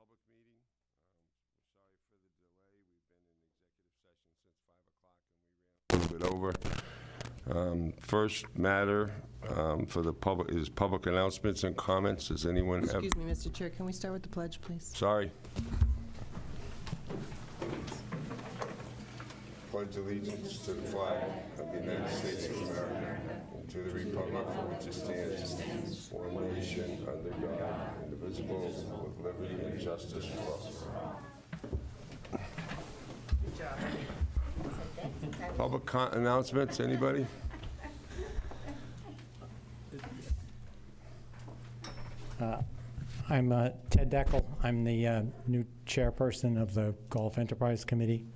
public meeting. We're sorry for the delay. We've been in executive session since 5 o'clock and we ran a little bit over. First matter for the public is public announcements and comments. Does anyone have? Excuse me, Mr. Chair, can we start with the pledge, please? Sorry. Pledge allegiance to the flag of the United States of America and to the republic for which it stands, one nation, under God, indivisible, with liberty and justice for all. Public announcements, anybody? I'm Ted Deckel. I'm the new chairperson of the Golf Enterprise Committee.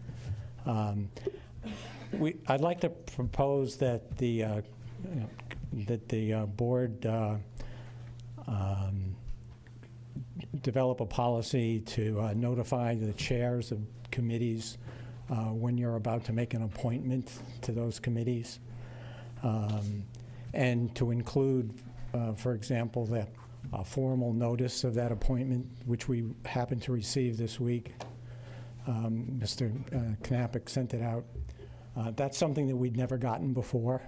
I'd like to propose that the board develop a policy to notify the chairs of committees when you're about to make an appointment to those committees, and to include, for example, the formal notice of that appointment, which we happened to receive this week. Mr. Knappich sent it out. That's something that we'd never gotten before,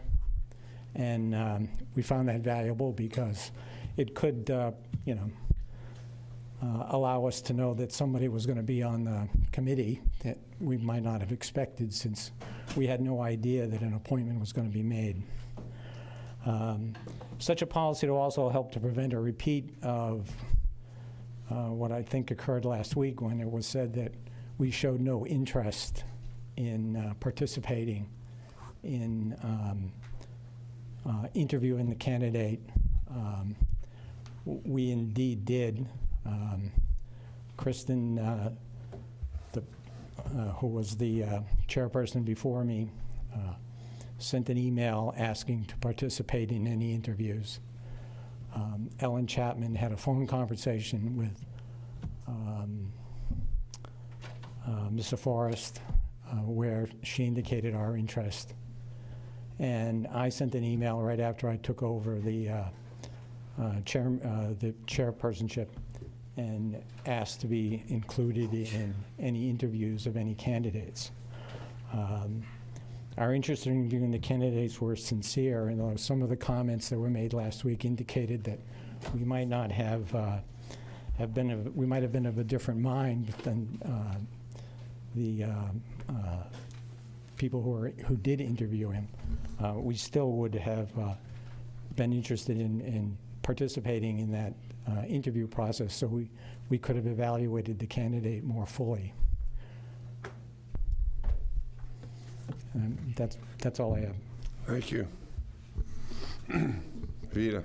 and we found that valuable because it could, allow us to know that somebody was going to be on the committee that we might not have expected, since we had no idea that an appointment was going to be made. Such a policy will also help to prevent a repeat of what I think occurred last week, when it was said that we showed no interest in participating in interviewing the candidate. We indeed did. Kristen, who was the chairperson before me, sent an email asking to participate in any interviews. Ellen Chapman had a phone conversation with Mr. Forrest, where she indicated our interest. And I sent an email right after I took over the chairpersonship and asked to be included in any interviews of any candidates. Our interest in interviewing the candidates were sincere, and some of the comments that were made last week indicated that we might not have we might have been of a different mind than the people who did interview him. We still would have been interested in participating in that interview process, so we could have evaluated the candidate more fully. That's all I have. Thank you. Vita.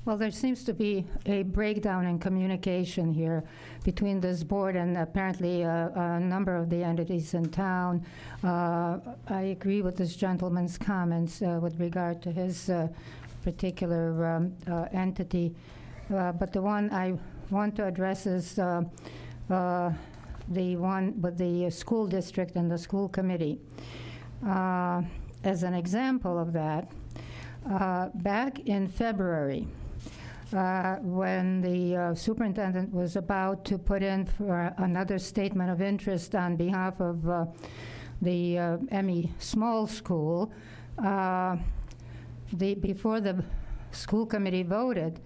Well, there seems to be a breakdown in communication here between this board and apparently a number of the entities in town. I agree with this gentleman's comments with regard to his particular entity, but the one I want to address is the one with the school district and the school committee. As an example of that, back in February, when the superintendent was about to put in for another statement of interest on behalf of the Emmy Small School, before the school committee voted,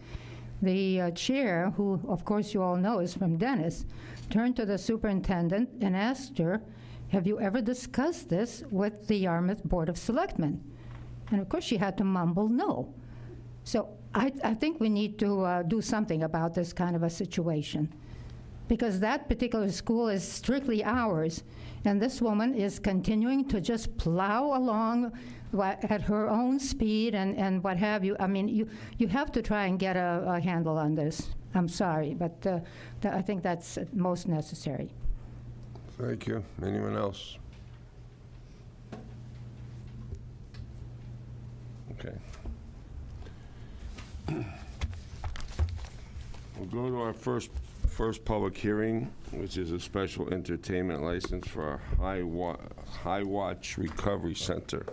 the chair, who of course you all know is from Dennis, turned to the superintendent and asked her, "Have you ever discussed this with the Yarmouth Board of Selectmen?" And of course she had to mumble no. So I think we need to do something about this kind of a situation, because that particular school is strictly ours, and this woman is continuing to just plow along at her own speed and what have you. I mean, you have to try and get a handle on this. I'm sorry, but I think that's most necessary. Thank you. Anyone else? Okay. We'll go to our first public hearing, which is a special entertainment license for our High Watch Recovery Center.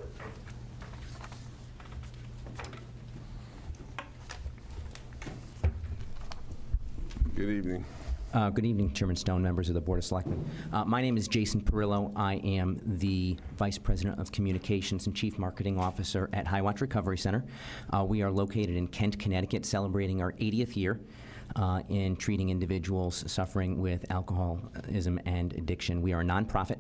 Good evening. Good evening, Chairman Stone, members of the Board of Selectmen. My name is Jason Perillo. I am the Vice President of Communications and Chief Marketing Officer at Highwatch Recovery Center. We are located in Kent, Connecticut, celebrating our 80th year in treating individuals suffering with alcoholism and addiction. We are a nonprofit.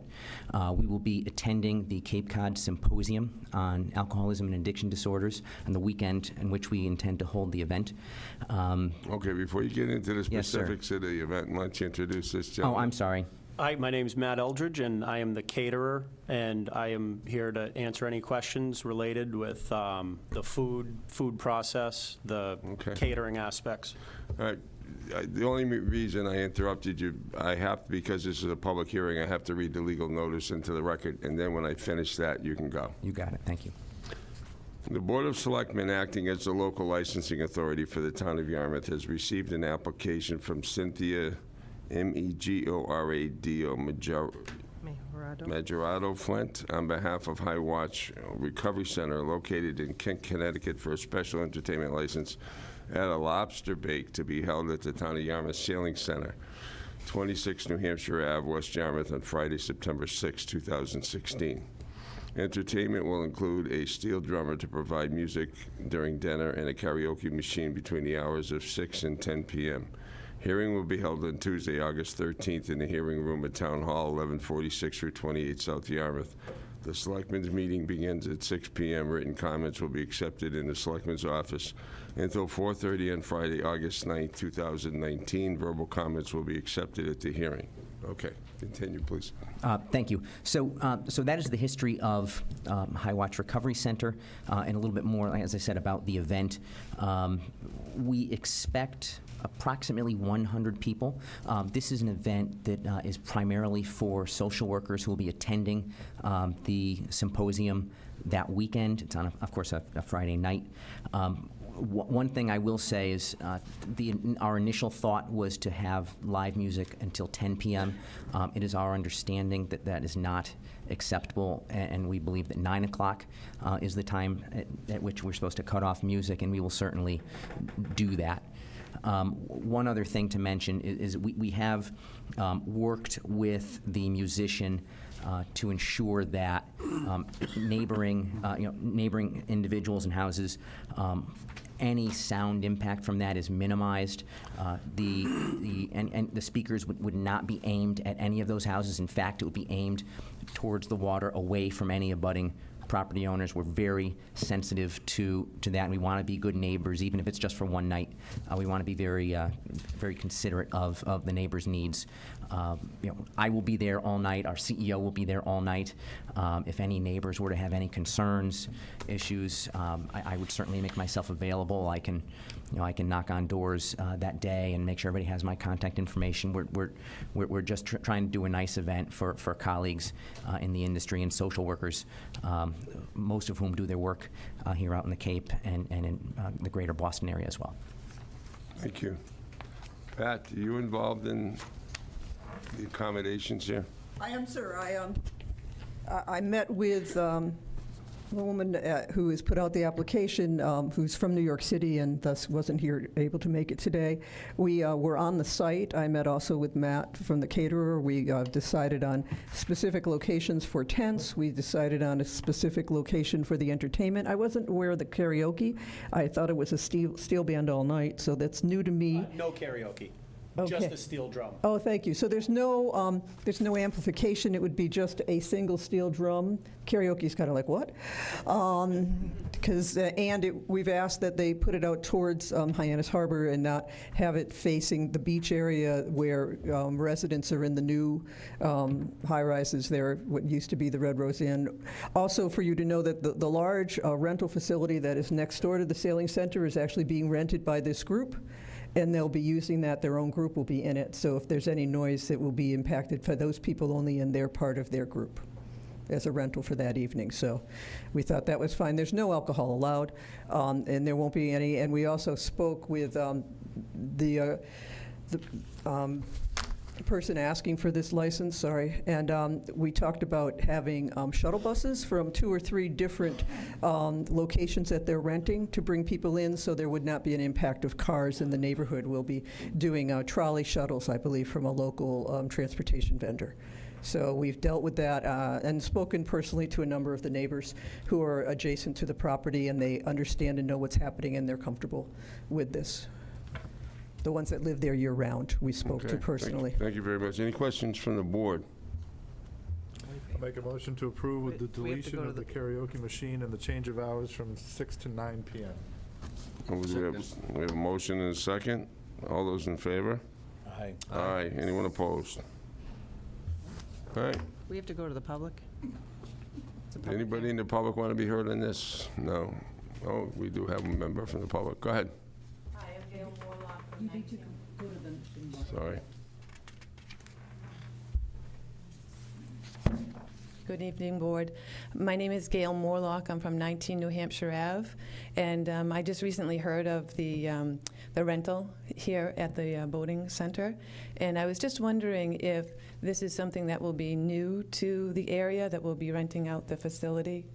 We will be attending the Cape Cod Symposium on Alcoholism and Addiction Disorders on the weekend in which we intend to hold the event. Okay, before you get into the Yes, sir. specifics of the event, why don't you introduce this Oh, gentleman? I'm sorry. Hi, my name's Matt Eldridge, and I am the caterer, and I am here to answer any questions related with the food process, the Okay. catering aspects. All right. The only reason I interrupted you, because this is a public hearing, I have to read the legal notice into the record, and then when I finish that, you can go. You got it. Thank you. The Board of Selectmen, acting as the local licensing authority for the town of Yarmouth, has received an application from Cynthia Megorado Majorado Flint on behalf of Highwatch Recovery Center located in Kent, Connecticut for a special entertainment license at a lobster bake to be held at the Town of Yarmouth Sailing Center, 26 New Hampshire Ave, West Yarmouth, on Friday, September 6, 2016. Entertainment will include a steel drummer to provide music during dinner and a karaoke machine between the hours of 6 and 10 p.m. Hearing will be held on Tuesday, August 13th in the hearing room at Town Hall, 1146 Route 28, South Yarmouth. The Selectmen's meeting begins at 6 p.m. Written comments will be accepted in the Selectmen's office until 4:30 on Friday, August 9th, 2019. Verbal comments will be accepted at the hearing. Okay, continue, please. Thank you. So that is the history of Highwatch Recovery Center, and a little bit more, as I said, about the event. We expect approximately 100 people. This is an event that is primarily for social workers who will be attending the symposium that weekend. It's on, of course, a Friday night. One thing I will say is our initial thought was to have live music until 10 p.m. It is our understanding that that is not acceptable, and we believe that 9 o'clock is the time at which we're supposed to cut off music, and we will certainly do that. One other thing to mention is we have worked with the musician to ensure that neighboring individuals and houses, any sound impact from that is minimized. The speakers would not be aimed at any of those houses. In fact, it would be aimed towards the water, away from any abutting property owners. We're very sensitive to that, and we want to be good neighbors, even if it's just for one night. We want to be very considerate of the neighbors' needs. I will be there all night. Our CEO will be there all night. If any neighbors were to have any concerns, issues, I would certainly make myself available. I can knock on doors that day and make sure everybody has my contact information. We're just trying to do a nice event for colleagues in the industry and social workers, most of whom do their work here out in the Cape and in the greater Boston area as well. Thank you. Pat, are you involved in the accommodations here? I am, sir. I met with a woman who has put out the application, who's from New York City and thus wasn't able to make it today. We were on the site. I met also with Matt from the caterer. We decided on specific locations for tents. We decided on a specific location for the entertainment. I wasn't aware of the karaoke. I thought it was a steel band all night, so that's new to me. No karaoke, Okay. just the steel drum. Oh, thank you. So there's no amplification. It would be just a single steel drum. Karaoke is kind of like what? We've asked that they put it out towards Hyannis Harbor and not have it facing the beach area where residents are in the new high-rises there, what used to be the Red Rose Inn. Also, for you to know that the large rental facility that is next door to the sailing center is actually being rented by this group, and they'll be using that. Their own group will be in it. So if there's any noise, it will be impacted for those people only in their part of their group as a rental for that evening. So we thought that was fine. There's no alcohol allowed, and there won't be any. And we also spoke with the person asking for this license, sorry, and we talked about having shuttle buses from 2 or 3 different locations that they're renting to bring people in, so there would not be an impact of cars in the neighborhood. We'll be doing trolley shuttles, I believe, from a local transportation vendor. So we've dealt with that and spoken personally to a number of the neighbors who are adjacent to the property, and they understand and know what's happening, and they're comfortable with this. The ones that live there year-round, we spoke Okay, to personally. Thank you very much. Any questions from the board? I'll make a motion to approve with the We have to deletion go of to the karaoke machine and the change of hours from 6 to 9 p.m. We have a motion and a second. All those in favor? Aye. Aye. Anyone opposed? All right. We have to go to the public? It's a public Anybody in the public want to be heard on this? No. Oh, we do have a member from the public. Go ahead. Hi, I'm Gail Morlock from 19. Sorry. Good evening, Board. My name is Gail Morlock. I'm from 19 New Hampshire Ave, and I just recently heard of the rental here at the boating center, and I was just wondering if this is something that will be new to the area, that will be renting out the facility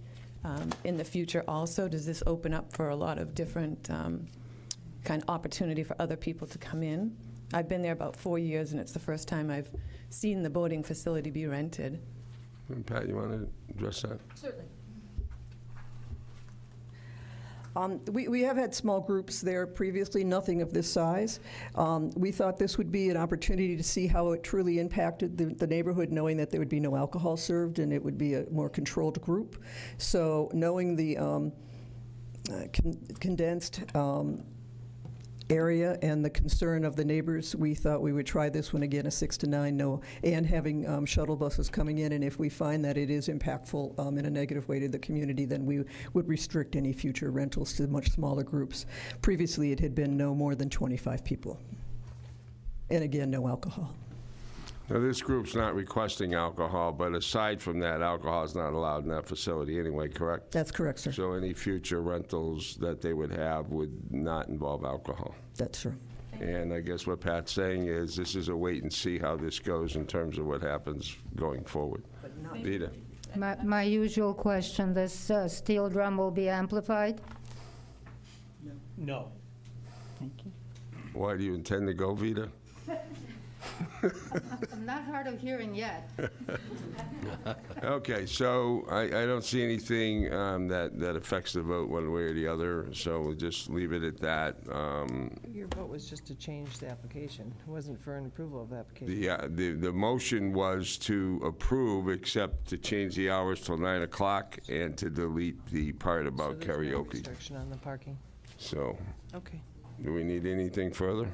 in the future also. Does this open up for a lot of different kind of opportunity for other people to come in? I've been there about 4 years, and it's the first time I've seen the boating facility be rented. Pat, you want to address that? Certainly. We have had small groups there previously, nothing of this size. We thought this would be an opportunity to see how it truly impacted the neighborhood, knowing that there would be no alcohol served and it would be a more controlled group. So knowing the condensed area and the concern of the neighbors, we thought we would try this one again, a 6 to 9, no, and having shuttle buses coming in. And if we find that it is impactful in a negative way to the community, then we would restrict any future rentals to much smaller groups. Previously, it had been no more than 25 people. And again, no alcohol. Now, this group's not requesting alcohol, but aside from that, alcohol is not allowed in that facility anyway, correct? That's correct, sir. So any future rentals that they would have would not involve alcohol. That's true. And I guess what Pat's saying is this is a wait and see how this goes in terms of what happens going forward. Vita? My usual question, this steel drum will be amplified? No. Why do you intend to go, Vita? I'm not hard of hearing yet. Okay, so I don't see anything that affects the vote one way or the other, so we'll just leave it at that. Your vote was just to change the application. It wasn't for an approval of the application. The motion was to approve, except to change the hours till 9 o'clock and to delete the part about So there's no karaoke. restriction on the parking? So, Okay. do we need anything further?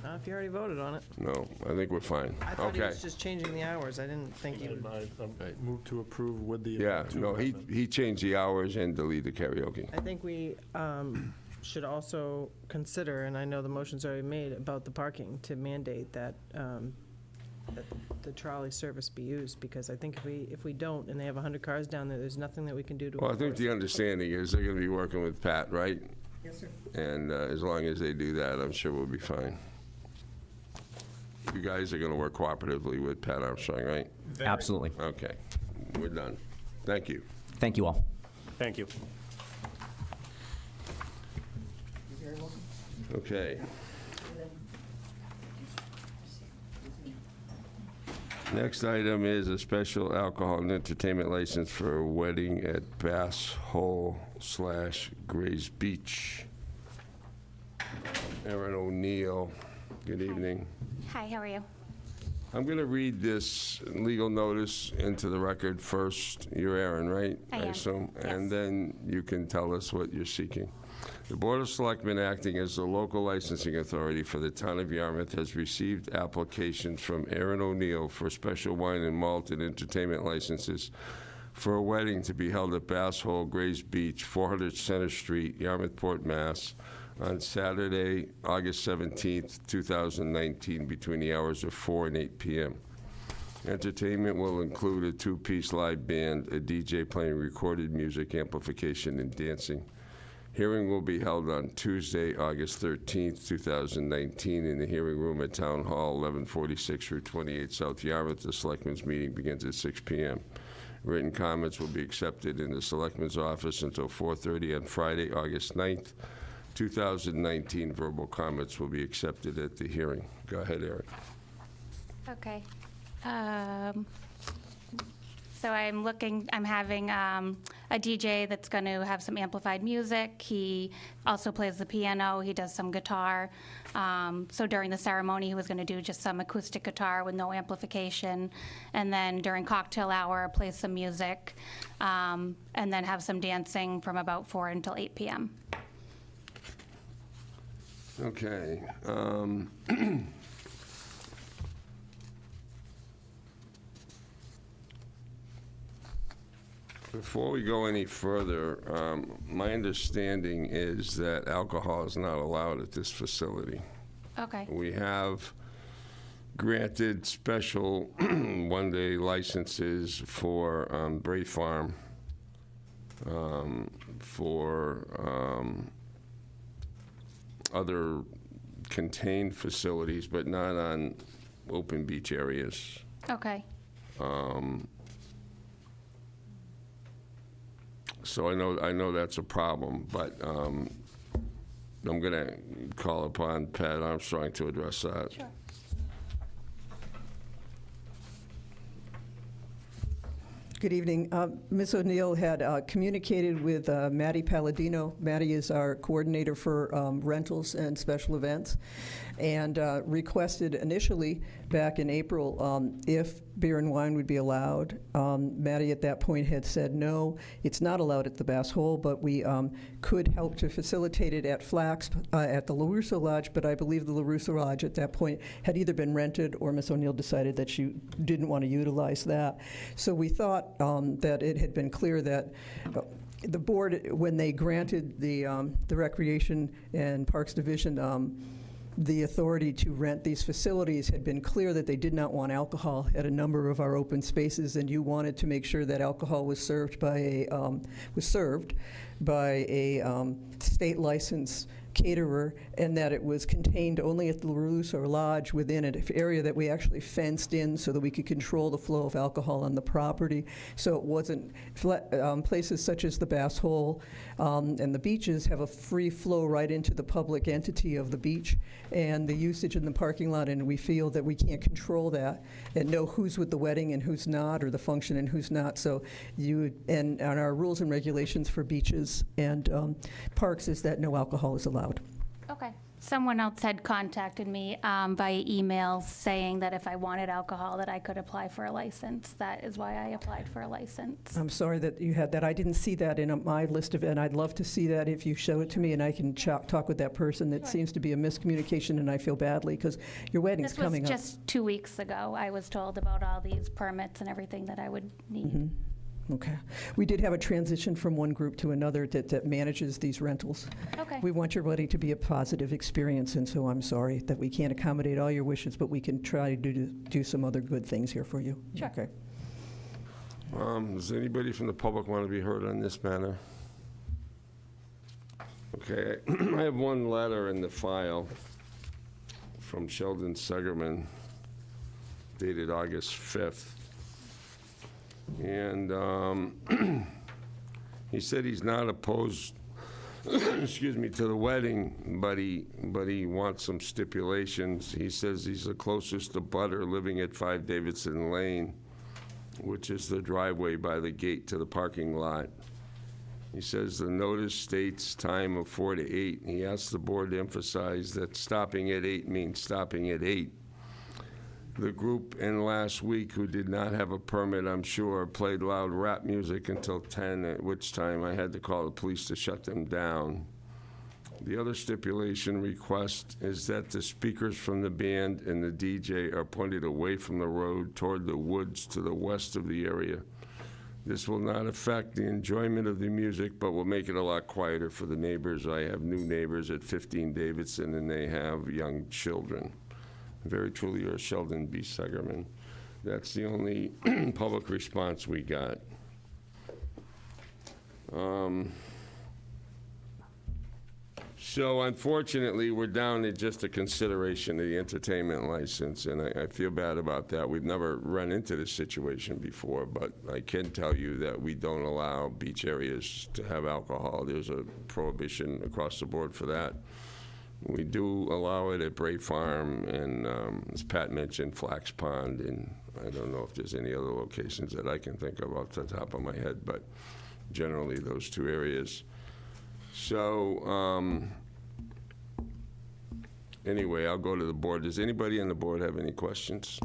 If you already voted on it. No, I think we're fine. I thought he Okay. was just changing the hours. I didn't think he would. I move to approve with the Yeah, two no, amendments. he changed the hours and deleted karaoke. I think we should also consider, and I know the motion's already made, about the parking, to mandate that that the trolley service be used, because I think if we don't, and they have 100 cars down there, there's nothing that we can do to Well, I think enforce the it. understanding is they're going to be working with Pat, right? Yes, sir. And as long as they do that, I'm sure we'll be fine. You guys are going to work cooperatively with Pat Armstrong, right? Absolutely. Okay, we're done. Thank you. Thank you all. Thank you. Okay. Next item is a special alcohol and entertainment license for a wedding at Bass Hole/Grays Beach. Erin O'Neill, good evening. Hi, how are you? I'm going to read this legal notice into the record first. You're Erin, right? I am, assume? yes. And then you can tell us what you're seeking. The Board of Selectmen, acting as the local licensing authority for the town of Yarmouth, has received applications from Erin O'Neill for special wine and malt and entertainment licenses for a wedding to be held at Bass Hole, Grays Beach, 400 Center Street, Yarmouthport, Mass., on Saturday, August 17th, 2019, between the hours of 4 and 8 p.m. Entertainment will include a two-piece live band, a DJ playing recorded music, amplification, and dancing. Hearing will be held on Tuesday, August 13th, 2019, in the hearing room at Town Hall, 1146 Route 28 South Yarmouth. The Selectmen's meeting begins at 6 p.m. Written comments will be accepted in the Selectmen's office until 4:30 on Friday, August 9th, 2019. Verbal comments will be accepted at the hearing. Go ahead, Eric. Okay. So I'm having a DJ that's going to have some amplified music. He also plays the piano. He does some guitar. So during the ceremony, he was going to do just some acoustic guitar with no amplification. And then during cocktail hour, play some music. And then have some dancing from about 4 until 8 p.m. Okay. Before we go any further, my understanding is that alcohol is not allowed at this facility. Okay. We have granted special one-day licenses for Bray Farm, for other contained facilities, but not on open beach areas. Okay. So I know that's a problem, but I'm going to call upon Pat Armstrong to address that. Sure. Good evening. Ms. O'Neill had communicated with Maddie Palladino. Maddie is our coordinator for rentals and special events, and requested initially back in April if beer and wine would be allowed. Maddie at that point had said no, it's not allowed at the Bass Hole, but we could help to facilitate it at Flax at the LaRusso Lodge, but I believe the LaRusso Lodge at that point had either been rented or Ms. O'Neill decided that she didn't want to utilize that. So we thought that it had been clear that the board, when they granted the Recreation and Parks Division the authority to rent these facilities, had been clear that they did not want alcohol at a number of our open spaces, and you wanted to make sure that alcohol was served by a state license caterer, and that it was contained only at the LaRusso Lodge within an area that we actually fenced in so that we could control the flow of alcohol on the property. So it wasn't, places such as the Bass Hole and the beaches have a free flow right into the public entity of the beach and the usage in the parking lot, and we feel that we can't control that and know who's with the wedding and who's not, or the function and who's not. So and our rules and regulations for beaches and parks is that no alcohol is allowed. Okay. Someone else had contacted me via email saying that if I wanted alcohol, that I could apply for a license. That is why I applied for a license. I'm sorry that you had that. I didn't see that in my list of, and I'd love to see that if you show it to me and I can talk with that person. That seems to be a miscommunication, and I feel badly because your wedding's coming up. This was just 2 weeks ago. I was told about all these permits and everything that I would need. Mm-hmm. Okay. We did have a transition from one group to another that manages these rentals. Okay. We want your wedding to be a positive experience, and so I'm sorry that we can't accommodate all your wishes, but we can try to do some other good things here for you. Sure. Okay. Does anybody from the public want to be heard on this matter? Okay. I have one letter in the file from Sheldon Segerman dated August 5th. And he said he's not opposed, excuse me, to the wedding, but he wants some stipulations. He says he's the closest abutter living at 5 Davidson Lane, which is the driveway by the gate to the parking lot. He says the notice states time of 4 to 8. He asks the board to emphasize that stopping at 8 means stopping at 8. The group in last week who did not have a permit, I'm sure, played loud rap music until 10, at which time I had to call the police to shut them down. The other stipulation request is that the speakers from the band and the DJ are pointed away from the road toward the woods to the west of the area. This will not affect the enjoyment of the music, but will make it a lot quieter for the neighbors. I have new neighbors at 15 Davidson, and they have young children. Very truly yours, Sheldon B. Segerman. That's the only public response we got. So unfortunately, we're down to just a consideration of the entertainment license, and I feel bad about that. We've never run into this situation before, but I can tell you that we don't allow beach areas to have alcohol. There's a prohibition across the board for that. We do allow it at Bray Farm and, as Pat mentioned, Flax Pond, and I don't know if there's any other locations that I can think of off the top of my head, but generally those two areas. So, anyway, I'll go to the board. Does anybody on the board have any questions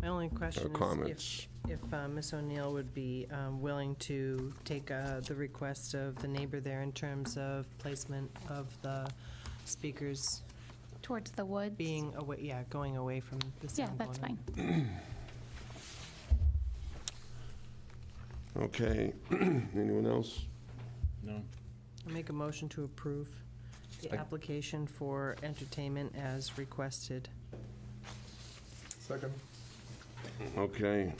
My only question or comments? is if Ms. O'Neill would be willing to take the request of the neighbor there in terms of placement of the speakers Towards the woods. being away, going away from the Yeah, sound. that's going fine. Okay. Anyone else? I'll make a motion to approve the application for entertainment as requested. Second. Okay.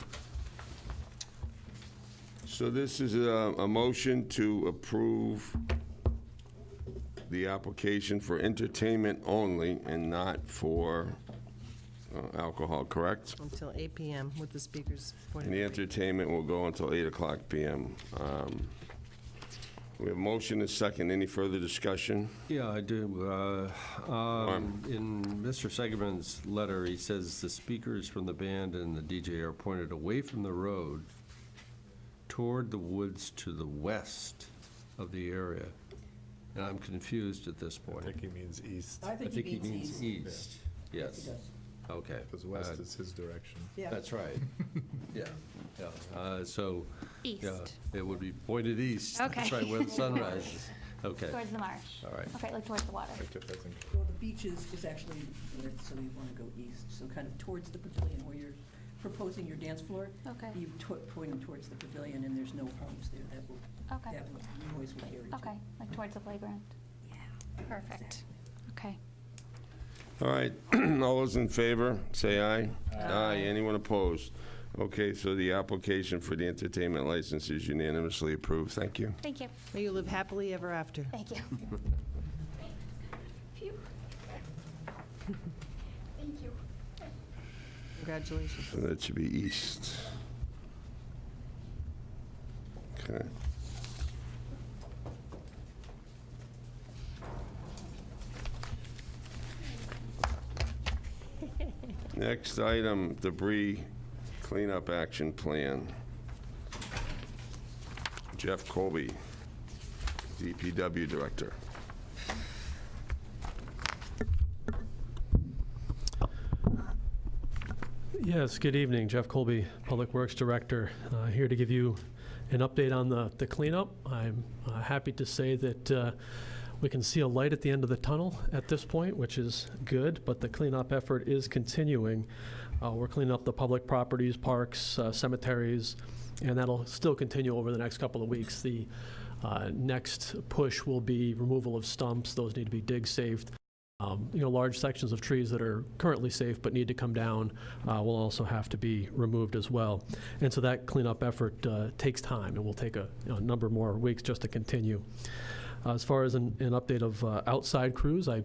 So this is a motion to approve the application for entertainment only and not for alcohol, correct? Until 8 PM with the speakers And pointed the away. entertainment will go until 8:00 PM. We have motion and second. Any further discussion? Yeah, I do. In Mr. Segerman's letter, he says the speakers from the band and the DJ are pointed away from the road toward the woods to the west of the area. And I'm confused at this I point. think he means east, I think he means east. Yes. Okay. because west is his direction. That's right. Yeah, yeah. So, East. yeah, it would be pointed east. That's Okay. right, where the sun rises. Okay, Towards the marsh. all right. Okay, like towards the water. Like Jeff doesn't. Well, the beach is actually north, so you want to go east, so kind of towards the pavilion where you're proposing your dance floor. Okay, You point them towards the pavilion, and there's no homes there that will, okay, that noise will carry to. okay, like towards the playground. Yeah. Perfect. Okay. All right, all those in favor, say aye. Aye. Anyone opposed? Okay, so the application for the entertainment license is unanimously approved. Thank you. Thank you. May you live happily ever after. Thank you. Phew. Thank you. Congratulations. So that should be east. Okay. Next item, debris cleanup action plan. Jeff Colby, DPW Director. Yes, good evening. Jeff Colby, Public Works Director, here to give you an update on the cleanup. I'm happy to say that we can see a light at the end of the tunnel at this point, which is good, but the cleanup effort is continuing. We're cleaning up the public properties, parks, cemeteries, and that'll still continue over the next couple of weeks. The next push will be removal of stumps. Those need to be dig safed. Large sections of trees that are currently safe but need to come down will also have to be removed as well. And so that cleanup effort takes time and will take a number more weeks just to continue. As far as an update of outside crews, I'm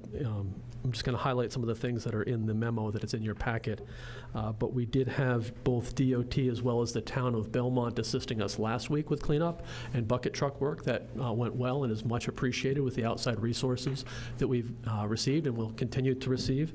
just going to highlight some of the things that are in the memo that is in your packet. But we did have both DOT as well as the town of Belmont assisting us last week with cleanup and bucket truck work that went well and is much appreciated with the outside resources that we've received and will continue to receive.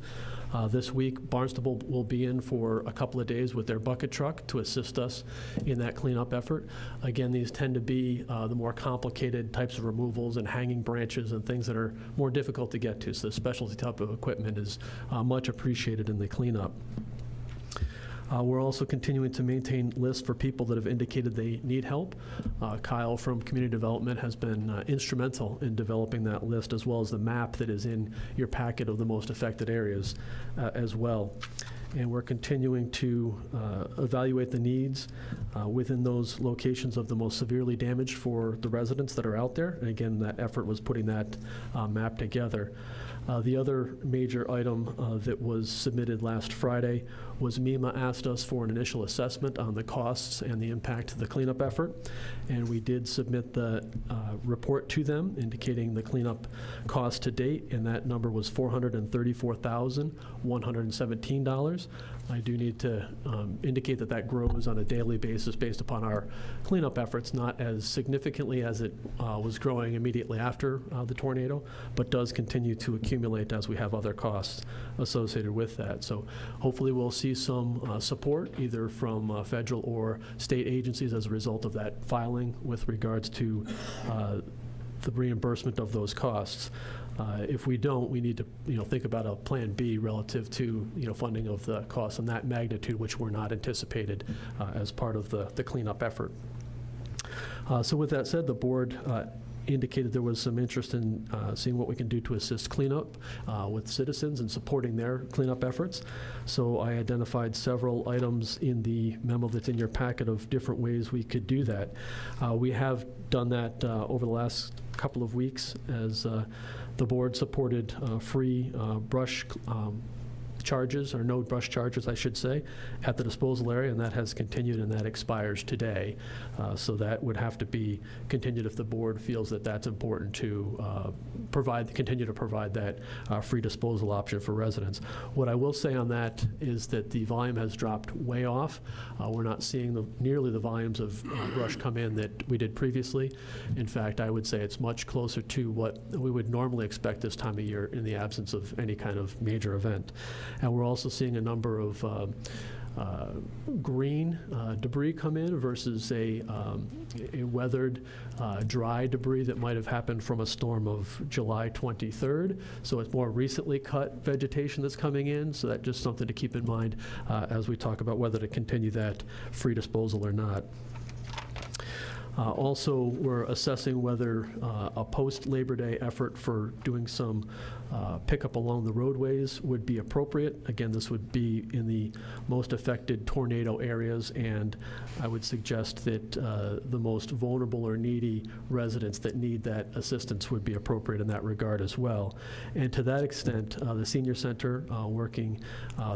This week, Barnstable will be in for a couple of days with their bucket truck to assist us in that cleanup effort. Again, these tend to be the more complicated types of removals and hanging branches and things that are more difficult to get to. So the specialty type of equipment is much appreciated in the cleanup. We're also continuing to maintain lists for people that have indicated they need help. Kyle from Community Development has been instrumental in developing that list, as well as the map that is in your packet of the most affected areas as well. and we're continuing to evaluate the needs within those locations of the most severely damaged for the residents that are out there. And again, that effort was putting that map together. The other major item that was submitted last Friday was MEMA asked us for an initial assessment on the costs and the impact of the cleanup effort, and we did submit the report to them indicating the cleanup cost to date, and that number was $434,117. I do need to indicate that that grows on a daily basis based upon our cleanup efforts, not as significantly as it was growing immediately after the tornado, but does continue to accumulate as we have other costs associated with that. So hopefully we'll see some support either from federal or state agencies as a result of that filing with regards to the reimbursement of those costs. If we don't, we need to, think about a plan B relative to, funding of the costs in that magnitude, which were not anticipated as part of the cleanup effort. So with that said, the board indicated there was some interest in seeing what we can do to assist cleanup with citizens and supporting their cleanup efforts. So I identified several items in the memo that's in your packet of different ways we could do that. We have done that over the last couple of weeks as the board supported free brush charges, or no brush charges, I should say, at the disposal area, and that has continued, and that expires today. So that would have to be continued if the board feels that that's important to continue to provide that free disposal option for residents. What I will say on that is that the volume has dropped way off. We're not seeing nearly the volumes of brush come in that we did previously. In fact, I would say it's much closer to what we would normally expect this time of year in the absence of any kind of major event. And we're also seeing a number of green debris come in versus a weathered dry debris that might have happened from a storm of July 23rd. So it's more recently cut vegetation that's coming in. So that's just something to keep in mind as we talk about whether to continue that free disposal or not. Also, we're assessing whether a post-Labor Day effort for doing some pickup along the roadways would be appropriate. Again, this would be in the most affected tornado areas, and I would suggest that the most vulnerable or needy residents that need that assistance would be appropriate in that regard as well. And to that extent, the Senior Center, working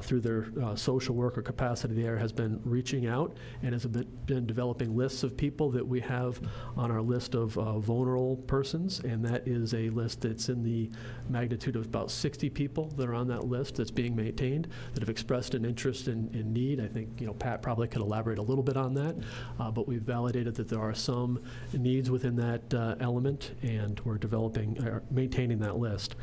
through their social worker capacity there, has been reaching out and has been developing lists of people that we have on our list of vulnerable persons, and that is a list that's in the magnitude of about 60 people that are on that list that's being maintained that have expressed an interest in need. I think Pat probably could elaborate a little bit on that, but we've validated that there are some needs within that element, and we're maintaining that list.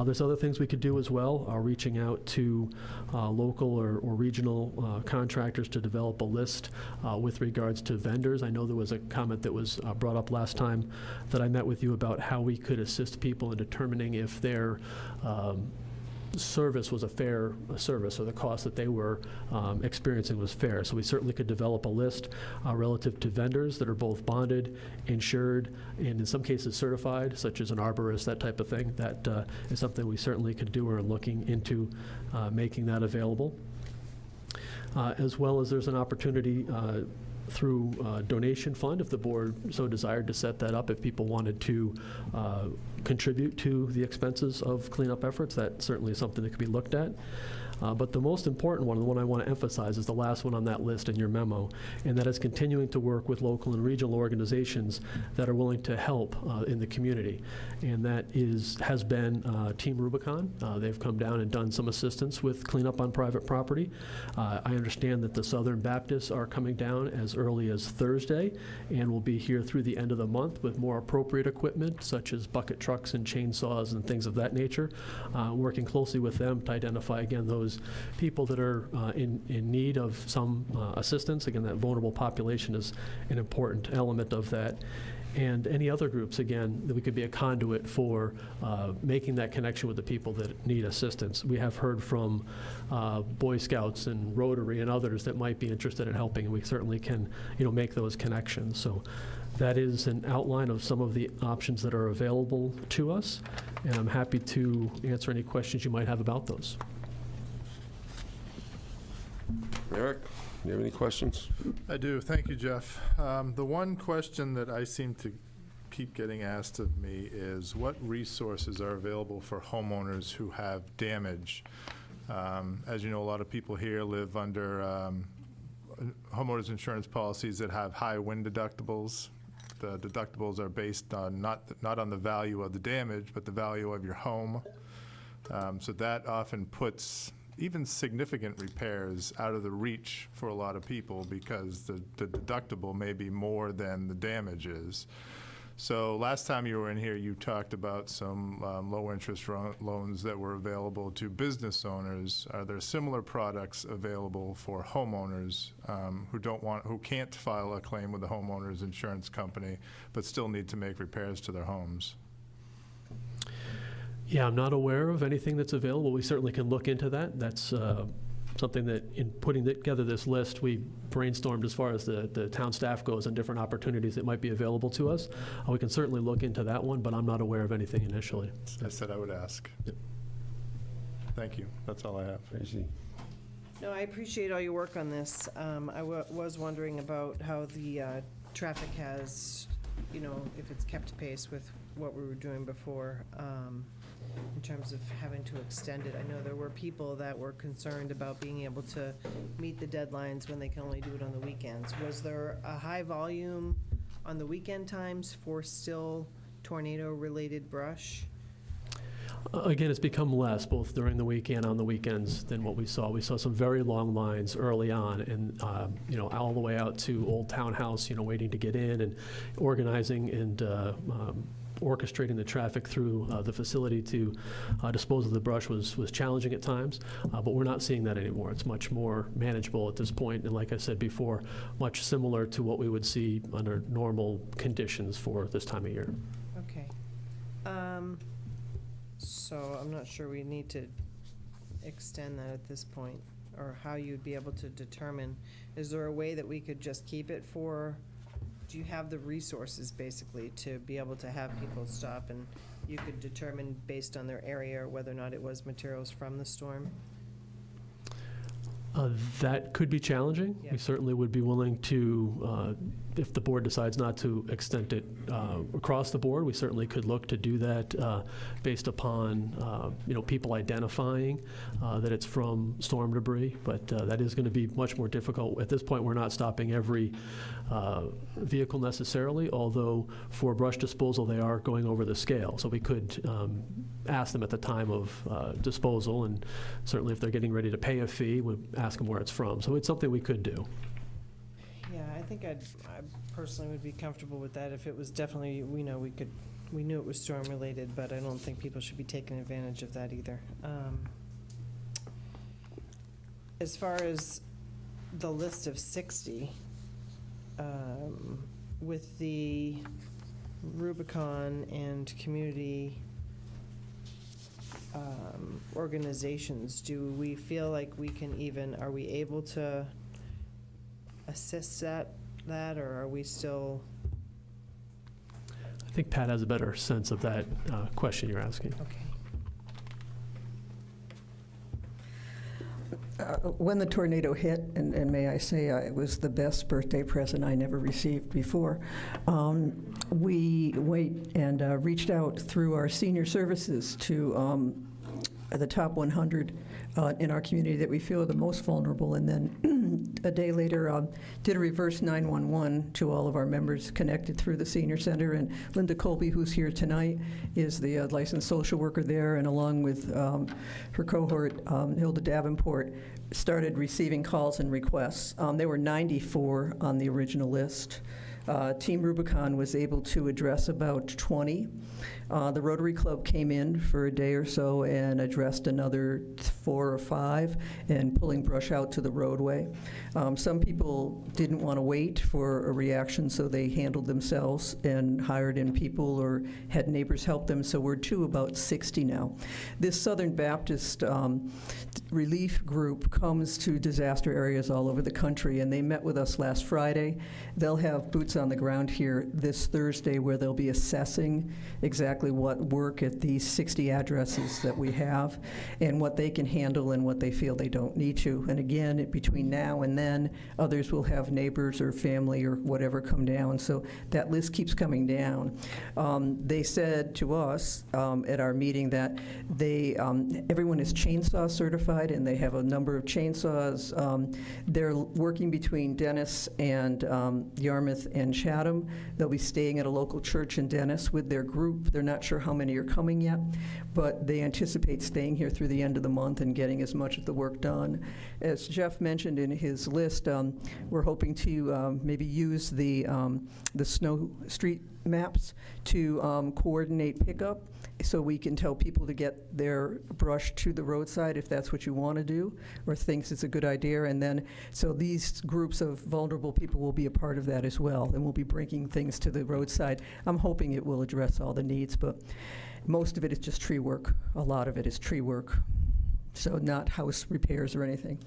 There's other things we could do as well, reaching out to local or regional contractors to develop a list with regards to vendors. I know there was a comment that was brought up last time that I met with you about how we could assist people in determining if their service was a fair service, or the cost that they were experiencing was fair. So we certainly could develop a list relative to vendors that are both bonded, insured, and in some cases certified, such as an arborist, that type of thing. That is something we certainly could do. We're looking into making that available. As well as there's an opportunity through donation fund, if the board so desired to set that up, if people wanted to contribute to the expenses of cleanup efforts, that certainly is something that could be looked at. But the most important one, the one I want to emphasize, is the last one on that list in your memo, and that is continuing to work with local and regional organizations that are willing to help in the community. And that has been Team Rubicon. They've come down and done some assistance with cleanup on private property. I understand that the Southern Baptists are coming down as early as Thursday and will be here through the end of the month with more appropriate equipment, such as bucket trucks and chainsaws and things of that nature, working closely with them to identify, again, those people that are in need of some assistance. Again, that vulnerable population is an important element of that. And any other groups, again, that we could be a conduit for making that connection with the people that need assistance. We have heard from Boy Scouts and Rotary and others that might be interested in helping, and we certainly can, make those connections. So that is an outline of some of the options that are available to us, and I'm happy to answer any questions you might have about those. Eric, do you have any questions? I do. Thank you, Jeff. The one question that I seem to keep getting asked of me is what resources are available for homeowners who have damage? As you know, a lot of people here live under homeowners insurance policies that have high wind deductibles. The deductibles are based on not on the value of the damage, but the value of your home. So that often puts even significant repairs out of the reach for a lot of people because the deductible may be more than the damage is. So last time you were in here, you talked about some low-interest loans that were available to business owners. Are there similar products available for homeowners who can't file a claim with the homeowner's insurance company, but still need to make repairs to their homes? Yeah, I'm not aware of anything that's available. We certainly can look into that. That's something that, in putting together this list, we brainstormed as far as the town staff goes and different opportunities that might be available to us. We can certainly look into that one, but I'm not aware of anything initially. I said I would ask. Yep. Thank you. That's all I have. Tracy? No, I appreciate all your work on this. I was wondering about how the traffic has, if it's kept pace with what we were doing before, in terms of having to extend it. I know there were people that were concerned about being able to meet the deadlines when they can only do it on the weekends. Was there a high volume on the weekend times for still tornado-related brush? Again, it's become less, both during the week and on the weekends, than what we saw. We saw some very long lines early on, and all the way out to Old Townhouse, waiting to get in and organizing and orchestrating the traffic through the facility to dispose of the brush was challenging at times, but we're not seeing that anymore. It's much more manageable at this point, and like I said before, much similar to what we would see under normal conditions for this time of year. Okay. So I'm not sure we need to extend that at this point, or how you'd be able to determine. Is there a way that we could just keep it for, do you have the resources basically to be able to have people stop and you could determine based on their area whether or not it was materials from the storm? That could be challenging. Yeah. We certainly would be willing to, if the board decides not to extend it across the board, we certainly could look to do that based upon people identifying that it's from storm debris. But that is going to be much more difficult. At this point, we're not stopping every vehicle necessarily, although for brush disposal, they are going over the scale. So we could ask them at the time of disposal, and certainly if they're getting ready to pay a fee, we'd ask them where it's from. So it's something we could do. Yeah, I think I personally would be comfortable with that if it was definitely, we knew it was storm related, but I don't think people should be taking advantage of that either. As far as the list of 60, with the Rubicon and community organizations, do we feel like we can even, are we able to assist that, or are we still? I think Pat has a better sense of that question you're asking. Okay. When the tornado hit, and may I say it was the best birthday present I never received before, we reached out through our senior services to the top 100 in our community that we feel are the most vulnerable, and then a day later did a reverse 911 to all of our members connected through the senior center. And Linda Colby, who's here tonight, is the licensed social worker there, and along with her cohort, Hilda Davenport, started receiving calls and requests. There were 94 on the original list. Team Rubicon was able to address about 20. The Rotary Club came in for a day or so and addressed another 4 or 5 and pulling brush out to the roadway. Some people didn't want to wait for a reaction, so they handled themselves and hired in people or had neighbors help them, so we're to about 60 now. This Southern Baptist relief group comes to disaster areas all over the country, and they met with us last Friday. They'll have boots boots on the ground here this Thursday, where they'll be assessing exactly what work at these 60 addresses that we have and what they can handle and what they feel they don't need to. And again, between now and then, others will have neighbors or family or whatever come down. So that list keeps coming down. They said to us at our meeting that everyone is chainsaw certified, and they have a number of chainsaws. They're working between Dennis and Yarmouth and Chatham. They'll be staying at a local church in Dennis with their group. They're not sure how many are coming yet, but they anticipate staying here through the end of the month and getting as much of the work done. As Jeff mentioned in his list, we're hoping to maybe use the snow street maps to coordinate pickup, so we can tell people to get their brush to the roadside if that's what you want to do or thinks it's a good idea. And then, so these groups of vulnerable people will be a part of that as well, and we'll be bringing things to the roadside. I'm hoping it will address all the needs, but most of it is just tree work. A lot of it is tree work, so not house repairs or anything.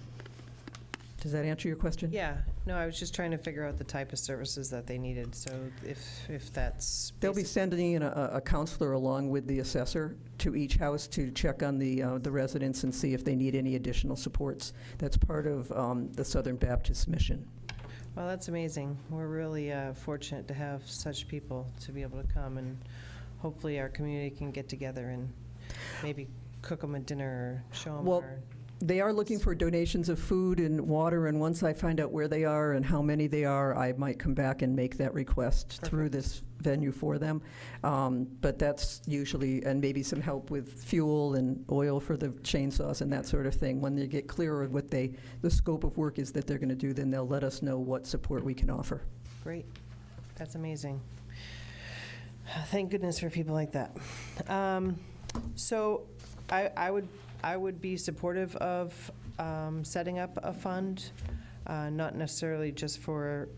Does that answer your question? Yeah, no, I was just trying to figure out the type of services that they needed, so if that's. They'll be sending in a counselor along with the assessor to each house to check on the residents and see if they need any additional supports. That's part of the Southern Baptist mission. Well, that's amazing. We're really fortunate to have such people to be able to come, and hopefully our community can get together and maybe cook them a dinner or show them our. They are looking for donations of food and water, and once I find out where they are and how many they are, I might come back and make that request through this venue for them. But that's usually, and maybe some help with fuel and oil for the chainsaws and that sort of thing. When they get clearer of what the scope of work is that they're going to do, then they'll let us know what support we can offer. Great. That's amazing. Thank goodness for people like that. So I would be supportive of setting up a fund, not necessarily just for,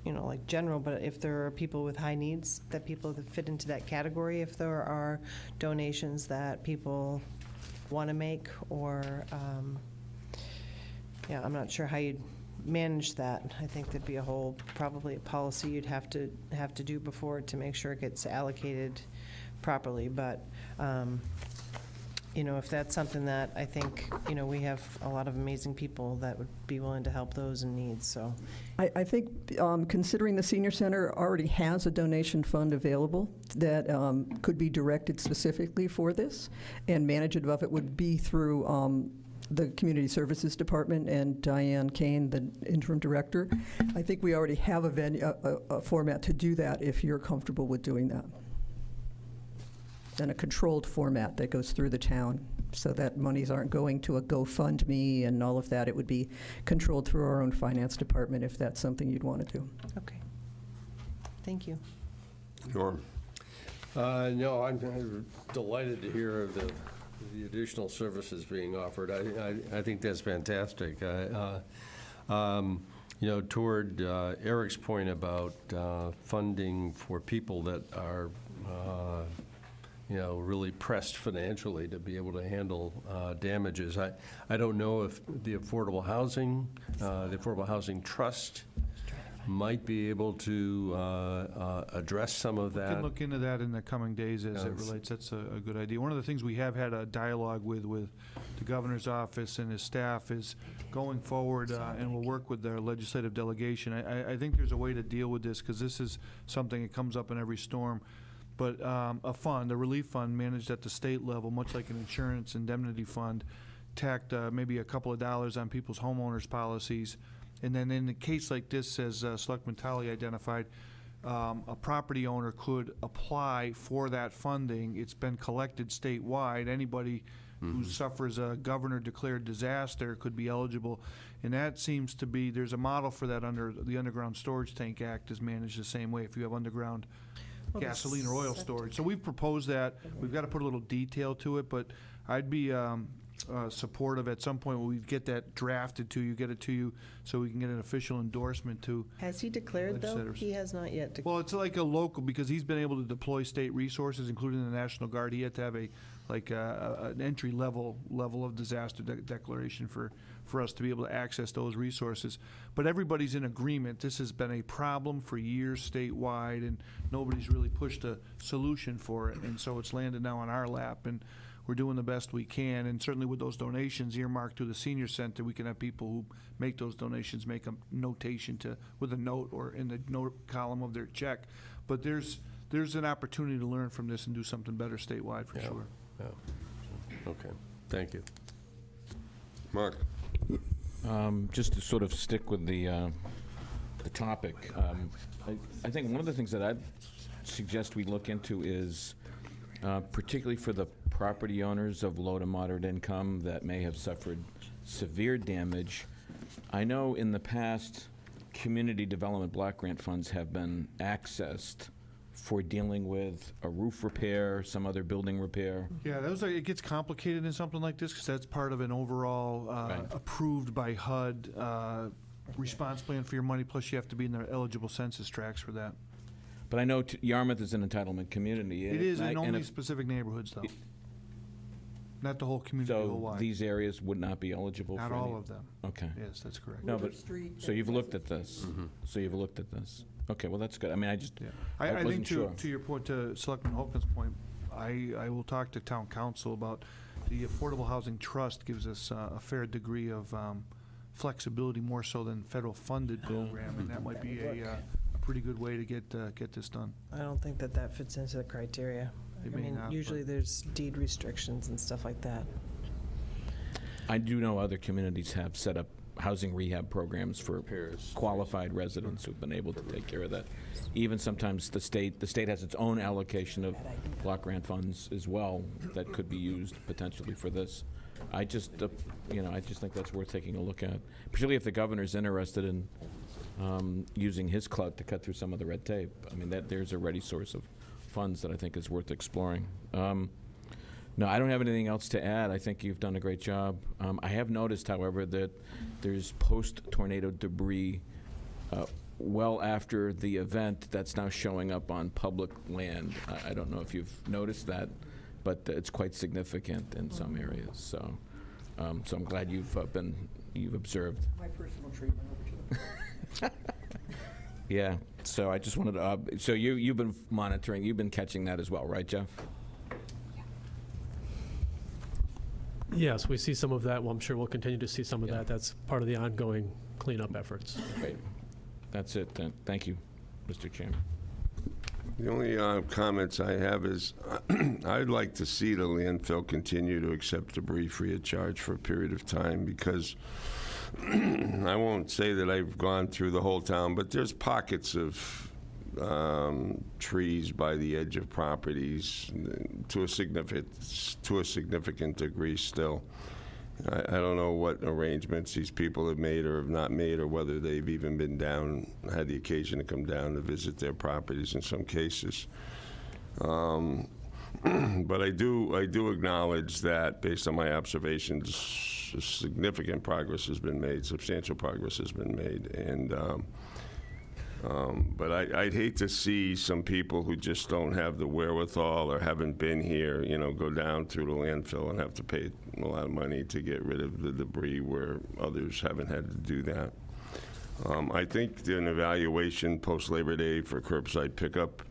like general, but if there are people with high needs, that people that fit into that category, if there are donations that people want to make, or, I'm not sure how you'd manage that. I think there'd be probably a policy you'd have to do before to make sure it gets allocated properly, but, if that's something that I think, we have a lot of amazing people that would be willing to help those in need, so. I think considering the senior center already has a donation fund available that could be directed specifically for this, and management of it would be through the Community Services Department and Diane Kane, the interim director. I think we already have a format to do that if you're comfortable with doing that. And a controlled format that goes through the town, so that monies aren't going to a GoFundMe and all of that. It would be controlled through our own finance department if that's something you'd want to do. Okay. Thank you. Norm? No, I'm delighted to hear of the additional services being offered. I think that's fantastic. Toward Eric's point about funding for people that are really pressed financially to be able to handle damages. I don't know if the Affordable Housing Trust might be able to address some of that. We can look into that in the coming days as it relates. That's a good idea. One of the things we have had a dialogue with the governor's office and his staff is going forward, and we'll work with their legislative delegation. I think there's a way to deal with this, because this is something that comes up in every storm. But a relief fund managed at the state level, much like an insurance indemnity fund, tacked maybe a couple of dollars on people's homeowners policies. And then in a case like this, as Selectman Talley identified, a property owner could apply for that funding. It's been collected statewide. Anybody who suffers a governor-declared disaster could be eligible. And that seems to be, there's a model for that under the Underground Storage Tank Act is managed the same way if you have underground gasoline or oil storage. So we've proposed that. We've got to put a little detail to it, but I'd be supportive at some point when we get that drafted to you, get it to you, so we can get an official endorsement to. Has he declared, though? Legislators. He has not yet declared. Well, it's like a local, because he's been able to deploy state resources, including the National Guard. He had to have an entry level of disaster declaration for us to be able to access those resources. But everybody's in agreement. This has been a problem for years statewide, and nobody's really pushed a solution for it. And so it's landed now on our lap, and we're doing the best we can. And certainly with those donations earmarked to the senior center, we can have people who make those donations make a notation with a note or in the note column of their check. But there's an opportunity to learn from this and do something better statewide for sure. Yeah. Okay, thank you. Mark? Just to sort of stick with the topic, I think one of the things that I'd suggest we look into is, particularly for the property owners of low to moderate income that may have suffered severe damage. I know in the past, community development block grant funds have been accessed for dealing with a roof repair, some other building repair. Yeah, it gets complicated in something like this because that's part of an overall approved by HUD response plan for your money, plus you have to be in the eligible census tracts for that. But I know Yarmouth is an entitlement community. It is in only specific neighborhoods, though. Not the whole community, so whole-wide. These areas would not be eligible Not for all any? of them. Okay. Yes, that's correct. No, but, so you've looked at this? So you've looked at this? Okay, well, that's good. I mean, I just, I I wasn't think sure. to your point, to Selectman Holcon's point, I will talk to town council about the Affordable Housing Trust gives us a fair degree of flexibility, more so than federal funded program, and that might be a pretty good way to get this done. I don't think that fits into the criteria. It I may mean, not, usually there's deed restrictions and stuff like that. I do know other communities have set up housing rehab programs for qualified residents who've been able to take care of that. Even sometimes the state has its own allocation of block grant funds as well that could be used potentially for this. I just think that's worth taking a look at, particularly if the governor's interested in using his clout to cut through some of the red tape. I mean, there's a ready source of funds that I think is worth exploring. No, I don't have anything else to add. I think you've done a great job. I have noticed, however, that there's post-tornado debris well after the event that's now showing up on public land. I don't know if you've noticed that, but it's quite significant in some areas. So I'm glad you've observed. My personal treatment over to them. Yeah. So I just wanted to. So you've been monitoring. You've been catching that as well, right, Jeff? Yes, we see some of that. Well, I'm sure we'll continue to see some of that. That's part of the ongoing cleanup efforts. Great. That's it then. Thank you, Mr. Chairman. The only comments I have is I'd like to see the landfill continue to accept debris free of charge for a period of time, because I won't say that I've gone through the whole town, but there's pockets of trees by the edge of properties to a significant degree still. I don't know what arrangements these people have made or have not made, or whether they've even been down, had the occasion to come down to visit their properties in some cases. But I do acknowledge that, based on my observations, significant progress has been made, substantial progress has been made, and but I'd hate to see some people who just don't have the wherewithal or haven't been here, go down through the landfill and have to pay a lot of money to get rid of the debris where others haven't had to do that. I think an evaluation post-Labor Day for curbside pickup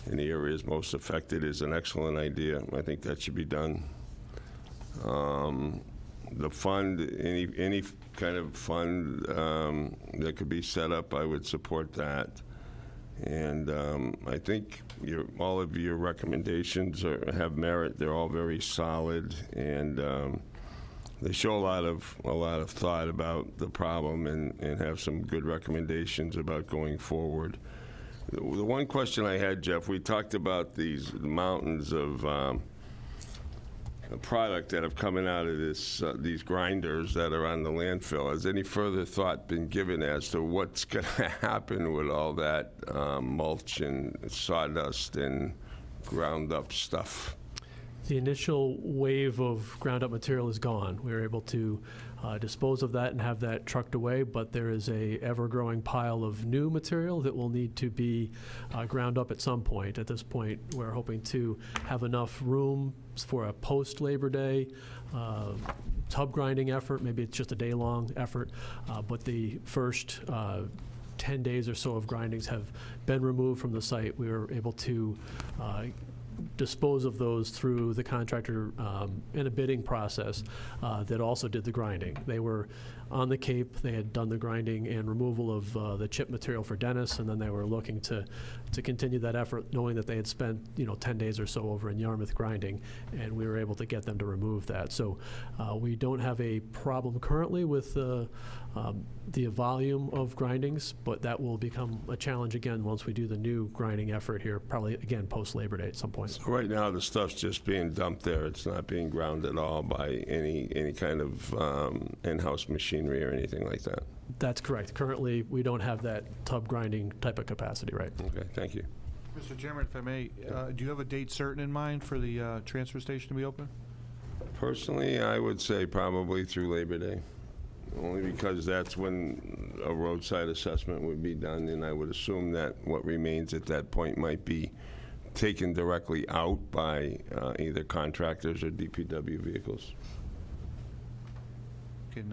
in the areas most affected is an excellent idea. I think that should be done. The fund, any kind of fund that could be set up, I would support that. And I think all of your recommendations have merit. They're all very solid, and they show a lot of thought about the problem, and have some good recommendations about going forward. The one question I had, Jeff, we talked about these mountains of product that have coming out of these grinders that are on the landfill. Has any further thought been given as to what's going to happen with all that mulch and sawdust and ground up stuff? The initial wave of ground-up material is gone. We were able to dispose of that and have that trucked away, but there is a ever-growing pile of new material that will need to be ground up at some point. At this point, we're hoping to have enough room for a post-Labor Day tub grinding effort. Maybe it's just a day-long effort, but the first 10 days or so of grindings have been removed from the site. We were able to dispose of those through the contractor in a bidding process that also did the grinding. They were on the Cape, they had done the grinding and removal of the chip material for Dennis, and then they were looking to continue that effort, knowing that they had spent 10 days or so over in Yarmouth grinding, and we were able to get them to remove that. So we don't have a problem currently with the volume of grindings, but that will become a challenge again once we do the new grinding effort here, probably again post-Labor Day at some point. So right now, the stuff's just being dumped there. It's not being ground at all by any kind of in-house machinery or anything like that. That's correct. Currently, we don't have that tub grinding type of capacity, right? Okay, thank you. Mr. Chairman, if I may, do you have a date certain in mind for the transfer station to be open? Personally, I would say probably through Labor Day, only because that's when a roadside assessment would be done, and I would assume that what remains at that point might be taken directly out by either contractors or DPW vehicles. Could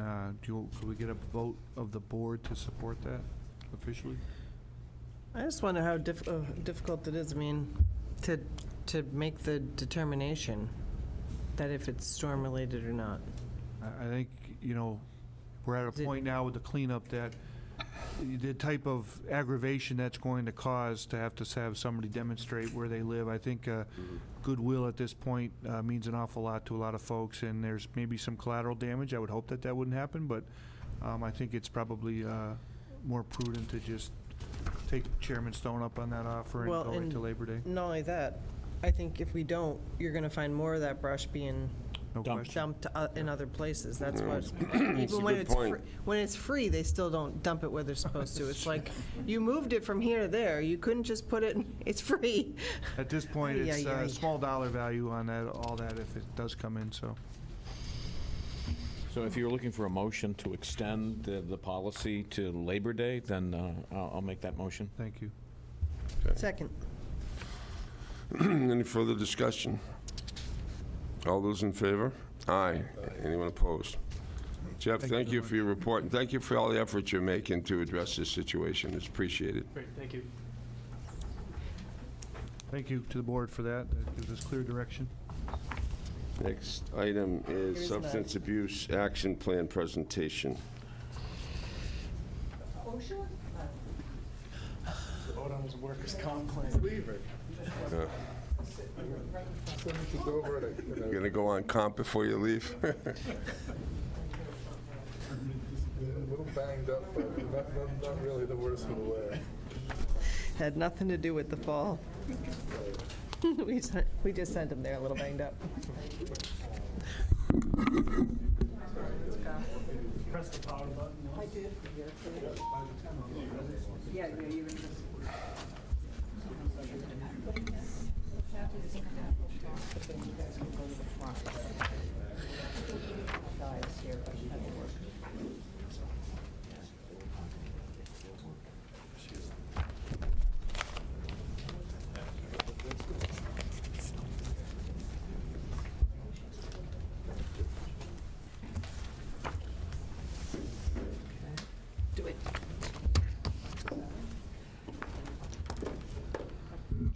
we get a vote of the board to support that officially? I just wonder how difficult it is, I mean, to make the determination that if it's storm-related or not. I think, we're at a point now with the cleanup that the type of aggravation that's going to cause to have somebody demonstrate where they live, I think goodwill at this point means an awful lot to a lot of folks, and there's maybe some collateral damage. I would hope that wouldn't happen, but I think it's probably more prudent to just take Chairman Stone up on that offer and go right to Labor Day. Not only that, I think if we don't, you're going to find more of that brush being dumped in other places. That's what, even when it's free, they still don't dump it where they're supposed to. It's like, you moved it from here to there. You couldn't just put it, it's free. At this point, it's a small dollar value on that, all that, if it does come in, so. So if you're looking for a motion to extend the policy to Labor Day, then I'll make that motion. Thank you. Okay. Second. Any further discussion? All those in favor? Aye. Anyone opposed? Jeff, thank you for your report, and thank you for all the effort you're making to address this situation. It's appreciated. Great, thank you. Thank you to the board for that. That gives us clear direction. Next item is substance abuse action plan presentation. Vote on his workers' comp plan. Leave it. You're going to go on comp before you leave? A little banged up, but not really the worst of the way. Had nothing to do with the fall. We just sent him there a little banged up. Press the power button. I did. Yeah, you're in this.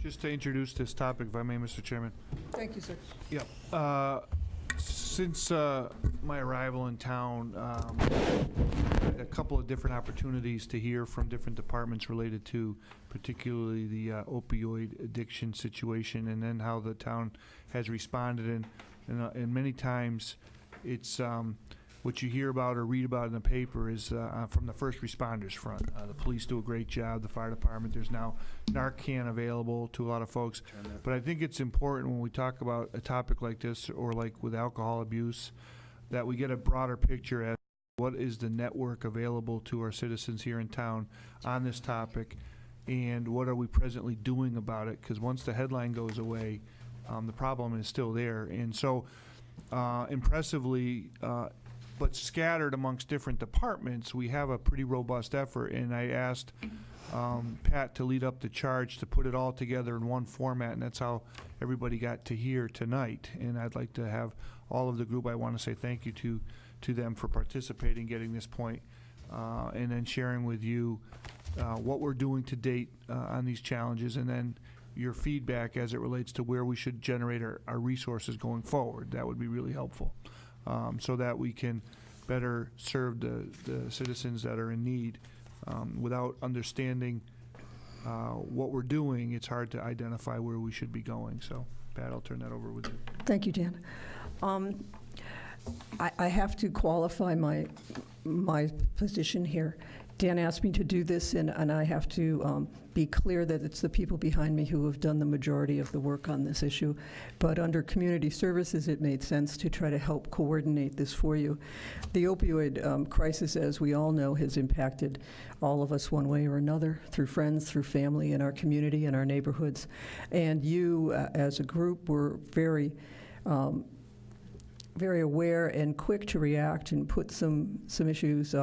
Just to introduce this topic, if I may, Mr. Chairman. Thank you, sir. Yeah. Since my arrival in town, a couple of different opportunities to hear from different departments related to particularly the opioid addiction situation, and then how the town has responded. And many times it's what you hear about or read about in the paper is from the first responders front. The police do a great job, the fire department. There's now Narcan available to a lot of folks. But I think it's important when we talk about a topic like this, or like with alcohol abuse, that we get a broader picture as to what is the network available to our citizens here in town on this topic, and what are we presently doing about it. Because once the headline goes away, The problem is still there. And so impressively, but scattered amongst different departments, we have a pretty robust effort. And I asked Pat to lead up the charge to put it all together in one format, and that's how everybody got to hear tonight. And I'd like to have all of the group, I want to say thank you to them for participating, getting this point, and then sharing with you what we're doing to date on these challenges, and then your feedback as it relates to where we should generate our resources going forward. That would be really helpful, so that we can better serve the citizens that are in need. Without understanding what we're doing, it's hard to identify where we should be going. So, Pat, I'll turn that over with you. Thank you, Dan. I have to qualify my position here. Dan asked me to do this, and I have to be clear that it's the people behind me who have done the majority of the work on this issue. But under community services, it made sense to try to help coordinate this for you. The opioid crisis, as we all know, has impacted all of us one way or another, through friends, through family, in our community, in our neighborhoods. And you, as a group, were very aware and quick to react and put some issues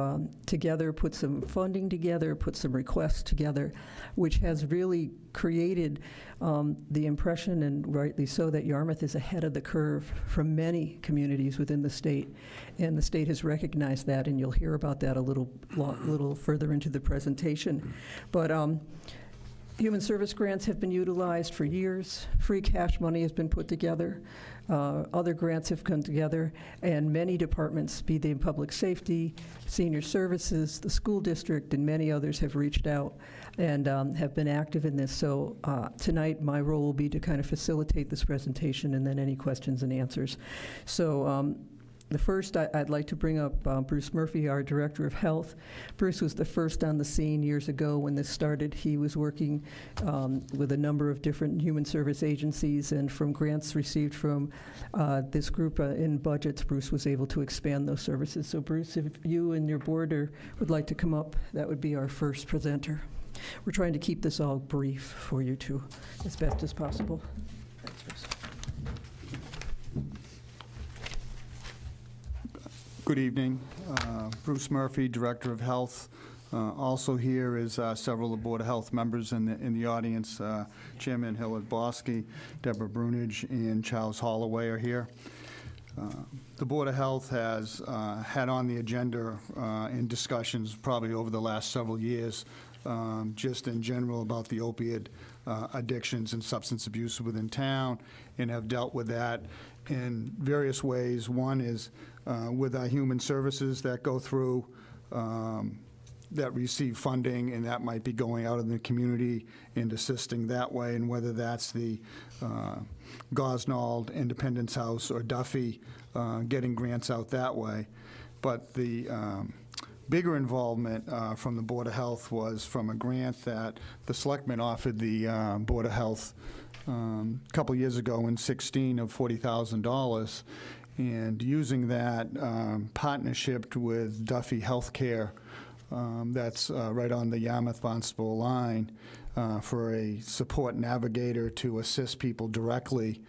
together, put some funding together, put some requests together, which has really created the impression, and rightly so, that Yarmouth is ahead of the curve from many communities within the state. And the state has recognized that, and you'll hear about that a little further into the presentation. But human service grants have been utilized for years. Free cash money has been put together. Other grants have come together, and many departments, be they in public safety, senior services, the school district, and many others have reached out and have been active in this. So tonight, my role will be to kind of facilitate this presentation and then any questions and answers. So the first, I'd like to bring up Bruce Murphy, our Director of Health. Bruce was the first on the scene years ago when this started. He was working with a number of different human service agencies, and from grants received from this group in budgets, Bruce was able to expand those services. So Bruce, if you and your board would like to come up, that would be our first presenter. We're trying to keep this all brief for you too, as best as possible. Thanks, Bruce. Good evening. Bruce Murphy, Director of Health. Also here is several of the Board of Health members in the audience. Chairman Hillard Bosky, Deborah Brunage, and Charles Holloway are here. The Board of Health has had on the agenda in discussions probably over the last several years, just in general about the opiate addictions and substance abuse within town, and have dealt with that in various ways. One is with our human services that go through, that receive funding, and that might be going out in the community and assisting that way, and whether that's the Gosnold Independence House or Duffy, getting grants out that way. But the bigger involvement from the Board of Health was from a grant that the Selectmen offered the Board of Health a couple years ago in 16 of $40,000, and using that partnership with Duffy Healthcare, that's right on the Yarmouth-Barnstable line, for a support navigator to assist people directly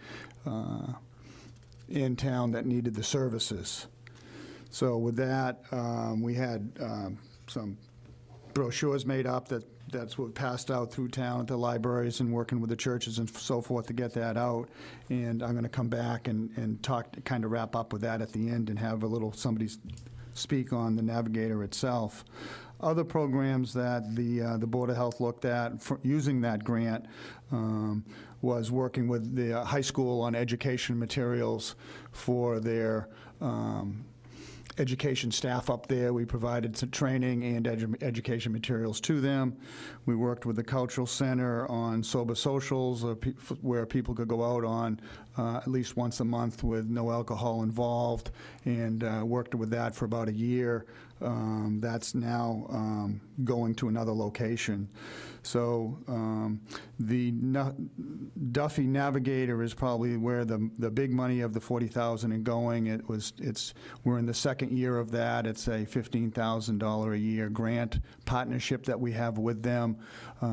in town that needed the services. So with that, we had some brochures made up that's what passed out through town at the libraries and working with the churches and so forth to get that out. And I'm going to come back and talk, kind of wrap up with that at the end and have somebody speak on the Navigator itself. Other programs that the Board of Health looked at for using that grant was working with the high school on education materials for their education staff up there. We provided some training and education materials to them. We worked with the Cultural Center on sober socials, where people could go out on at least once a month with no alcohol involved, and worked with that for about a year. That's now going to another location. So the Duffy Navigator is probably where the big money of the $40,000 is going. We're in the second year of that. It's a $15,000 a year grant partnership that we have with them.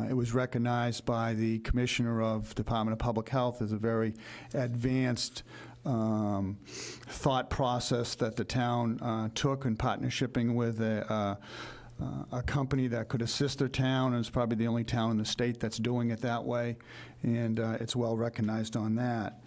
It was recognized by the Commissioner of Department of Public Health as a very advanced thought process that the town took in partnershiping with a company that could assist their town, and it's probably the only town in the state that's doing it that way, and it's well recognized on that.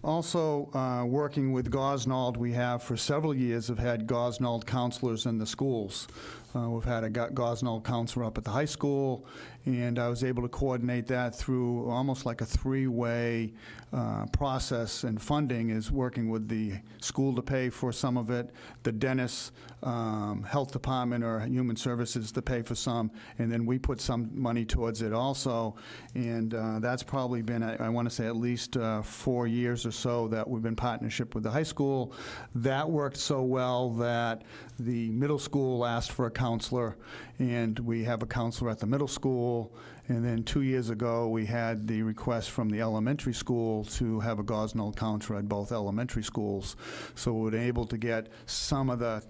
Also, working with Gosnold, we have for several years have had Gosnold counselors in the schools. We've had a Gosnold counselor up at the high school, and I was able to coordinate that through almost like a three-way process, and funding is working with the school to pay for some of it, the Dennis Health Department or Human Services to pay for some, and then we put some money towards it also, and that's probably been, I want to say, at least 4 years or so that we've been partnership with the high school. That worked so well that the middle school asked for a counselor, and we have a counselor at the middle school. And then 2 years ago, we had the request from the elementary school to have a Gosnold counselor at both elementary schools. So we were able to get some of the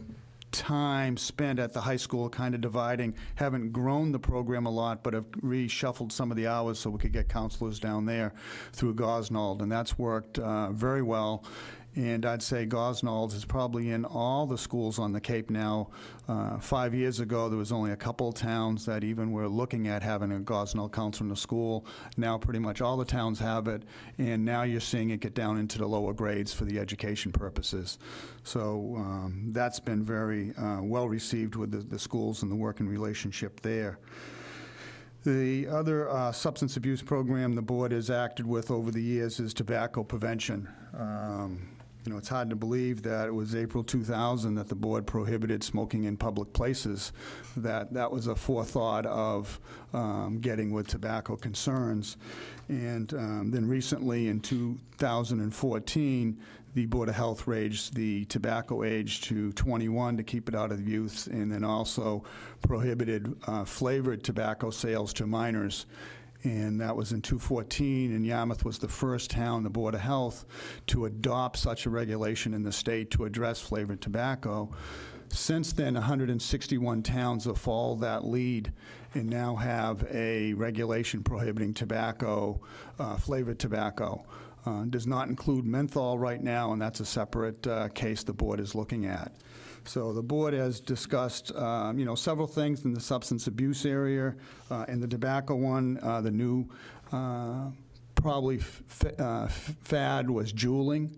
time spent at the high school kind of dividing. Haven't grown the program a lot, but have reshuffled some of the hours so we could get counselors down there through Gosnold, and that's worked very well. And I'd say Gosnold is probably in all the schools on the Cape now. 5 years ago, there was only a couple of towns that even were looking at having a Gosnold counselor in the school. Now pretty much all the towns have it, and now you're seeing it get down into the lower grades for the education purposes. So that's been very well received with the schools and the working relationship there. The other substance abuse program the board has acted with over the years is tobacco prevention. You know, it's hard to believe that it was April 2000 that the board prohibited smoking in public places. That was a forethought of getting with tobacco concerns. And then recently in 2014, the Board of Health raised the tobacco age to 21 to keep it out of youth, and then also prohibited flavored tobacco sales to minors. And that was in 2014, and Yarmouth was the first town, the Board of Health, to adopt such a regulation in the state to address flavored tobacco. Since then, 161 towns have followed that lead and now have a regulation prohibiting tobacco, flavored tobacco. Does not include menthol right now, and that's a separate case the board is looking at. So the board has discussed, several things in the substance abuse area. In the tobacco one, the new probably fad was juuling,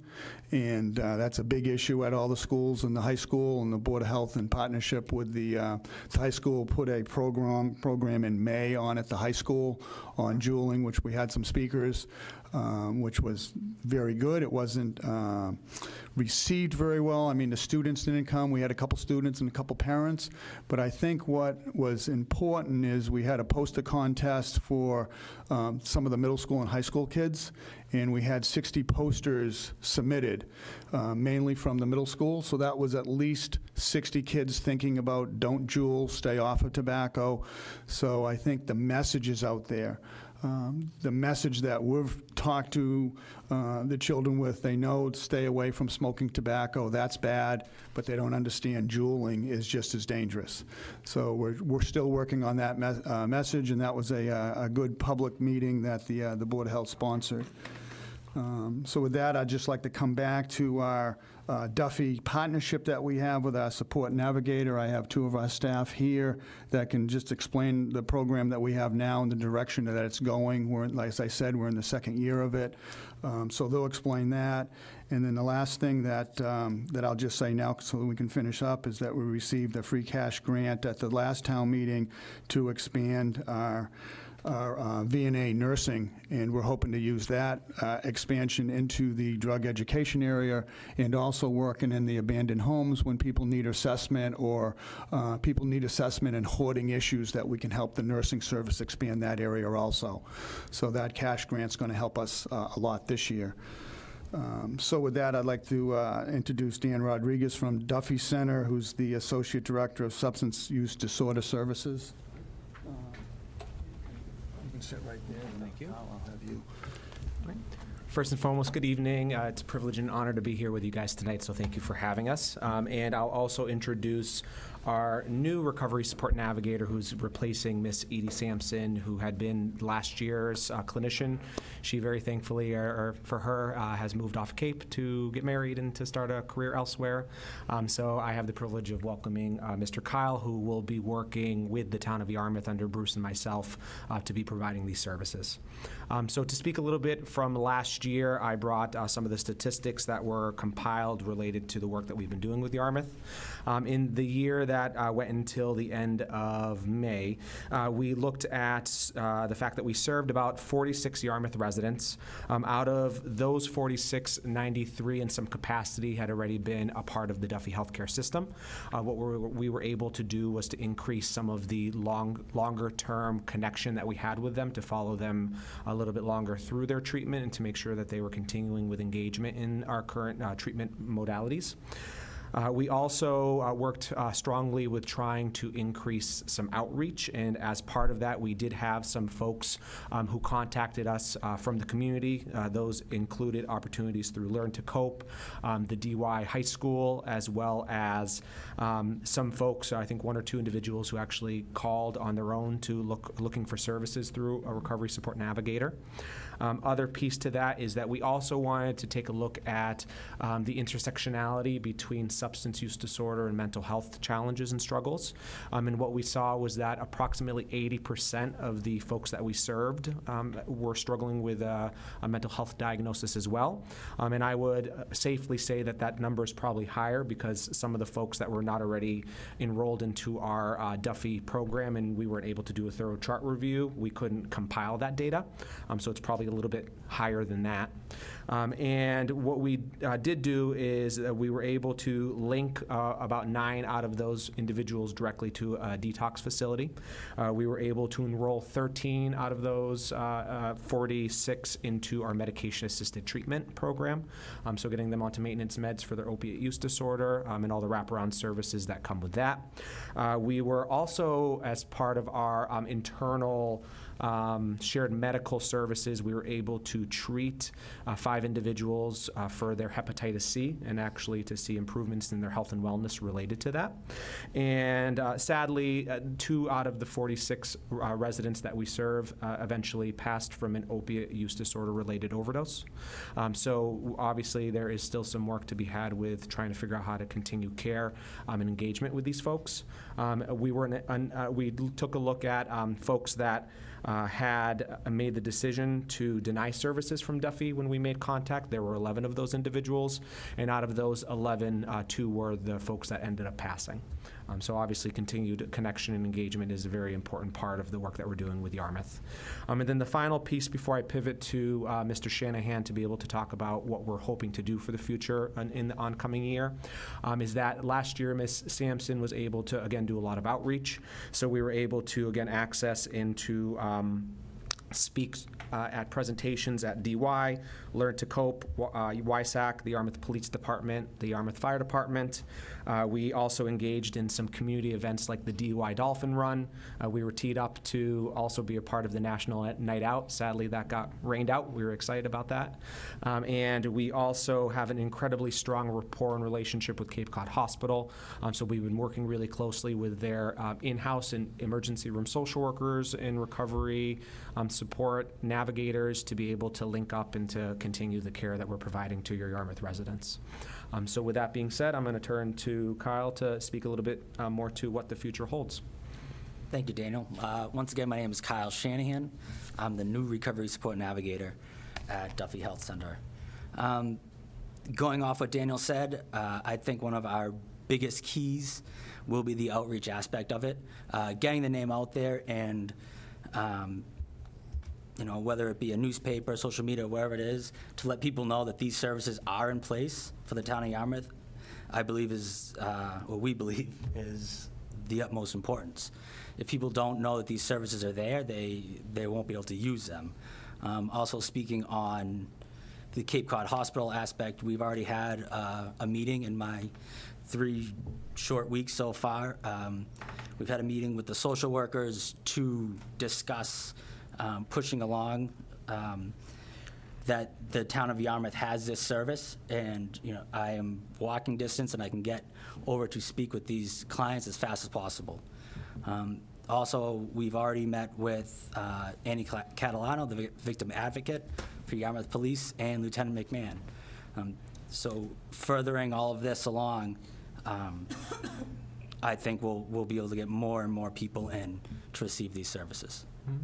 and that's a big issue at all the schools and the high school, and the Board of Health in partnership with the high school put a program in May on at the high school on juuling, which we had some speakers, which was very good. It wasn't received very well. I mean, the students didn't come. We had a couple students and a couple parents, but I think what was important is we had a poster contest for some of the middle school and high school kids, and we had 60 posters submitted, mainly from the middle school, so that was at least 60 kids thinking about don't juul, stay off of tobacco. So I think the message is out there. The message that we've talked to the children with, they know to stay away from smoking tobacco, that's bad, but they don't understand juuling is just as dangerous. So we're still working on that message, and that was a good public meeting that the Board of Health sponsored. So with that, I'd just like to come back to our Duffy partnership that we have with our support navigator. I have two of our staff here that can just explain the program that we have now and the direction that it's going. Like as I said, we're in the second year of it. So they'll explain that. And then the last thing that I'll just say now so that we can finish up is that we received a free cash grant at the last town meeting to expand our VNA nursing, and we're hoping to use that expansion into the drug education area, and also working in the abandoned homes when people need assessment, or people need assessment and hoarding issues, that we can help the nursing service expand that area also. So that cash grant's going to help us a lot this year. So with that, I'd like to introduce Dan Rodriguez from Duffy Center, who's the Associate Director of Substance Use Disorder Services. You can sit right there. Thank you. I'll have you. First and foremost, good evening. It's a privilege and honor to be here with you guys tonight, so thank you for having us. And I'll also introduce our new recovery support navigator who's replacing Miss Edie Sampson, who had been last year's clinician. She very thankfully, for her, has moved off Cape to get married and to start a career elsewhere. So I have the privilege of welcoming Mr. Kyle, who will be working with the town of Yarmouth under Bruce and myself to be providing these services. So to speak a little bit from last year, I brought some of the statistics that were compiled related to the work that we've been doing with Yarmouth. In the year that went until the end of May, we looked at the fact that we served about 46 Yarmouth residents. Out of those 46, 93 in some capacity had already been a part of the Duffy healthcare system. What we were able to do was to increase some of the longer-term connection that we had with them, to follow them a little bit longer through their treatment and to make sure that they were continuing with engagement in our current treatment modalities. We also worked strongly with trying to increase some outreach, and as part of that, we did have some folks who contacted us from the community. Those included opportunities through Learn to Cope, the DY High School, as well as some folks, I think 1 or 2 individuals who actually called on their own to looking for services through a recovery support navigator. Other piece to that is that we also wanted to take a look at the intersectionality between substance use disorder and mental health challenges and struggles. And what we saw was that approximately 80% of the folks that we served were struggling with a mental health diagnosis as well. And I would safely say that that number is probably higher because some of the folks that were not already enrolled into our Duffy program and we weren't able to do a thorough chart review, we couldn't compile that data. So it's probably a little bit higher than that. And what we did do is we were able to link about 9 out of those individuals directly to a detox facility. We were able to enroll 13 out of those 46 into our medication-assisted treatment program, so getting them onto maintenance meds for their opiate use disorder and all the wraparound services that come with that. We were also, as part of our internal shared medical services, we were able to treat 5 individuals for their hepatitis C and actually to see improvements in their health and wellness related to that. And sadly, 2 out of the 46 residents that we serve eventually passed from an opiate use disorder related overdose. So obviously there is still some work to be had with trying to figure out how to continue care and engagement with these folks. We took a look at folks that had made the decision to deny services from Duffy when we made contact. There were 11 of those individuals, and out of those 11, 2 were the folks that ended up passing. So obviously continued connection and engagement is a very important part of the work that we're doing with Yarmouth. And then the final piece before I pivot to Mr. Shanahan to be able to talk about what we're hoping to do for the future in the oncoming year is that last year Ms. Sampson was able to, again, do a lot of outreach. So we were able to, again, access into speak at presentations at DY, Learn to Cope, YSAC, the Yarmouth Police Department, the Yarmouth Fire Department. We also engaged in some community events like the DY Dolphin Run. We were teed up to also be a part of the National Night Out. Sadly, that got rained out. We were excited about that. And we also have an incredibly strong rapport and relationship with Cape Cod Hospital. So we've been working really closely with their in-house and emergency room social workers in recovery, support navigators to be able to link up and to continue the care that we're providing to your Yarmouth residents. So with that being said, I'm going to turn to Kyle to speak a little bit more to what the future holds. Thank you, Daniel. Once again, my name is Kyle Shanahan. I'm the new Recovery Support Navigator at Duffy Health Center. Going off what Daniel said, I think one of our biggest keys will be the outreach aspect of it. Getting the name out there and whether it be a newspaper, social media, wherever it is, to let people know that these services are in place for the town of Yarmouth, I believe we believe is the utmost importance. If people don't know that these services are there, they won't be able to use them. Also speaking on the Cape Cod Hospital aspect, we've already had a meeting in my 3 short weeks so far. We've had a meeting with the social workers to discuss pushing along that the town of Yarmouth has this service, and I am walking distance and I can get over to speak with these clients as fast as possible. Also, we've already met with Annie Catalano, the victim advocate for Yarmouth Police, and Lieutenant McMahon. So furthering all of this along, I think we'll be able to get more and more people in to receive these services. Mm-hmm.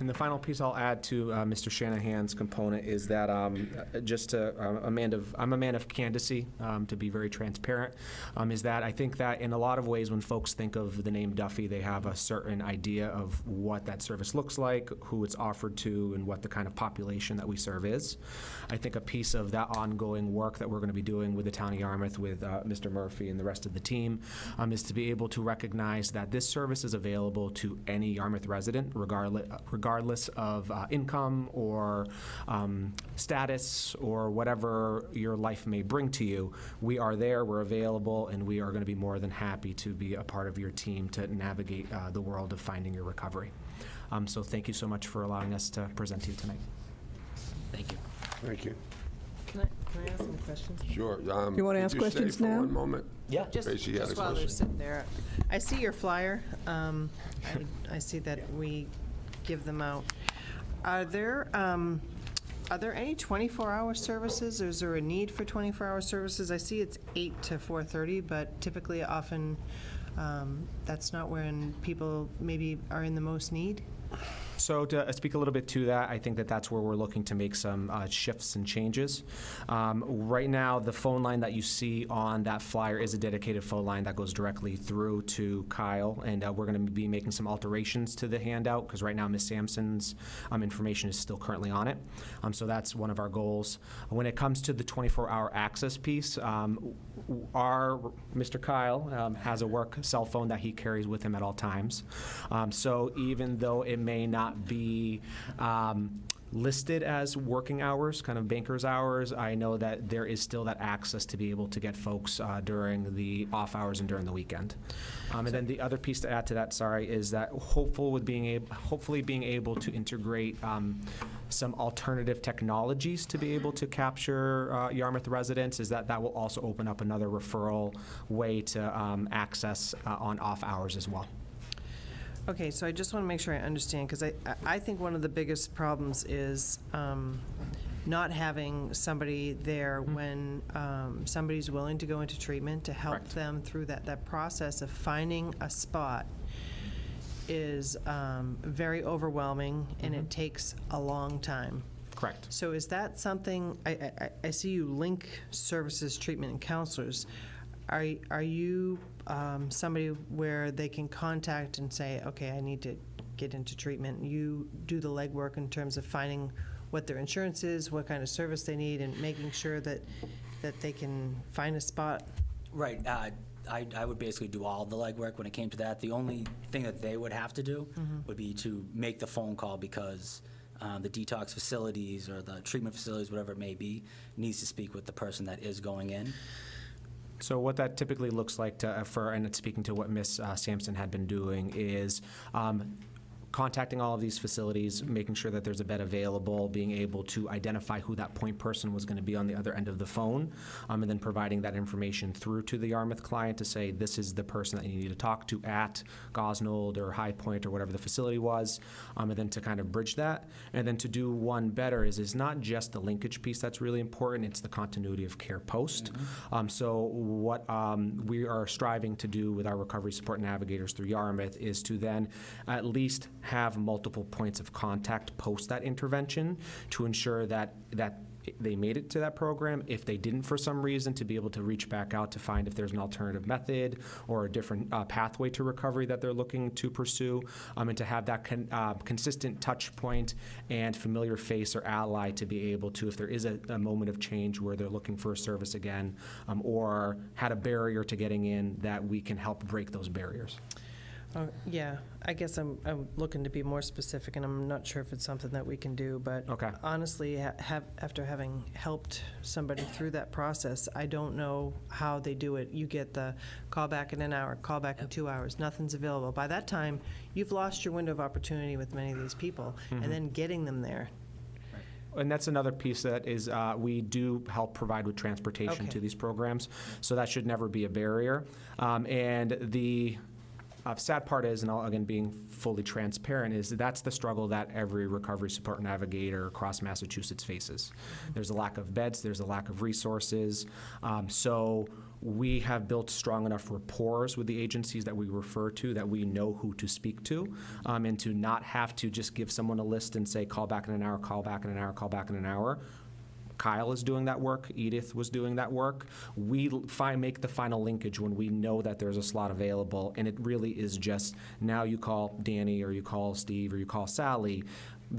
And the final piece I'll add to Mr. Shanahan's component is that I'm a man of candidacy, to be very transparent, is that I think that in a lot of ways when folks think of the name Duffy, they have a certain idea of what that service looks like, who it's offered to, and what the kind of population that we serve is. I think a piece of that ongoing work that we're going to be doing with the town of Yarmouth, with Mr. Murphy and the rest of the team, is to be able to recognize that this service is available to any Yarmouth resident, regardless of income or status or whatever your life may bring to you. We are there, we're available, and we are going to be more than happy to be a part of your team to navigate the world of finding your recovery. So thank you so much for allowing us to present to you tonight. Thank you. Thank you. Can I ask some questions? Sure. You wanna ask questions stay for now? one moment? Yeah. Basically, you had a Just while they're question. sitting there, I see your flyer. I see that we give them out. Are there any 24-hour services? Is there a need for 24-hour services? I see it's 8 to 4:30, but typically, often, that's not when people maybe are in the most need. So to speak a little bit to that, I think that that's where we're looking to make some shifts and changes. Right now, the phone line that you see on that flyer is a dedicated phone line that goes directly through to Kyle, and we're going to be making some alterations to the handout because right now Ms. Sampson's information is still currently on it. So that's one of our goals. When it comes to the 24-hour access piece, our Mr. Kyle has a work cell phone that he carries with him at all times. So even though it may not be listed as working hours, kind of banker's hours, I know that there is still that access to be able to get folks during the off hours and during the weekend. And then the other piece to add to that, is that hopefully being able to integrate some alternative technologies to be able to capture Yarmouth residents, is that will also open up another referral way to access on off hours as well. Okay, so I just want to make sure I understand, because I think one of the biggest problems is not having somebody there when somebody's willing to go into treatment to help Correct. them through that process of finding a spot is very overwhelming, and it takes a long time. Correct. So is that something, I see you link services, treatment, and counselors. Are you somebody where they can contact and say, okay, I need to get into treatment? You do the legwork in terms of finding what their insurance is, what kind of service they need, and making sure that they can find a spot? Right. I would basically do all the legwork when it came to that. The only thing that they would have to do would be to make the phone call because the detox facilities or the treatment facilities, whatever it may be, needs to speak with the person that is going in. So what that typically looks like and speaking to what Ms. Sampson had been doing is contacting all of these facilities, making sure that there's a bed available, being able to identify who that point person was going to be on the other end of the phone, and then providing that information through to the Yarmouth client to say, this is the person that you need to talk to at Gosnold or High Point or whatever the facility was, and then to kind of bridge that. And then to do one better is not just the linkage piece that's really important, it's the continuity of care post. So what we are striving to do with our recovery support navigators through Yarmouth is to then at least have multiple points of contact post that intervention to ensure that they made it to that program. If they didn't for some reason, to be able to reach back out to find if there's an alternative method or a different pathway to recovery that they're looking to pursue, and to have that consistent touch point and familiar face or ally to be able to, if there is a moment of change where they're looking for a service again, or had a barrier to getting in, that we can help break those barriers. Yeah, I guess I'm looking to be more specific, and I'm not sure if it's something that we can do, but Okay. honestly, after having helped somebody through that process, I don't know how they do it. You get the call back in an hour, call back in 2 hours, nothing's available. By that time, you've lost your window of opportunity with many of these people, and then getting them there. And that's another piece that is, we do help provide with transportation Okay. to these programs, so that should never be a barrier. And the sad part is, and again, being fully transparent, is that's the struggle that every recovery support navigator across Massachusetts faces. There's a lack of beds, there's a lack of resources. So we have built strong enough rapport with the agencies that we refer to that we know who to speak to, and to not have to just give someone a list and say, call back in an hour, call back in an hour, call back in an hour. Kyle is doing that work. Edith was doing that work. We make the final linkage when we know that there's a slot available, and it really is just now you call Danny or you call Steve or you call Sally,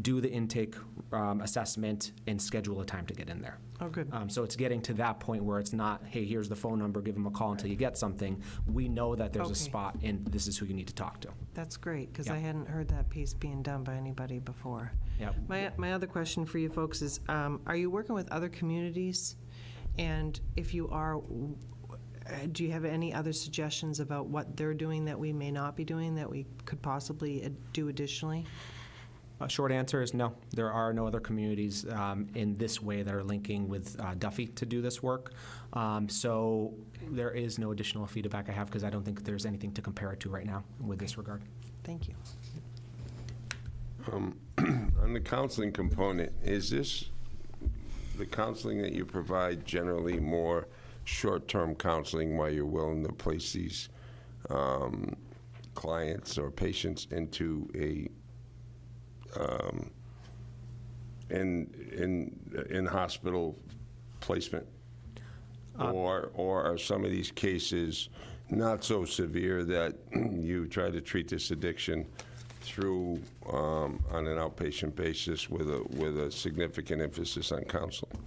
do the intake assessment, and schedule a time to get in there. Oh, good. So it's getting to that point where it's not, hey, here's the phone number, give them a call until you get something. We know that there's a Okay. spot, and this is who you need to talk to. That's great, because Yep. I hadn't heard that piece being done by anybody before. Yep. My other question for you folks is, are you working with other communities? And if you are, do you have any other suggestions about what they're doing that we may not be doing that we could possibly do additionally? Short answer is no. There are no other communities in this way that are linking with Duffy to do this work. So there is no additional feedback I have because I don't think there's anything to compare it to right now with this regard. Thank you. On the counseling component, is this the counseling that you provide generally more short-term counseling while you're willing to place these clients or patients into a in hospital placement, or are some of these cases not so severe that you try to treat this addiction through on an outpatient basis with a significant emphasis on counseling?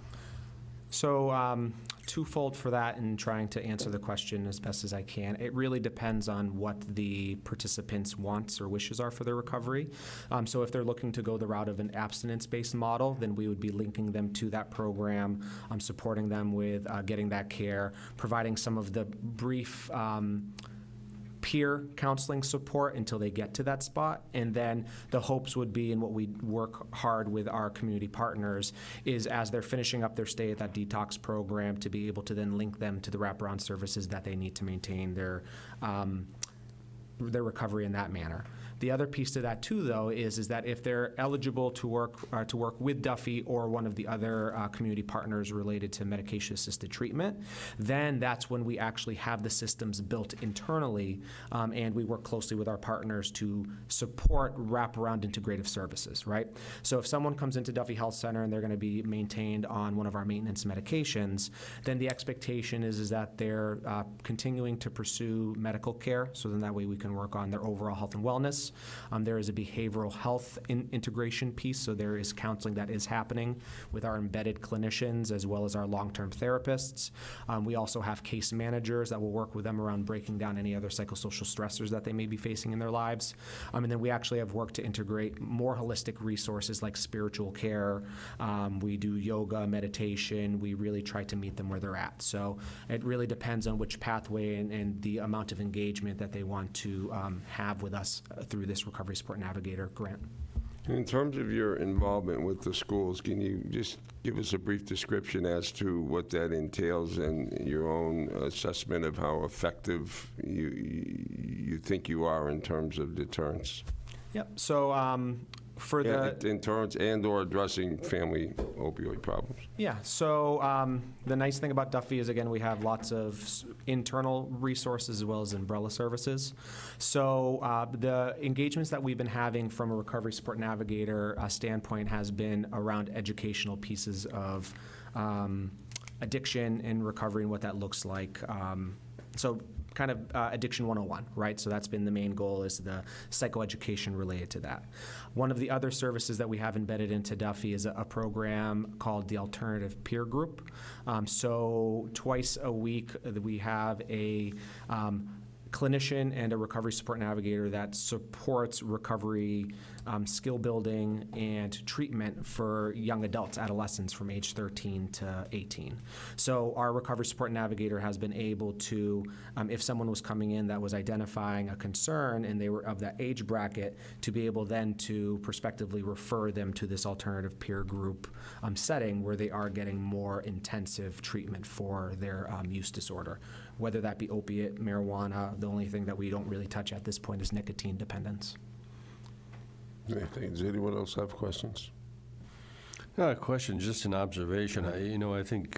So twofold for that in trying to answer the question as best as I can. It really depends on what the participants' wants or wishes are for their recovery. So if they're looking to go the route of an abstinence-based model, then we would be linking them to that program, supporting them with getting that care, providing some of the brief peer counseling support until they get to that spot. And then the hopes would be, and what we work hard with our community partners, is as they're finishing up their stay at that detox program to be able to then link them to the wraparound services that they need to maintain their recovery in that manner. The other piece to that too, though, is that if they're eligible to work with Duffy or one of the other community partners related to medication-assisted treatment, then that's when we actually have the systems built internally, and we work closely with our partners to support wraparound integrative services, right? So if someone comes into Duffy Health Center and they're going to be maintained on one of our maintenance medications, then the expectation is that they're continuing to pursue medical care, so then that way we can work on their overall health and wellness. There is a behavioral health integration piece, so there is counseling that is happening with our embedded clinicians as well as our long-term therapists. We also have case managers that will work with them around breaking down any other psychosocial stressors that they may be facing in their lives. And then we actually have worked to integrate more holistic resources like spiritual care. We do yoga, meditation. We really try to meet them where they're at. So it really depends on which pathway and the amount of engagement that they want to have with us through this Recovery Support Navigator grant. In terms of your involvement with the schools, can you just give us a brief description as to what that entails and your own assessment of how effective you think you are in terms of deterrence? Yep. So for the deterrence and/or addressing family opioid problems. Yeah. So the nice thing about Duffy is, again, we have lots of internal resources as well as umbrella services. So the engagements that we've been having from a Recovery Support Navigator standpoint has been around educational pieces of addiction and recovery and what that looks like. So kind of Addiction 101, right? So that's been the main goal, is the psychoeducation related to that. One of the other services that we have embedded into Duffy is a program called the Alternative Peer Group. So twice a week we have a clinician and a recovery support navigator that supports recovery, skill building, and treatment for young adults, adolescents from age 13 to 18. So our recovery support navigator has been able to, if someone was coming in that was identifying a concern and they were of that age bracket, to be able then to prospectively refer them to this alternative peer group setting where they are getting more intensive treatment for their use disorder, whether that be opiate, marijuana. The only thing that we don't really touch at this point is nicotine dependence. Does anyone else have questions? Not a question, just an observation. I think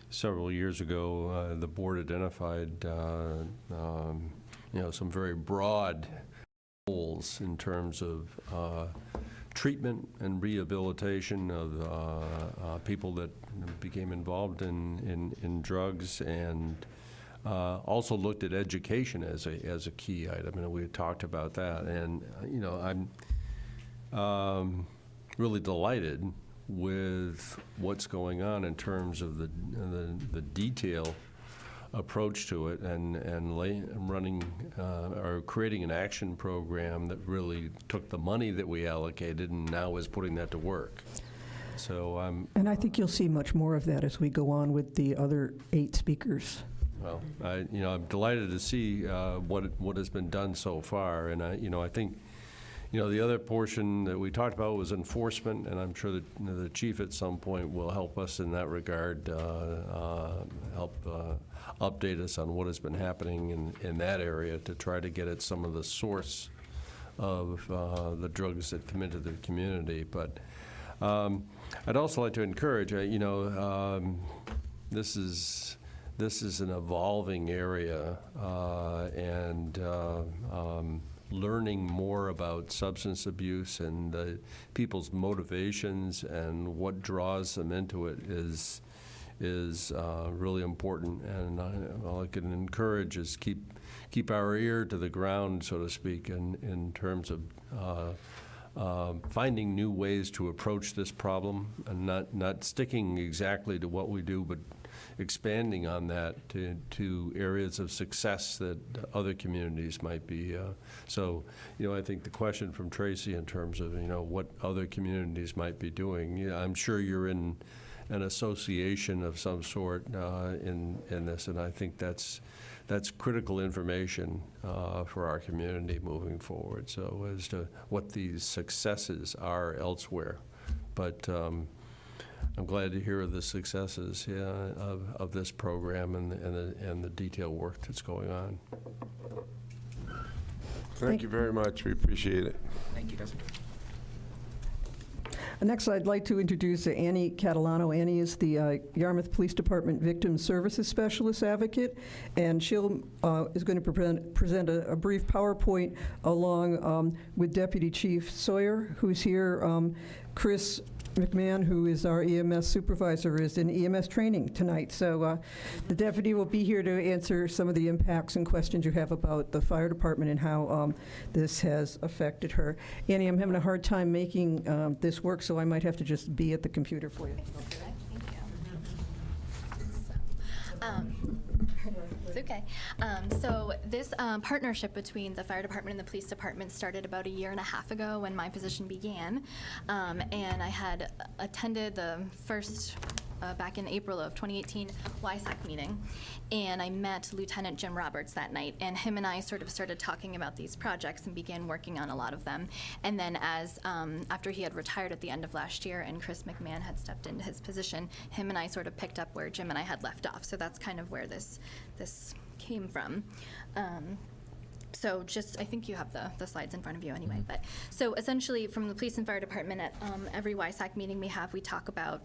several years ago, the board identified, some very broad goals in terms of treatment and rehabilitation of people that became involved in drugs, and also looked at education as a key item, and we had talked about that. And I'm really delighted with what's going on in terms of the detail approach to it, and running or creating an action program that really took the money that we allocated and now is putting that to work. So And I think you'll see much more of that as we go on with the other 8 speakers. Well, I'm delighted to see what has been done so far, and I think, the other portion that we talked about was enforcement, and I'm sure that the chief at some point will help us in that regard, help update us on what has been happening in that area to try to get at some of the source of the drugs that come into the community. But I'd also like to encourage, this is an evolving area, and learning more about substance abuse and the people's motivations and what draws them into it is really important. And all I can encourage is keep our ear to the ground, so to speak, in terms of finding new ways to approach this problem, and not sticking exactly to what we do, but expanding on that to areas of success that other communities might be. So, I think the question from Tracy in terms of, what other communities might be doing, I'm sure you're in an association of some sort in this, and I think that's critical information for our community moving forward, so as to what these successes are elsewhere. But I'm glad to hear of the successes of this program and the detailed work that's going on. Thank you very much. We appreciate it. Thank you, guys. Next, I'd like to introduce Annie Catalano. Annie is the Yarmouth Police Department Victim Services Specialist Advocate, and she'll is going to present a brief PowerPoint along with Deputy Chief Sawyer, who's here. Chris McMahon, who is our EMS supervisor, is in EMS training tonight. So the deputy will be here to answer some of the impacts and questions you have about the fire department and how this has affected her. Annie, I'm having a hard time making this work, so I might have to just be at the computer for you. It's okay. So this partnership between the fire department and the police department started about 1.5 years ago when my position began, and I had attended the first back in April of 2018 YSAC meeting, and I met Lieutenant Jim Roberts that night, and him and I sort of started talking about these projects and began working on a lot of them. And then as after he had retired at the end of last year and Chris McMahon had stepped into his position, him and I sort of picked up where Jim and I had left off. So that's kind of where this came from. So just, I think you have the slides in front of you anyway, but so essentially from the police and fire department at every YSAC meeting we talk about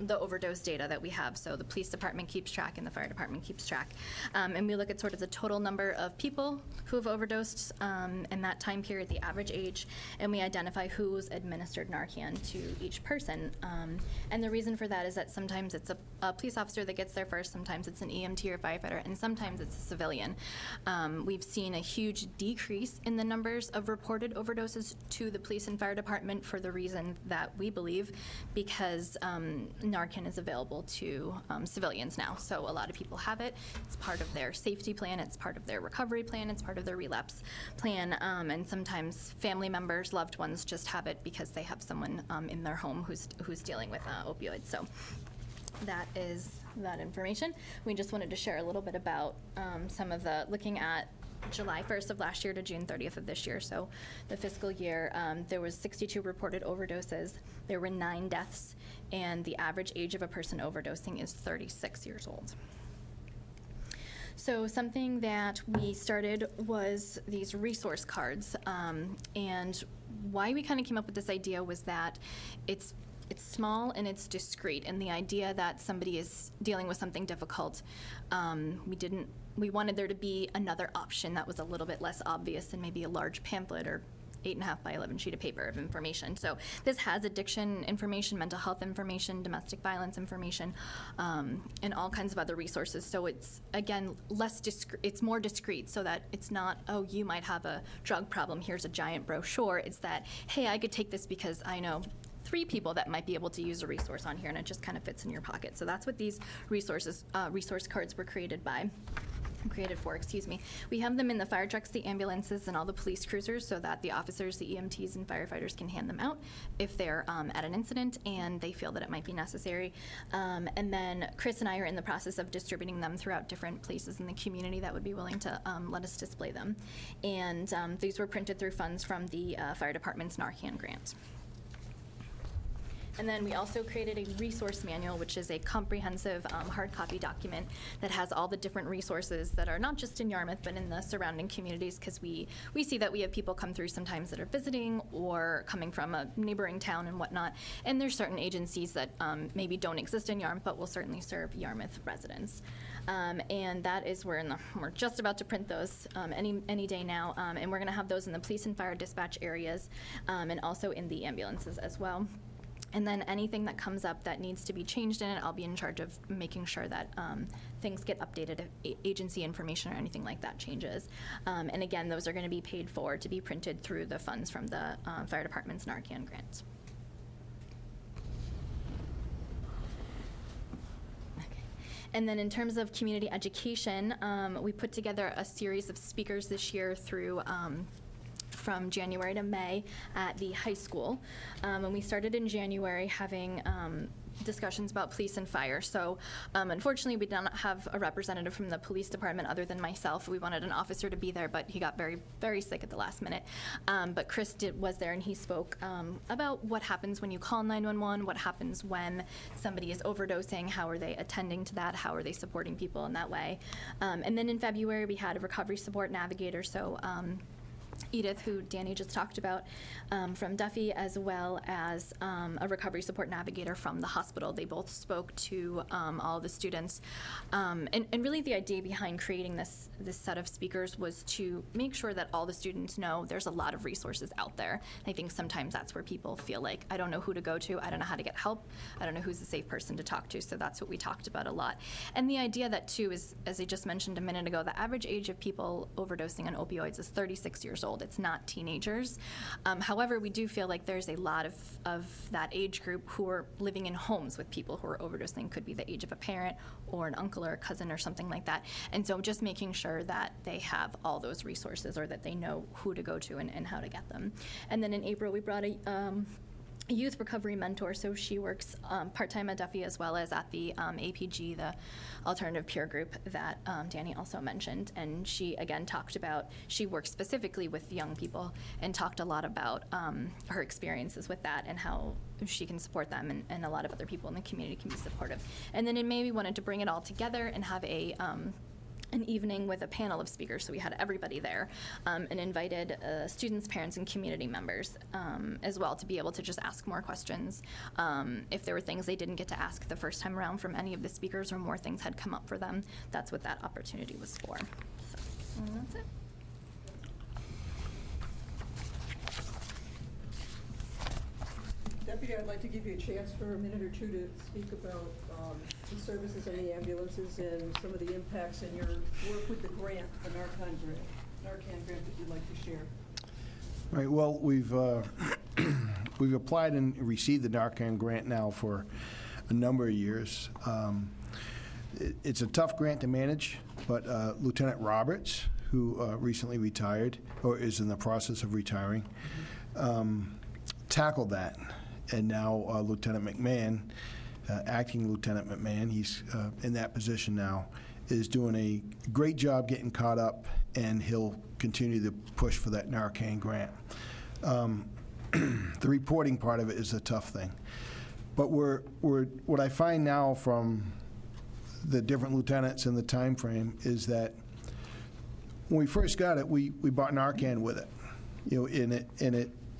the overdose data that we have. So the police department keeps track and the fire department keeps track. And we look at sort of the total number of people who have overdosed in that time period, the average age, and we identify who's administered Narcan to each person. And the reason for that is that sometimes it's a police officer that gets there first, sometimes it's an EMT or firefighter, and sometimes it's a civilian. We've seen a huge decrease in the numbers of reported overdoses to the police and fire department for the reason that we believe, because Narcan is available to civilians now. So a lot of people have it. It's part of their safety plan. It's part of their recovery plan. It's part of their relapse plan. And sometimes family members, loved ones just have it because they have someone in their home who's dealing with opioids. So that is that information. We just wanted to share a little bit about some of the, looking at July 1st of last year to June 30th of this year, so the fiscal year, there was 62 reported overdoses. There were 9 deaths, and the average age of a person overdosing is 36 years old. So something that we started was these resource cards, and why we kind of came up with this idea was that it's small and it's discreet, and the idea that somebody is dealing with something difficult, we wanted there to be another option that was a little bit less obvious than maybe a large pamphlet or 8.5 by 11 sheet of paper of information. So this has addiction information, mental health information, domestic violence information, and all kinds of other resources. So it's, again, it's more discreet, so that it's not, oh, you might have a drug problem, here's a giant brochure. It's that, hey, I could take this because I know 3 people that might be able to use a resource on here, and it just kind of fits in your pocket. So that's what these resource cards were created for. We have them in the fire trucks, the ambulances, and all the police cruisers, so that the officers, the EMTs, and firefighters can hand them out if they're at an incident and they feel that it might be necessary. And then Chris and I are in the process of distributing them throughout different places in the community that would be willing to let us display them. And these were printed through funds from the fire department's Narcan grant. And then we also created a resource manual, which is a comprehensive hard copy document that has all the different resources that are not just in Yarmouth, but in the surrounding communities, because we see that we have people come through sometimes that are visiting or coming from a neighboring town and whatnot. And there's certain agencies that maybe don't exist in Yarmouth, but will certainly serve Yarmouth residents. And that is, we're just about to print those any day now. And we're gonna have those in the police and fire dispatch areas, and also in the ambulances as well. And then anything that comes up that needs to be changed in it, I'll be in charge of making sure that things get updated if agency information or anything like that changes. And again, those are going to be paid for to be printed through the funds from the fire department's Narcan grant. Okay. And then in terms of community education, we put together a series of speakers this year through from January to May at the high school. And we started in January having discussions about police and fire. So unfortunately, we did not have a representative from the police department other than myself. We wanted an officer to be there, but he got very, very sick at the last minute. But Chris was there, and he spoke about what happens when you call 911, what happens when somebody is overdosing, how are they attending to that, how are they supporting people in that way. And then in February, we had a recovery support navigator. So Edith, who Danny just talked about, from Duffy, as well as a recovery support navigator from the hospital. They both spoke to all the students. And really the idea behind creating this set of speakers was to make sure that all the students know there's a lot of resources out there. I think sometimes that's where people feel like, I don't know who to go to, I don't know how to get help, I don't know who's a safe person to talk to, so that's what we talked about a lot. And the idea that, too, is, as I just mentioned a minute ago, the average age of people overdosing on opioids is 36 years old. It's not teenagers. However, we do feel like there's a lot of that age group who are living in homes with people who are overdosing. Could be the age of a parent or an uncle or a cousin or something like that. And so just making sure that they have all those resources, or that they know who to go to and how to get them. And then in April, we brought a youth recovery mentor, so she works part-time at Duffy as well as at the APG, the alternative peer group that Danny also mentioned. And she, again, talked about, she works specifically with young people and talked a lot about her experiences with that and how she can support them, and a lot of other people in the community can be supportive. And then in May, we wanted to bring it all together and have an evening with a panel of speakers, so we had everybody there, and invited students, parents, and community members as well to be able to just ask more questions. If there were things they didn't get to ask the first time around from any of the speakers, or more things had come up for them, that's what that opportunity was for. So, and that's it. Deputy, I'd like to give you a chance for a minute or two to speak about the services in the ambulances and some of the impacts in your work with the grant, the Narcan grant that you'd like to share. Right, well, we've applied and received the Narcan grant now for a number of years. It's a tough grant to manage, but Lieutenant Roberts, who recently retired, or is in the process of retiring, tackled that. And now Lieutenant McMahon, acting Lieutenant McMahon, he's in that position now, is doing a great job getting caught up, and he'll continue to push for that Narcan grant. The reporting part of it is a tough thing. But what I find now from the different lieutenants and the time frame is that when we first got it, we bought Narcan with it, and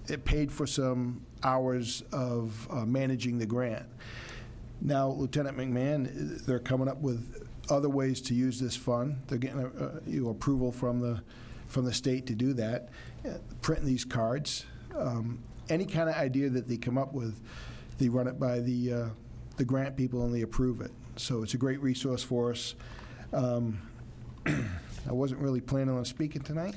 it paid for some hours of managing the grant. Now, Lieutenant McMahon, they're coming up with other ways to use this fund. They're getting approval from the state to do that, printing these cards. Any kind of idea that they come up with, they run it by the grant people and they approve it. So it's a great resource for us. I wasn't really planning on speaking tonight.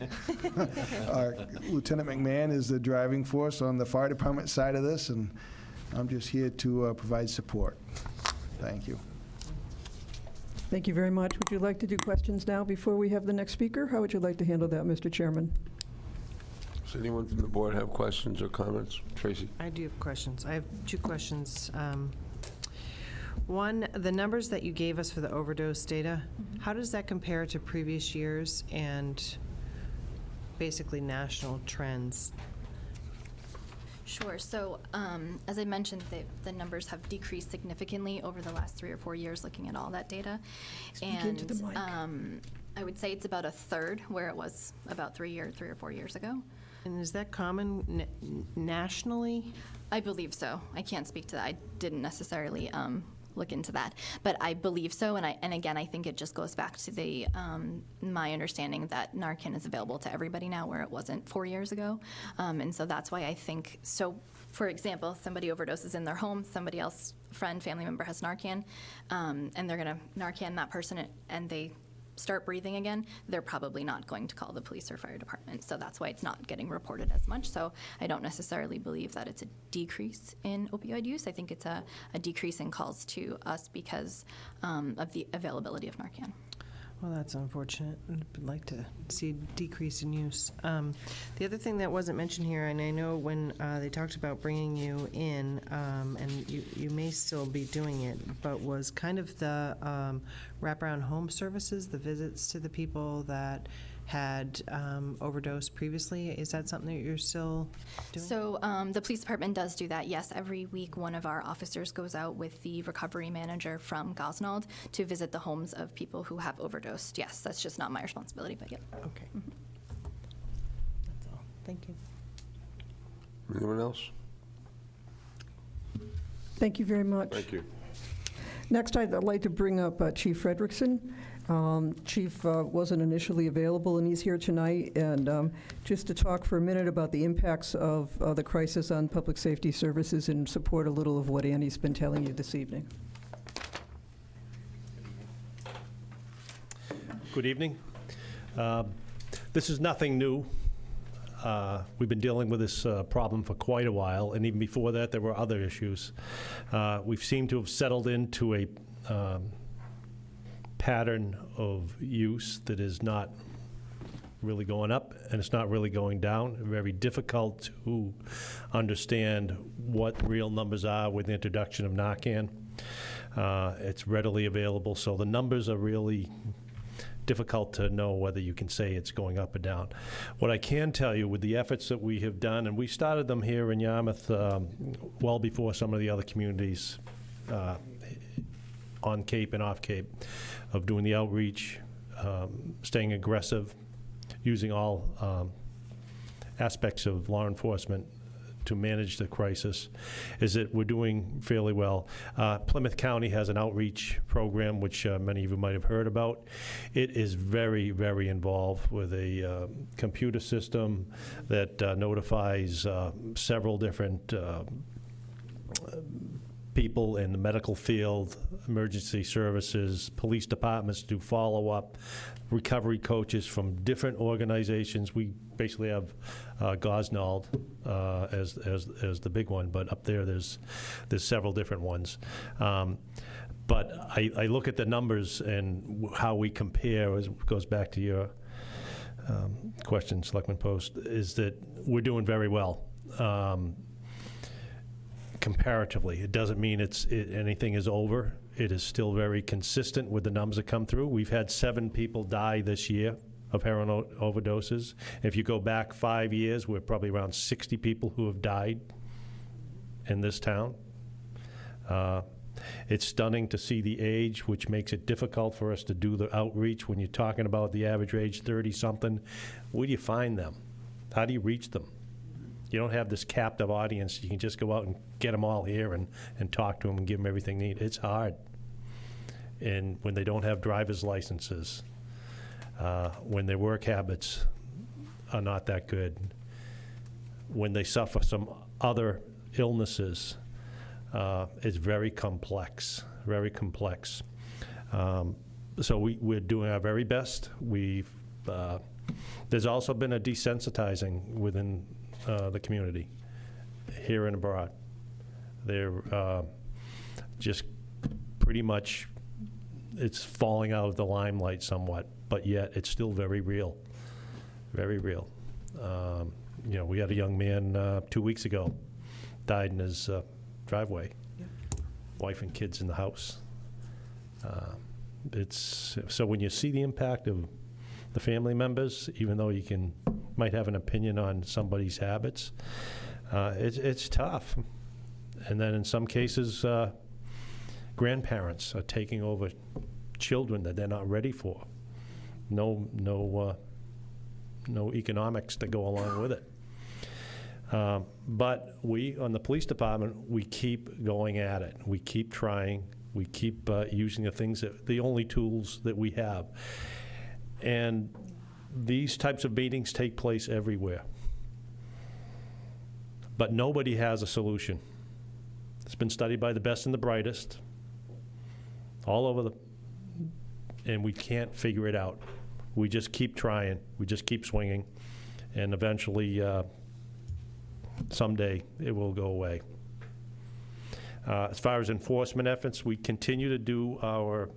Lieutenant McMahon is the driving force on the fire department side of this, and I'm just here to provide support. Thank you. Thank you very much. Would you like to do questions now before we have the next speaker? How would you like to handle that, Mr. Chairman? Does anyone from the board have questions or comments? Tracy? I do have questions. I have two questions. One, the numbers that you gave us for the overdose data, how does that compare to previous years and basically national trends? Sure. So, as I mentioned, the numbers have decreased significantly over the last 3 or 4 years, looking at all that data. Speak into the mic. I would say it's about a third where it was about 3 or 4 years ago. And is that common nationally? I believe so. I can't speak to that. I didn't necessarily look into that, but I believe so. And again, I think it just goes back to the my understanding that Narcan is available to everybody now, where it wasn't 4 years ago. And so that's why I think so. For example, somebody overdoses in their home, somebody else, friend, family member has Narcan, and they're going to Narcan that person, and they start breathing again, they're probably not going to call the police or fire department. So that's why it's not getting reported as much. So I don't necessarily believe that it's a decrease in opioid use. I think it's a decrease in calls to us because of the availability of Narcan. Well, that's unfortunate. I'd like to see a decrease in use. The other thing that wasn't mentioned here, and I know when they talked about bringing you in, and you may still be doing it, but was kind of the wraparound home services, the visits to the people that had overdosed previously. Is that something that you're still doing? So the police department does do that, yes. Every week, one of our officers goes out with the recovery manager from Gosnold to visit the homes of people who have overdosed. Yes, that's just not my responsibility, but yeah. Okay. Mm-hmm. That's all. Thank you. Anyone else? Thank you very much. Thank you. Next, I'd like to bring up Chief Frederickson. Chief wasn't initially available, and he's here tonight. And just to talk for a minute about the impacts of the crisis on public safety services and support a little of what Andy's been telling you this evening. Good evening. This is nothing new. We've been dealing with this problem for quite a while, and even before that, there were other issues. We've seemed to have settled into a pattern of use that is not really going up, and it's not really going down. Very difficult to understand what real numbers are with the introduction of Narcan. It's readily available, so the numbers are really difficult to know whether you can say it's going up or down. What I can tell you with the efforts that we have done, and we started them here in Yarmouth well before some of the other communities on Cape and off Cape, of doing the outreach, staying aggressive, using all aspects of law enforcement to manage the crisis, is that we're doing fairly well. Plymouth County has an outreach program, which many of you might have heard about. It is very, very involved with a computer system that notifies several different people in the medical field, emergency services, police departments do follow-up, recovery coaches from different organizations. We basically have Gosnold as the big one, but up there's several different ones. But I look at the numbers and how we compare, as goes back to your question, Selectman Post, is that we're doing very well. Comparatively, it doesn't mean anything is over. It is still very consistent with the numbers that come through. We've had 7 people die this year of heroin overdoses. If you go back 5 years, we're probably around 60 people who have died in this town. It's stunning to see the age, which makes it difficult for us to do the outreach. When you're talking about the average age, 30-something, where do you find them? How do you reach them? You don't have this captive audience. You can just go out and get them all here and talk to them and give them everything they need. It's hard. And when they don't have driver's licenses, when their work habits are not that good, when they suffer some other illnesses, it's very complex, very complex. So we're doing our very best. There's also been a desensitizing within the community here and abroad. They're just pretty much, it's falling out of the limelight somewhat, but yet it's still very real, very real. We had a young man 2 weeks ago, died in his driveway, wife and kids in the house. So when you see the impact of the family members, even though you might have an opinion on somebody's habits, it's tough. And then in some cases, grandparents are taking over children that they're not ready for. No economics to go along with it. But we, on the police department, we keep going at it. We keep trying. We keep using the only tools that we have. And these types of meetings take place everywhere. But nobody has a solution. It's been studied by the best and the brightest all over and we can't figure it out. We just keep trying. We just keep swinging. And eventually, someday, it will go away. As far as enforcement efforts, we continue to do our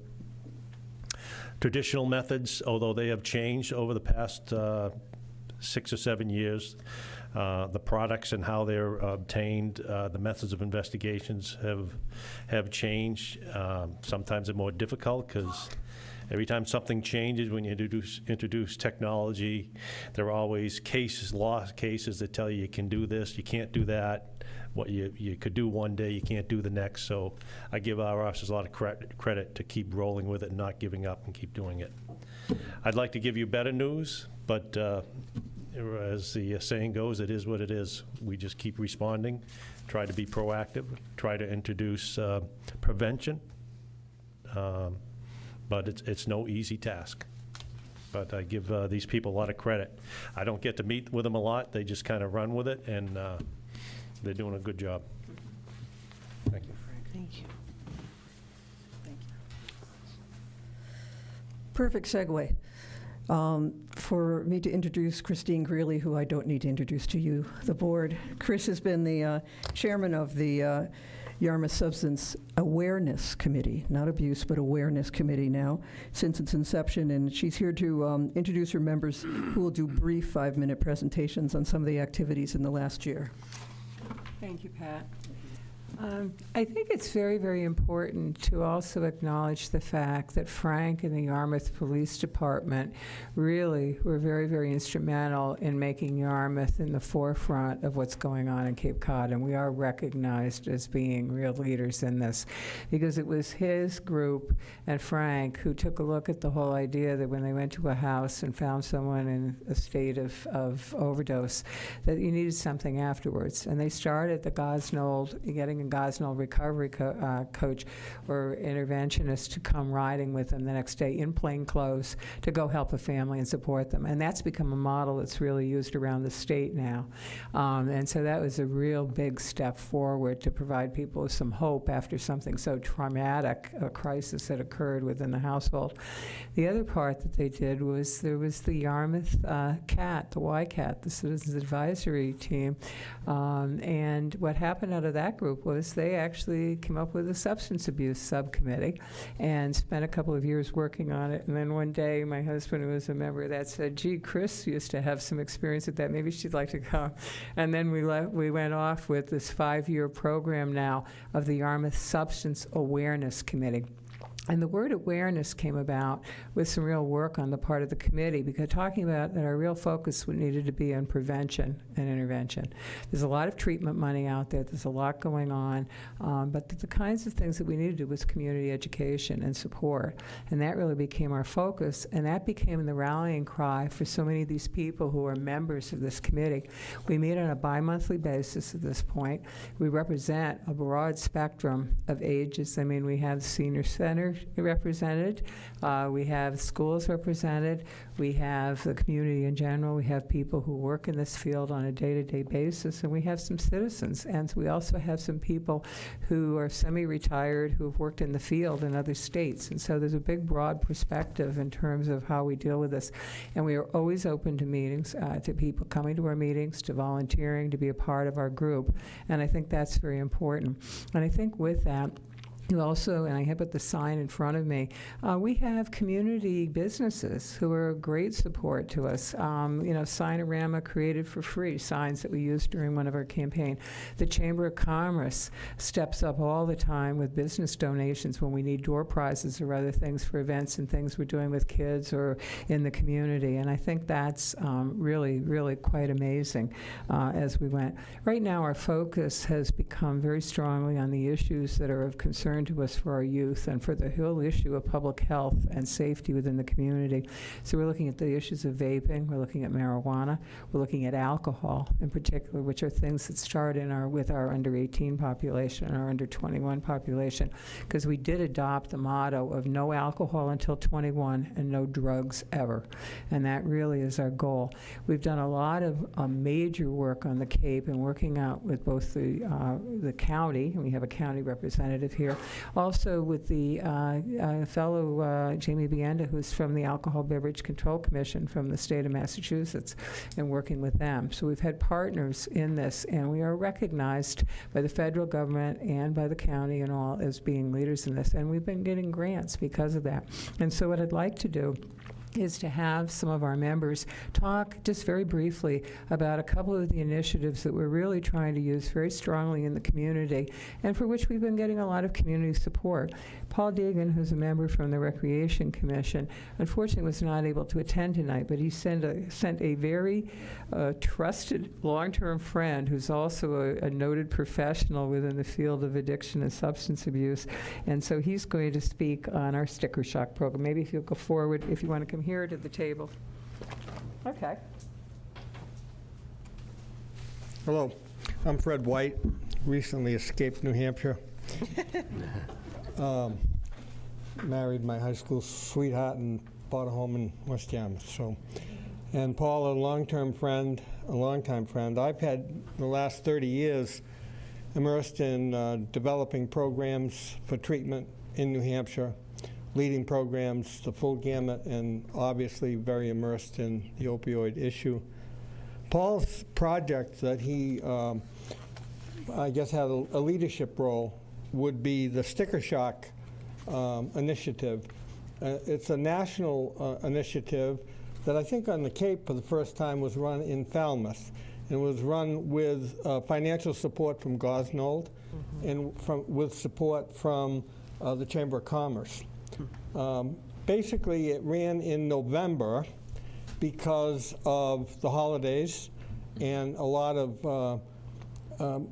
traditional methods, although they have changed over the past 6 or 7 years. The products and how they're obtained, the methods of investigations have changed. Sometimes they're more difficult because every time something changes, when you introduce technology, there are always law cases that tell you can do this, you can't do that. What you could do one day, you can't do the next. So I give our officers a lot of credit to keep rolling with it and not giving up and keep doing it. I'd like to give you better news, but as the saying goes, it is what it is. We just keep responding, try to be proactive, try to introduce prevention, but it's no easy task. But I give these people a lot of credit. I don't get to meet with them a lot. They just kind of run with it, and they're doing a good job. Thank you. Thank you. Perfect segue for me to introduce Christine Greeley, who I don't need to introduce to you, the board. Chris has been the chairman of the Yarmouth Substance Awareness Committee, not abuse, but awareness committee now, since its inception, and she's here to introduce her members who will do brief 5-minute presentations on some of the activities in the last year. Thank you, Pat. I think it's very, very important to also acknowledge the fact that Frank and the Yarmouth Police Department really were very, very instrumental in making Yarmouth in the forefront of what's going on in Cape Cod, and we are recognized as being real leaders in this, because it was his group and Frank who took a look at the whole idea that when they went to a house and found someone in a state of overdose, that you needed something afterwards. And they started the Gosnold, getting bring a Gosnell recovery coach or interventionist to come riding with them the next day in plain clothes to go help a family and support them. And that's become a model that's really used around the state now. And so that was a real big step forward to provide people with some hope after something so traumatic, a crisis that occurred within the household. The other part that they did was there was the Yarmouth CAT, the YCAT, the Citizens Advisory Team. And what happened out of that group was they actually came up with a substance abuse subcommittee and spent a couple of years working on it. And then one day, my husband, who was a member of that, said, gee, Chris used to have some experience with that. Maybe she'd like to come. And then we went off with this 5-year program now of the Yarmouth Substance Awareness Committee. And the word awareness came about with some real work on the part of the committee, because talking about that our real focus needed to be on prevention and intervention. There's a lot of treatment money out there. There's a lot going on. But the kinds of things that we needed to do was community education and support. And that really became our focus. And that became the rallying cry for so many of these people who are members of this committee. We meet on a bi-monthly basis at this point. We represent a broad spectrum of ages. I mean, we have the senior center represented, we have schools represented, we have the community in general, we have people who work in this field on a day-to-day basis, and we have some citizens, and we also have some people who are semi-retired who have worked in the field in other states. And so there's a big, broad perspective in terms of how we deal with this. And we are always open to meetings, to people coming to our meetings, to volunteering, to be a part of our group. And I think that's very important. And I think with that, you also, and I have the sign in front of me, we have community businesses who are a great support to us. Signorama created for free, signs that we used during one of our campaigns. The Chamber of Commerce steps up all the time with business donations when we need door prizes or other things for events and things we're doing with kids or in the community. And I think that's really, really quite amazing as we went. Right now, our focus has become very strongly on the issues that are of concern to us for our youth and for the whole issue of public health and safety within the community. So we're looking at the issues of vaping, we're looking at marijuana, we're looking at alcohol in particular, which are things that start with our under 18 population and our under 21 population, because we did adopt the motto of no alcohol until 21 and no drugs ever. And that really is our goal. We've done a lot of major work on the Cape and working out with both the county, and we have a county representative here, also with the fellow Jamie Bienda, who's from the Alcohol Beverage Control Commission from the state of Massachusetts, and working with them. So we've had partners in this, and we are recognized by the federal government and by the county and all as being leaders in this, and we've been getting grants because of that. And so what I'd like to do is to have some of our members talk just very briefly about a couple of the initiatives that we're really trying to use very strongly in the community and for which we've been getting a lot of community support. Paul Deegan, who's a member from the Recreation Commission, unfortunately was not able to attend tonight, but he sent a very trusted long-term friend who's also a noted professional within the field of addiction and substance abuse, and so he's going to speak on our Sticker Shock program. Maybe if you'll go forward, if you want to come here to the table. Okay. Hello, I'm Fred White, recently escaped New Hampshire. Married my high school sweetheart and bought a home in West Yarmouth. And Paul, a longtime friend. I've had the last 30 years immersed in developing programs for treatment in New Hampshire, leading programs, the full gamut, and obviously very immersed in the opioid issue. Paul's project that he, I guess, had a leadership role would be the Sticker Shock initiative. It's a national initiative that I think on the Cape for the first time was run in Falmouth. It was run with financial support from Gosnold and with support from the Chamber of Commerce. Basically, it ran in November because of the holidays and a lot of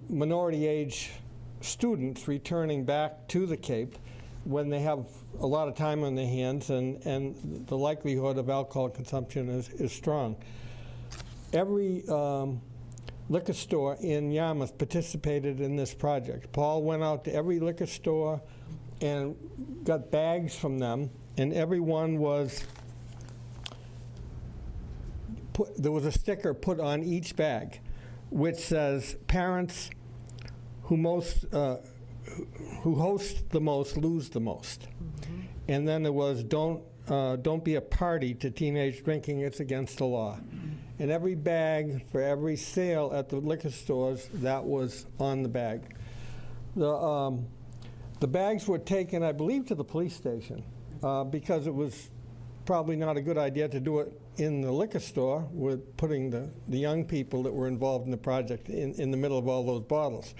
minority age students returning back to the Cape when they have a lot of time on their hands and the likelihood of alcohol consumption is strong. Every liquor store in Yarmouth participated in this project. Paul went out to every liquor store and got bags from them, and everyone was there was a sticker put on each bag which says, parents who host the most lose the most. And then there was, don't be a party to teenage drinking, it's against the law. And every bag for every sale at the liquor stores, that was on the bag. The bags were taken, I believe, to the police station because it was probably not a good idea to do it in the liquor store with putting the young people that were involved in the project in the middle of all those bottles.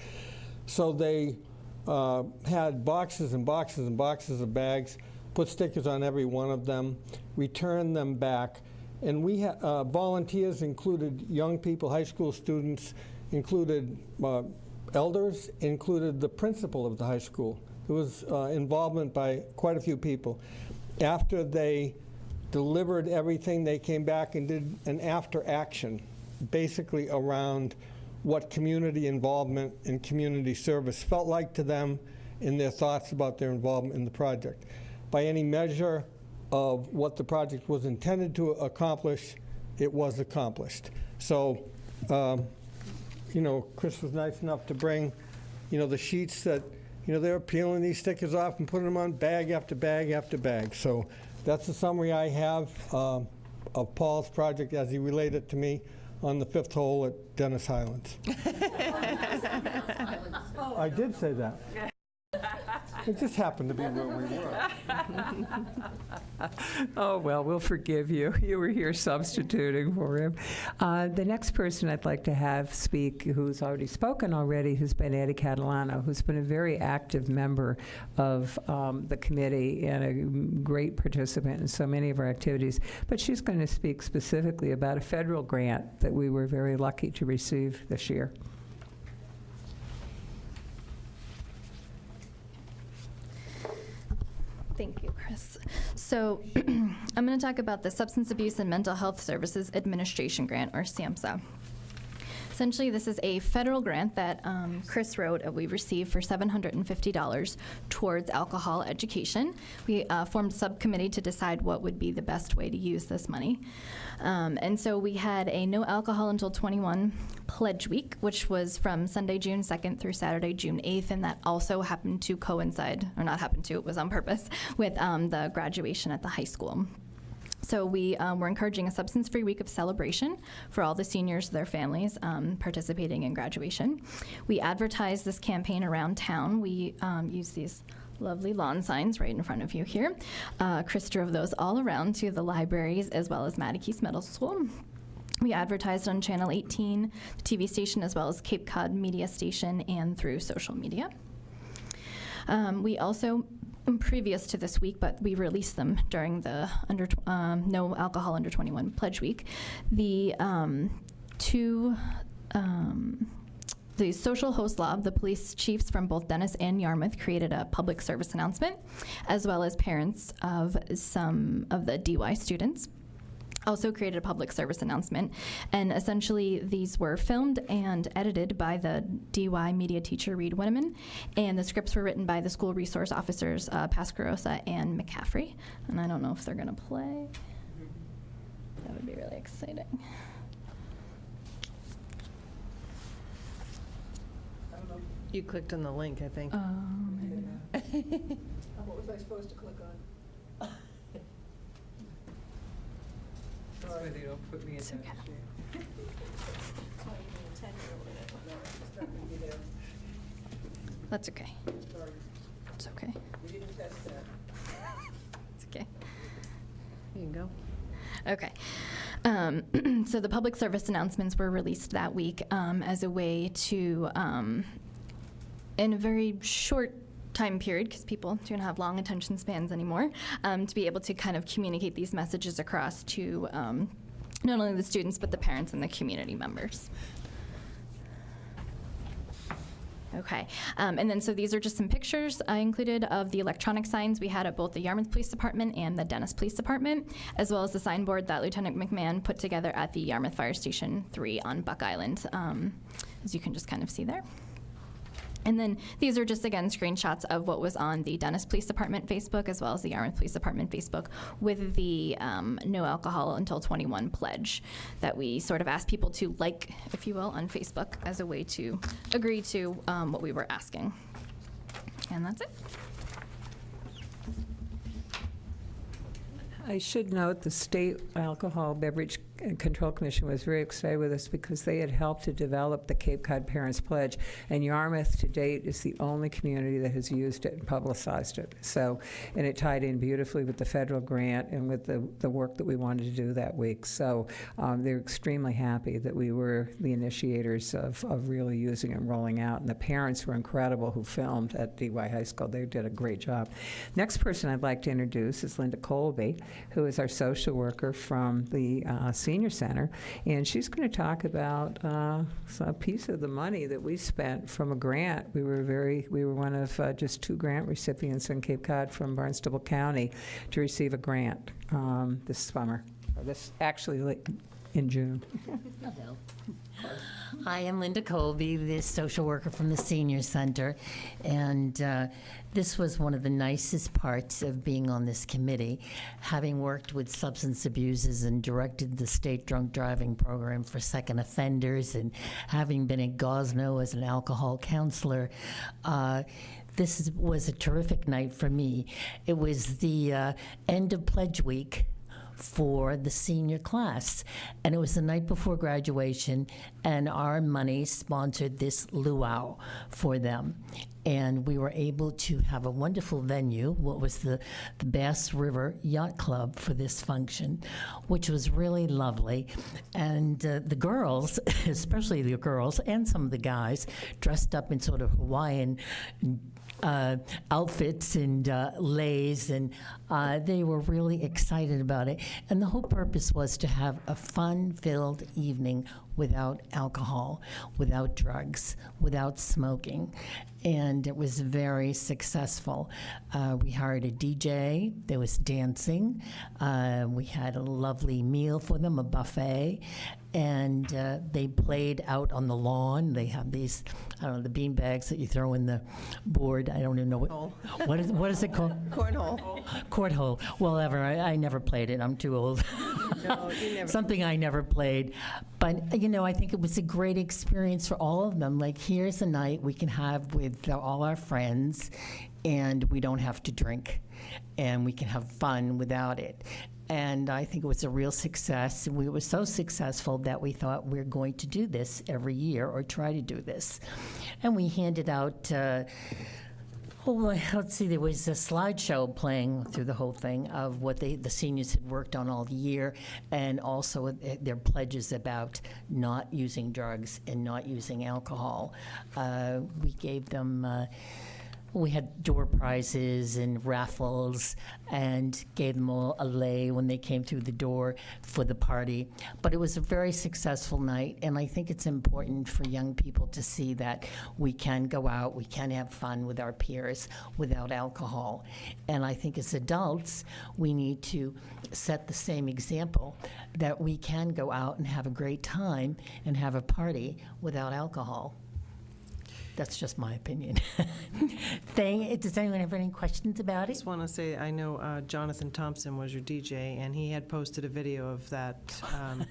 So they had boxes and boxes and boxes of bags, put stickers on every one of them, returned them back. And we had volunteers included young people, high school students, included elders, included the principal of the high school. There was involvement by quite a few people. After they delivered everything, they came back and did an after action, basically around what community involvement and community service felt like to them and their thoughts about their involvement in the project. By any measure of what the project was intended to accomplish, it was accomplished. So, you know, Chris was nice enough to bring, you know, the sheets that, you know, they were peeling these stickers off and putting them on bag after bag after bag. So that's the summary I have of Paul's project as he relayed it to me on the 5th hole at Dennis Highlands. I did say that. It just happened to be where we were. Oh, well, we'll forgive you. You were here substituting for him. The next person I'd like to have speak, who's already spoken already, has been Eddie Catalano, who's been a very active member of the committee and a great participant in so many of our activities. But she's going to speak specifically about a federal grant that we were very lucky to receive this year. Thank you, Chris. So I'm going to talk about the Substance Abuse and Mental Health Services Administration Grant, or SAMHSA. Essentially, this is a federal grant that Chris wrote and we received for $750 towards alcohol education. We formed a subcommittee to decide what would be the best way to use this money. And so we had a no alcohol until 21 pledge week, which was from Sunday, June 2nd through Saturday, June 8th, and that also happened to coincide, or not happened to, it was on purpose, with the graduation at the high school. So we were encouraging a substance-free week of celebration for all the seniors, their families participating in graduation. We advertised this campaign around town. We used these lovely lawn signs right in front of you here. Chris drove those all around to the libraries as well as Mattie-Keys Middle School. We advertised on Channel 18, the TV station, as well as Cape Cod Media Station and through social media. We also, previous to this week, but we released them during the no alcohol under 21 pledge week, the social host law, the police chiefs from both Dennis and Yarmouth created a public service announcement, as well as parents of some of the DY students also created a public service announcement. And essentially these were filmed and edited by the DY media teacher, Reed Winneman, and the scripts were written by the school resource officers, Pascarosa and McCaffrey. And I don't know if they're gonna play. That would be really exciting. You clicked on the link, I think. What was I supposed to click on? Sorry, they don't put me in touch. That's okay. It's okay. We didn't test that. It's okay. You can go. Okay. So the public service announcements were released that week as a way to, in a very short time period, because people don't have long attention spans anymore, to be able to kind of communicate these messages across to not only the students, but the parents and the community members. Okay. And then so these are just some pictures I included of the electronic signs we had at both the Yarmouth Police Department and the Dennis Police Department, as well as the signboard that Lieutenant McMahon put together at the Yarmouth Fire Station 3 on Buck Island, as you can just kind of see there. And then these are just, again, screenshots of what was on the Dennis Police Department Facebook as well as the Yarmouth Police Department Facebook with the no alcohol until 21 pledge that we sort of asked people to like, if you will, on Facebook as a way to agree to what we were asking. And that's it. I should note the State Alcohol Beverage Control Commission was very excited with us because they had helped to develop the Cape Cod Parents Pledge, and Yarmouth to date is the only community that has used it and publicized it. So, and it tied in beautifully with the federal grant and with the work that we wanted to do that week. So they're extremely happy that we were the initiators of really using and rolling out, and the parents were incredible who filmed at DY High School. They did a great job. Next person I'd like to introduce is Linda Colby, who is our social worker from the Senior Center, and she's going to talk about a piece of the money that we spent from a grant. We were one of just 2 grant recipients in Cape Cod from Barnstable County to receive a grant this summer, or this actually in June. Hello. Hi, I'm Linda Colby, the social worker from the Senior Center, and this was one of the nicest parts of being on this committee, having worked with substance abusers and directed the state drunk driving program for second offenders, and having been at Gosno as an alcohol counselor. This was a terrific night for me. It was the end of Pledge Week for the senior class, and it was the night before graduation, and our money sponsored this luau for them, and we were able to have a wonderful venue, what was the Bass River Yacht Club, for this function, which was really lovely. And the girls, especially the girls and some of the guys, dressed up in sort of Hawaiian outfits and leis, and they were really excited about it. And the whole purpose was to have a fun-filled evening without alcohol, without drugs, without smoking. And it was very successful. We hired a DJ, there was dancing, we had a lovely meal for them, a buffet, and they played out on the lawn. They have these, I don't know, the bean bags that you throw in the board. I don't even know what is it called? Cornhole. Cornhole. Well, I never played it. I'm too old. No, you never. Something I never played. But, you know, I think it was a great experience for all of them. Like, here's a night we can have with all our friends, and we don't have to drink, and we can have fun without it. And I think it was a real success. We were so successful that we thought we're going to do this every year, or try to do this. And we handed out, let's see, there was a slideshow playing through the whole thing of what the seniors had worked on all year, and also their pledges about not using drugs and not using alcohol. We gave them we had door prizes and raffles, and gave them all a lei when they came through the door for the party. But it was a very successful night, and I think it's important for young people to see that we can go out, we can have fun with our peers without alcohol. And I think as adults, we need to set the same example, that we can go out and have a great time and have a party without alcohol. That's just my opinion. Does anyone have any questions about I it? just want to say, I know Jonathan Thompson was your DJ, and he had posted a video of that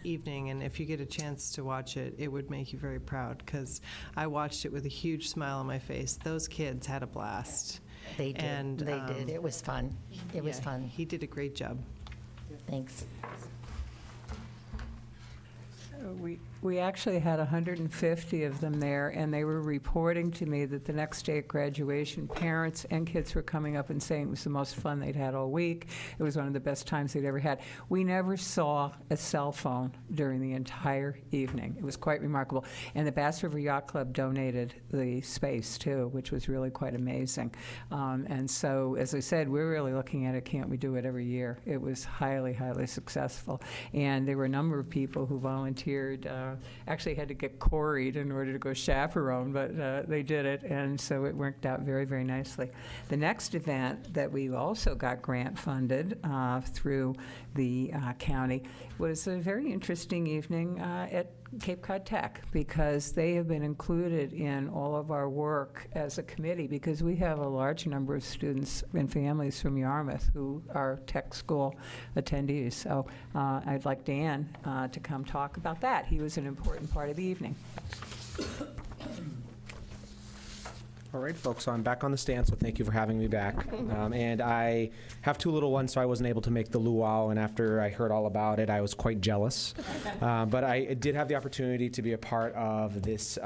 evening, and if you get a chance to watch it, it would make you very proud, because I watched it with a huge smile on my face. Those kids had a blast. They did. And, They did. It was fun. It was fun. He did a great job. Thanks. We actually had 150 of them there, and they were reporting to me that the next day at graduation, parents and kids were coming up and saying it was the most fun they'd had all week. It was one of the best times they'd ever had. We never saw a cell phone during the entire evening. It was quite remarkable. And the Bass River Yacht Club donated the space, too, which was really quite amazing. And so, as I said, we're really looking at it, can't we do it every year? It was highly, highly successful. And there were a number of people who volunteered actually had to get quarried in order to go chaperone, but they did it, and so it worked out very, very nicely. The next event that we also got grant funded through the county was a very interesting evening at Cape Cod Tech, because they have been included in all of our work as a committee, because we have a large number of students and families from Yarmouth who are tech school attendees. So I'd like Dan to come talk about that. He was an important part of the evening. All right, folks, so I'm back on the stand, so thank you for having me back. And I have two little ones, so I wasn't able to make the luau, and after I heard all about it, I was quite jealous. But I did have the opportunity to be a part of this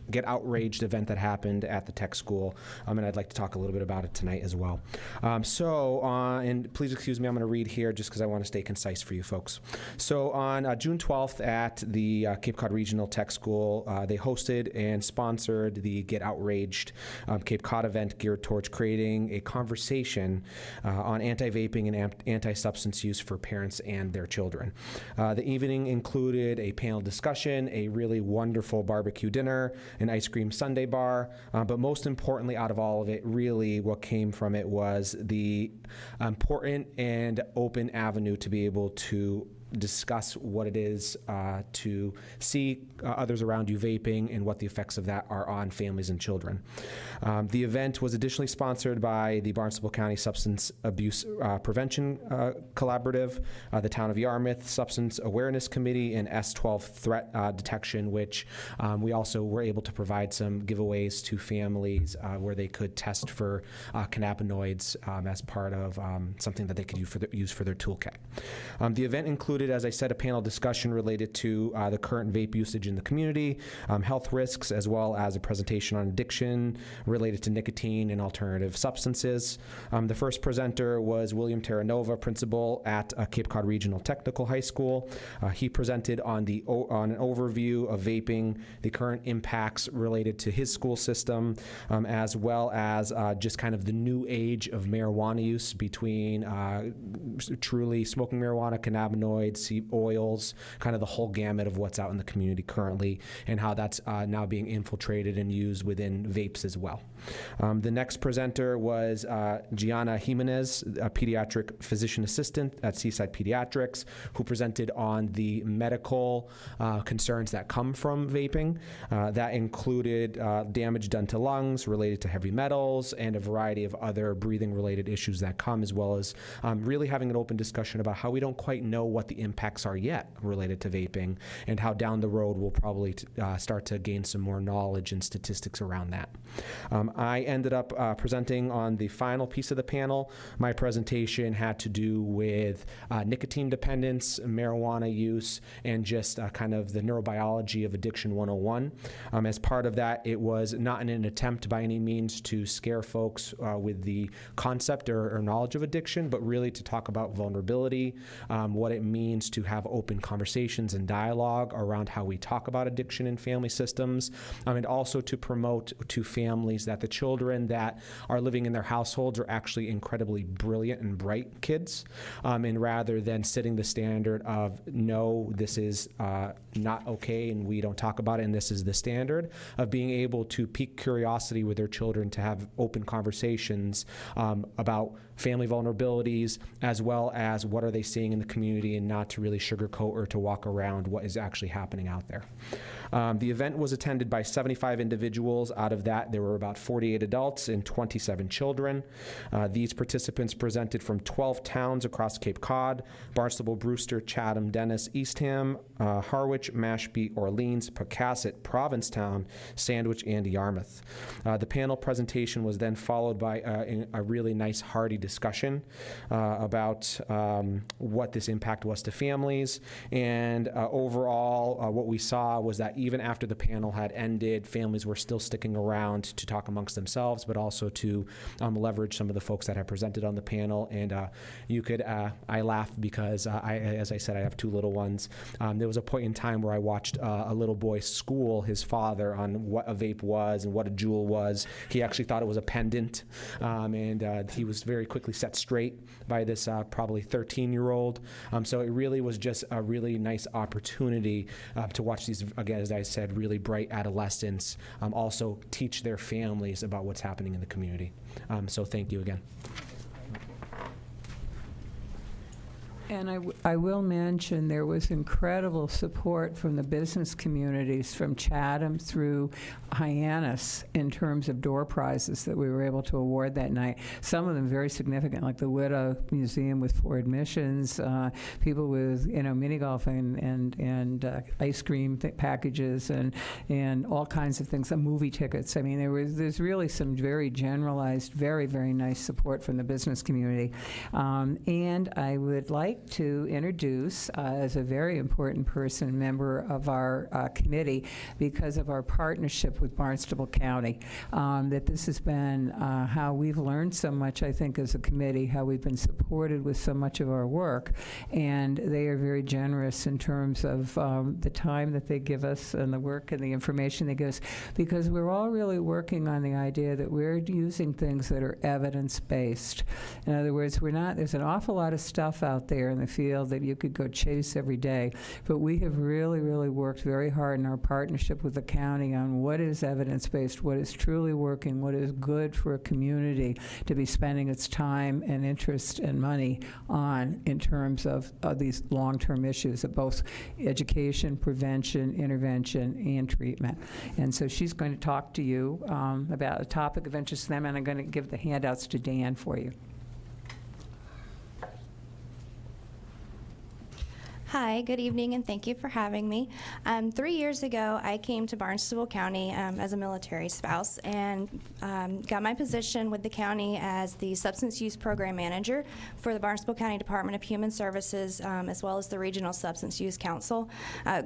Get Outraged event that happened at the tech school, and I'd like to talk a little bit about it tonight as well. And please excuse me, I'm going to read here just because I want to stay concise for you folks. So on June 12th at the Cape Cod Regional Tech School, they hosted and sponsored the Get Outraged Cape Cod event geared towards creating a conversation on anti-vaping and anti-substance use for parents and their children. The evening included a panel discussion, a really wonderful barbecue dinner, an ice cream sundae bar, but most importantly out of all of it, really what came from it was the important and open avenue to be able to discuss what it is to see others around you vaping and what the effects of that are on families and children. The event was additionally sponsored by the Barnstable County Substance Abuse Prevention Collaborative, the Town of Yarmouth Substance Awareness Committee, and S12 Threat Detection, which we also were able to provide some giveaways to families where they could test for cannabinoids as part of something that they could use for their toolkit. The event included, as I said, a panel discussion related to the current vape usage in the community, health risks, as well as a presentation on addiction related to nicotine and alternative substances. The first presenter was William Terranova, principal at Cape Cod Regional Technical High School. He presented on an overview of vaping, the current impacts related to his school system, as well as just kind of the new age of marijuana use between truly smoking marijuana, cannabinoids, oils, kind of the whole gamut of what's out in the community currently, and how that's now being infiltrated and used within vapes as well. The next presenter was Gianna Jimenez, a pediatric physician assistant at Seaside Pediatrics, who presented on the medical concerns that come from vaping. That included damage done to lungs related to heavy metals and a variety of other breathing-related issues that come, as well as really having an open discussion about how we don't quite know what the impacts are yet related to vaping, and how down the road we'll probably start to gain some more knowledge and statistics around that. I ended up presenting on the final piece of the panel. My presentation had to do with nicotine dependence, marijuana use, and just kind of the neurobiology of Addiction 101. As part of that, it was not in an attempt by any means to scare folks with the concept or knowledge of addiction, but really to talk about vulnerability, what it means to have open conversations and dialogue around how we talk about addiction in family systems, and also to promote to families that the children that are living in their households are actually incredibly brilliant and bright kids, and rather than setting the standard of, no, this is not okay and we don't talk about it and this is the standard, of being able to pique curiosity with their children to have open conversations about family vulnerabilities, as well as what are they seeing in the community, and not to really sugarcoat or to walk around what is actually happening out there. The event was attended by 75 individuals. Out of that, there were about 48 adults and 27 children. These participants presented from 12 towns across Cape Cod: Barnstable, Brewster, Chatham, Dennis, Eastham, Harwich, Mashpee, Orleans, Pocasset, Provincetown, Sandwich, and Yarmouth. The panel presentation was then followed by a really nice, hearty discussion about what this impact was to families. And overall, what we saw was that even after the panel had ended, families were still sticking around to talk amongst themselves, but also to leverage some of the folks that had presented on the panel. And you could, I laugh because, as I said, I have 2 little ones. There was a point in time where I watched a little boy school his father on what a vape was and what a jewel was. He actually thought it was a pendant, and he was very quickly set straight by this probably 13-year-old. So it really was just a really nice opportunity to watch these, again, as I said, really bright adolescents also teach their families about what's happening in the community. So thank you again. And I will mention there was incredible support from the business communities from Chatham through Hyannis in terms of door prizes that we were able to award that night. Some of them very significant, like the Widow Museum with 4 admissions, people with mini golf and ice cream packages and all kinds of things, movie tickets. I mean, there's really some very generalized, very, very nice support from the business community. And I would like to introduce as a very important person, member of our committee, because of our partnership with Barnstable County, that this has been how we've learned so much, I think, as a committee, how we've been supported with so much of our work, and they are very generous in terms of the time that they give us and the work and the information they give us, because we're all really working on the idea that we're using things that are evidence-based. In other words, there's an awful lot of stuff out there in the field that you could go chase every day, but we have really, really worked very hard in our partnership with the county on what is evidence-based, what is truly working, what is good for a community to be spending its time and interest and money on in terms of these long-term issues of both education, prevention, intervention, and treatment. And so she's going to talk to you about a topic of interest to them, and I'm going to give the handouts to Dan for you. Hi, good evening, and thank you for having me. 3 years ago, I came to Barnstable County as a military spouse and got my position with the county as the Substance Use Program Manager for the Barnstable County Department of Human Services, as well as the Regional Substance Use Council.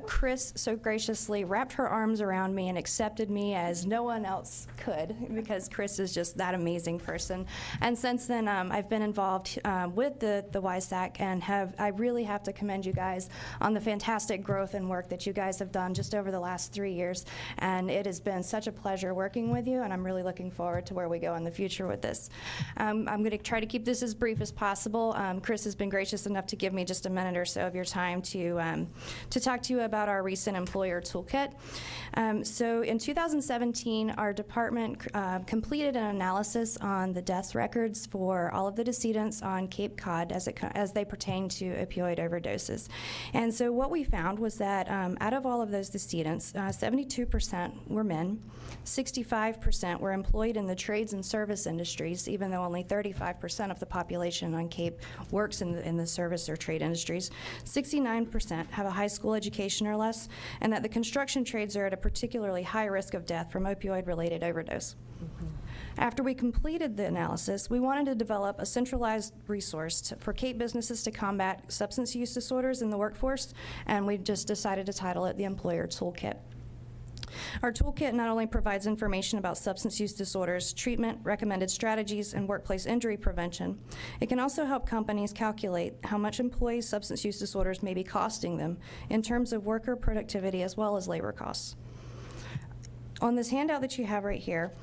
Chris so graciously wrapped her arms around me and accepted me as no one else could, because Chris is just that amazing person. And since then, I've been involved with the YSAC, and I really have to commend you guys on the fantastic growth and work that you guys have done just over the last 3 years. And it has been such a pleasure working with you, and I'm really looking forward to where we go in the future with this. I'm going to try to keep this as brief as possible. Chris has been gracious enough to give me just a minute or so of your time to talk to you about our recent employer toolkit. So in 2017, our department completed an analysis on the death records for all of the decedents on Cape Cod as they pertain to opioid overdoses. And so what we found was that out of all of those decedents, 72% were men, 65% were employed in the trades and service industries, even though only 35% of the population on Cape works in the service or trade industries. 69% have a high school education or less, and that the construction trades are at a particularly high risk of death from opioid-related overdose. After we completed the analysis, we wanted to develop a centralized resource for Cape businesses to combat substance use disorders in the workforce, and we just decided to title it the Employer Toolkit. Our toolkit not only provides information about substance use disorders, treatment, recommended strategies, and workplace injury prevention, it can also help companies calculate how much employees' substance use disorders may be costing them in terms of worker productivity as well as labor costs. On this handout that you have right here,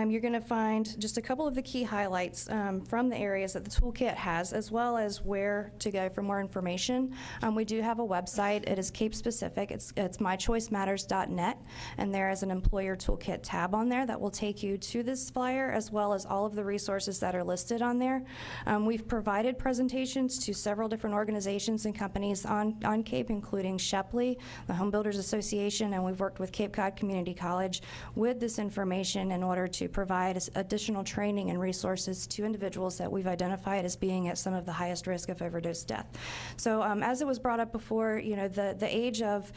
you're going to find just a couple of the key highlights from the areas that the toolkit has, as well as where to go for more information. We do have a website. It is Cape-specific. It's mychoicematters.net, and there is an Employer Toolkit tab on there that will take you to this flyer, as well as all of the resources that are listed on there. We've provided presentations to several different organizations and companies on Cape, including Shepley, the Home Builders Association, and we've worked with Cape Cod Community College knowledge with this information in order to provide additional training and resources to individuals that we've identified as being at some of the highest risk of overdose death. So as it was brought up before, you know, the age of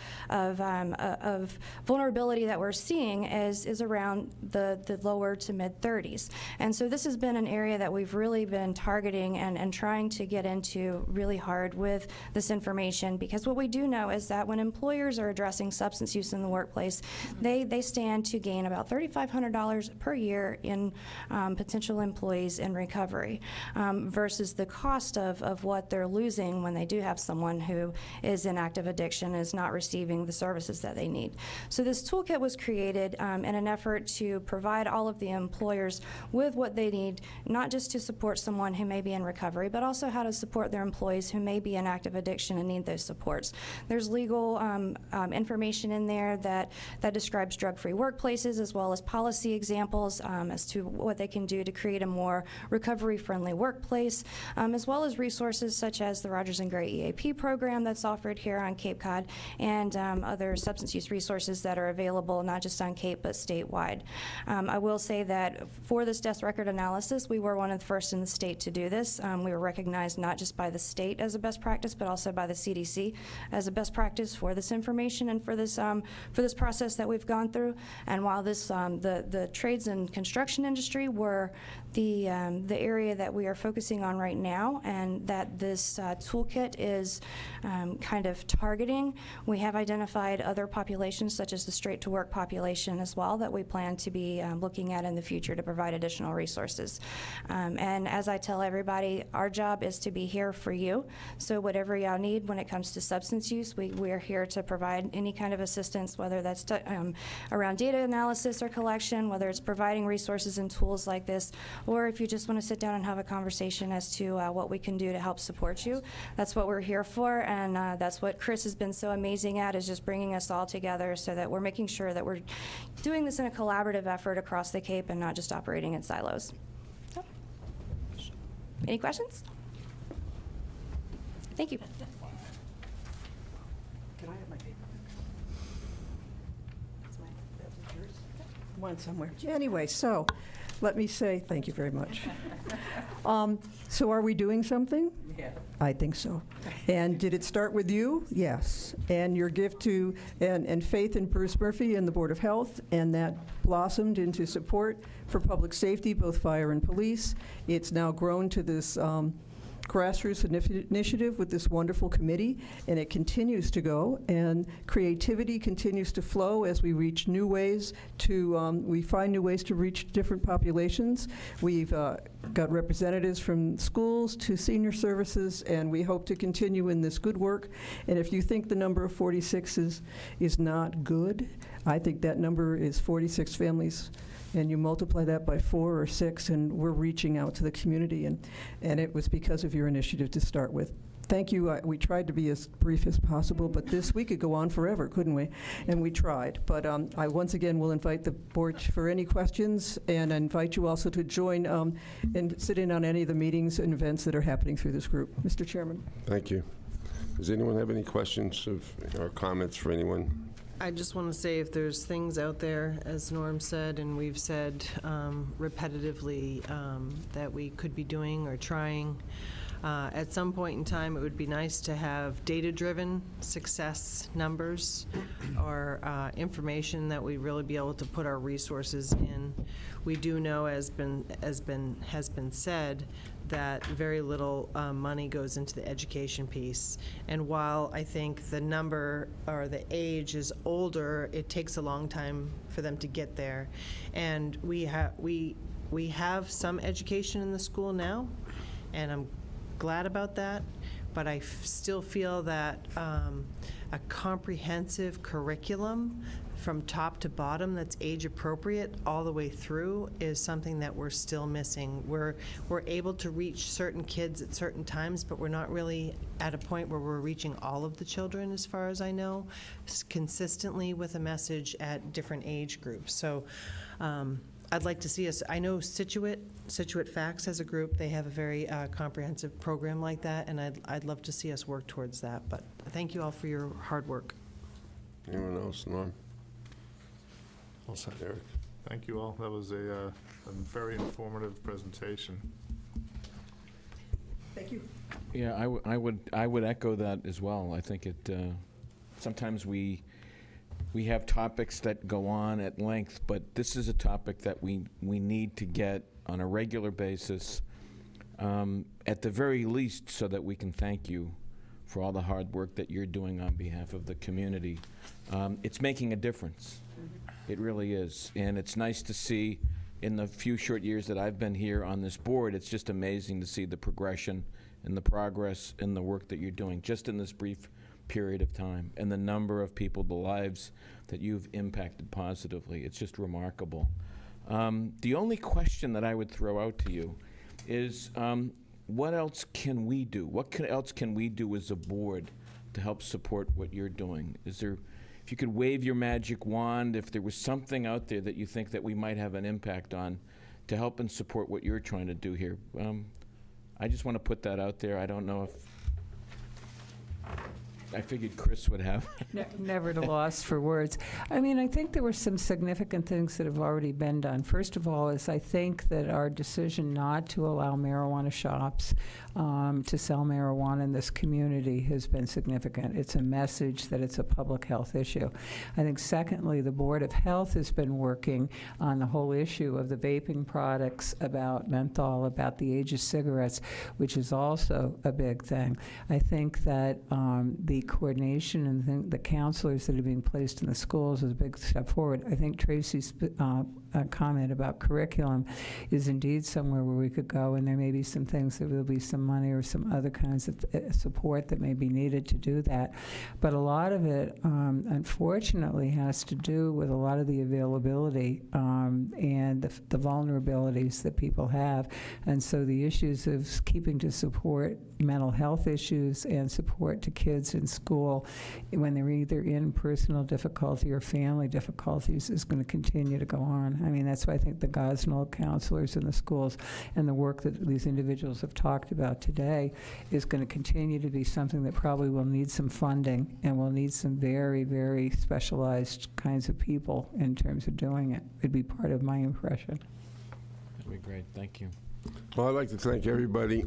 vulnerability that we're seeing is around the lower to mid 30s. And so this has been an area that we've really been targeting and trying to get into really hard with this information, because what we do know is that when employers are addressing substance use in the workplace, they stand to gain about $3,500 per year in potential employees in recovery versus the cost of what they're losing when they do have someone who is in active addiction, is not receiving the services that they need. So this toolkit was created in an effort to provide all of the employers with what they need, not just to support someone who may be in recovery, but also how to support their employees who may be in active addiction and need those supports. There's legal information in there that describes drug-free workplaces, as well as policy examples as to what they can do to create a more recovery-friendly workplace, as well as resources such as the Rogers and Gray EAP program that's offered here on Cape Cod, and other substance use resources that are available not just on Cape but statewide. I will say that for this death record analysis, we were one of the first in the state to do this. We were recognized not just by the state as a best practice, but also by the CDC as a best practice for this information and for this process that we've gone through. And while this the trades and construction industry were the area that we are focusing on right now, and that this toolkit is kind of targeting, we have identified other populations such as the straight to work population as well that we plan to be looking at in the future to provide additional resources. And as I tell everybody, our job is to be here for you. So whatever y'all need when it comes to substance use, we are here to provide any kind of assistance, whether that's around data analysis or collection, whether it's providing resources and tools like this, or if you just want to sit down and have a conversation as to what we can do to help support you. That's what we're here for, and that's what Chris has been so amazing at, is just bringing us all together so that we're making sure that we're doing this in a collaborative effort across the Cape and not just operating in silos. So, any questions? Thank you. Can I have my paper? That's yours? One somewhere. Anyway, so let me say thank you very much. So are we doing something? Yeah. I think so. And did it start with you? Yes. And your gift to, and faith in Bruce Murphy and the Board of Health, and that blossomed into support for public safety, both fire and police. It's now grown to this grassroots initiative with this wonderful committee, and it continues to go, and creativity continues to flow as we reach new ways to, we find new ways to reach different populations. We've got representatives from schools to senior services, and we hope to continue in this good work. And if you think the number of 46 is not good, I think that number is 46 families, and you multiply that by 4 or 6, and we're reaching out to the community, and it was because of your initiative to start with. Thank you. We tried to be as brief as possible, but we could go on forever, couldn't we? And we tried. But I once again will invite the board for any questions, and I invite you also to join and sit in on any of the meetings and events that are happening through this group. Mr. Chairman. Thank you. Does anyone have any questions or comments for anyone? I just want to say, if there's things out there, as Norm said, and we've said repetitively, that we could be doing or trying, at some point in time, it would be nice to have data-driven success numbers or information that we really be able to put our resources in. We do know, has been said, that very little money goes into the education piece. And while I think the number or the age is older, it takes a long time for them to get there. And we have some education in the school now, and I'm glad about that, but I still feel that a comprehensive curriculum from top to bottom that's age appropriate all the way through is something that we're still missing. We're able to reach certain kids at certain times, but we're not really at a point where we're reaching all of the children, as far as I know, consistently with a message at different age groups. So I'd like to see us, I know Situate Facts as a group, they have a very comprehensive program like that, and I'd love to see us work towards that. But thank you all for your hard work. Anyone else, Norm? All set, Eric. Thank you all. That was a very informative presentation. Thank you. Yeah, I would echo that as well. I think it, sometimes we have topics that go on at length, but this is a topic that we need to get on a regular basis, at the very least, so that we can thank you for all the hard work that you're doing on behalf of the community. It's making a difference. It really is. And it's nice to see, in the few short years that I've been here on this board, it's just amazing to see the progression and the progress in the work that you're doing just in this brief period of time, and the number of people, the lives that you've impacted positively. It's just remarkable. The only question that I would throw out to you is, what else can we do? Else can we do as a board to help support what you're doing? Is there, if you could wave your magic wand, if there was something out there that you think that we might have an impact on to help and support what you're trying to do here, I just want to put that out there. I don't know if, I figured Chris would have. Never at a loss for words. I mean, I think there were some significant things that have already been done. First of all, is I think that our decision not to allow marijuana shops to sell marijuana in this community has been significant. It's a message that it's a public health issue. I think secondly, the Board of Health has been working on the whole issue of the vaping products, about menthol, about the age of cigarettes, which is also a big thing. I think that the coordination and the counselors that are being placed in the schools is a big step forward. I think Tracy's comment about curriculum is indeed somewhere where we could go, and there may be some things that will be some money or some other kinds of support that may be needed to do that. But a lot of it, unfortunately, has to do with a lot of the availability and the vulnerabilities that people have. And so the issues of keeping to support mental health issues and support to kids in school when they're either in personal difficulty or family difficulties is going to continue to go on. I mean, that's why I think the Gosnell counselors in the schools and the work that these individuals have talked about today is going to continue to be something that probably will need some funding and will need some very, very specialized kinds of people in terms of doing it. It'd be part of my impression. That'd be great. Thank you. Well, I'd like to thank everybody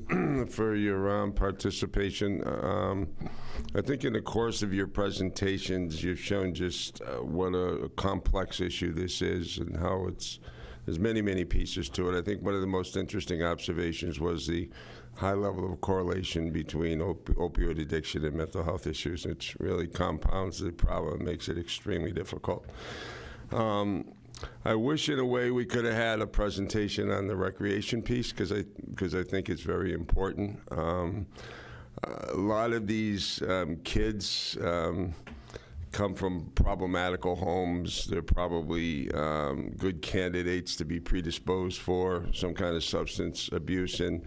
for your participation. I think in the course of your presentations, you've shown just what a complex issue this is and how there's many, many pieces to it. I think one of the most interesting observations was the high level of correlation between opioid addiction and mental health issues. It really compounds the problem, makes it extremely difficult. I wish, in a way, we could have had a presentation on the recreation piece, because I think it's very important. A lot of these kids come from problematical homes. They're probably good candidates to be predisposed for some kind of substance abuse. And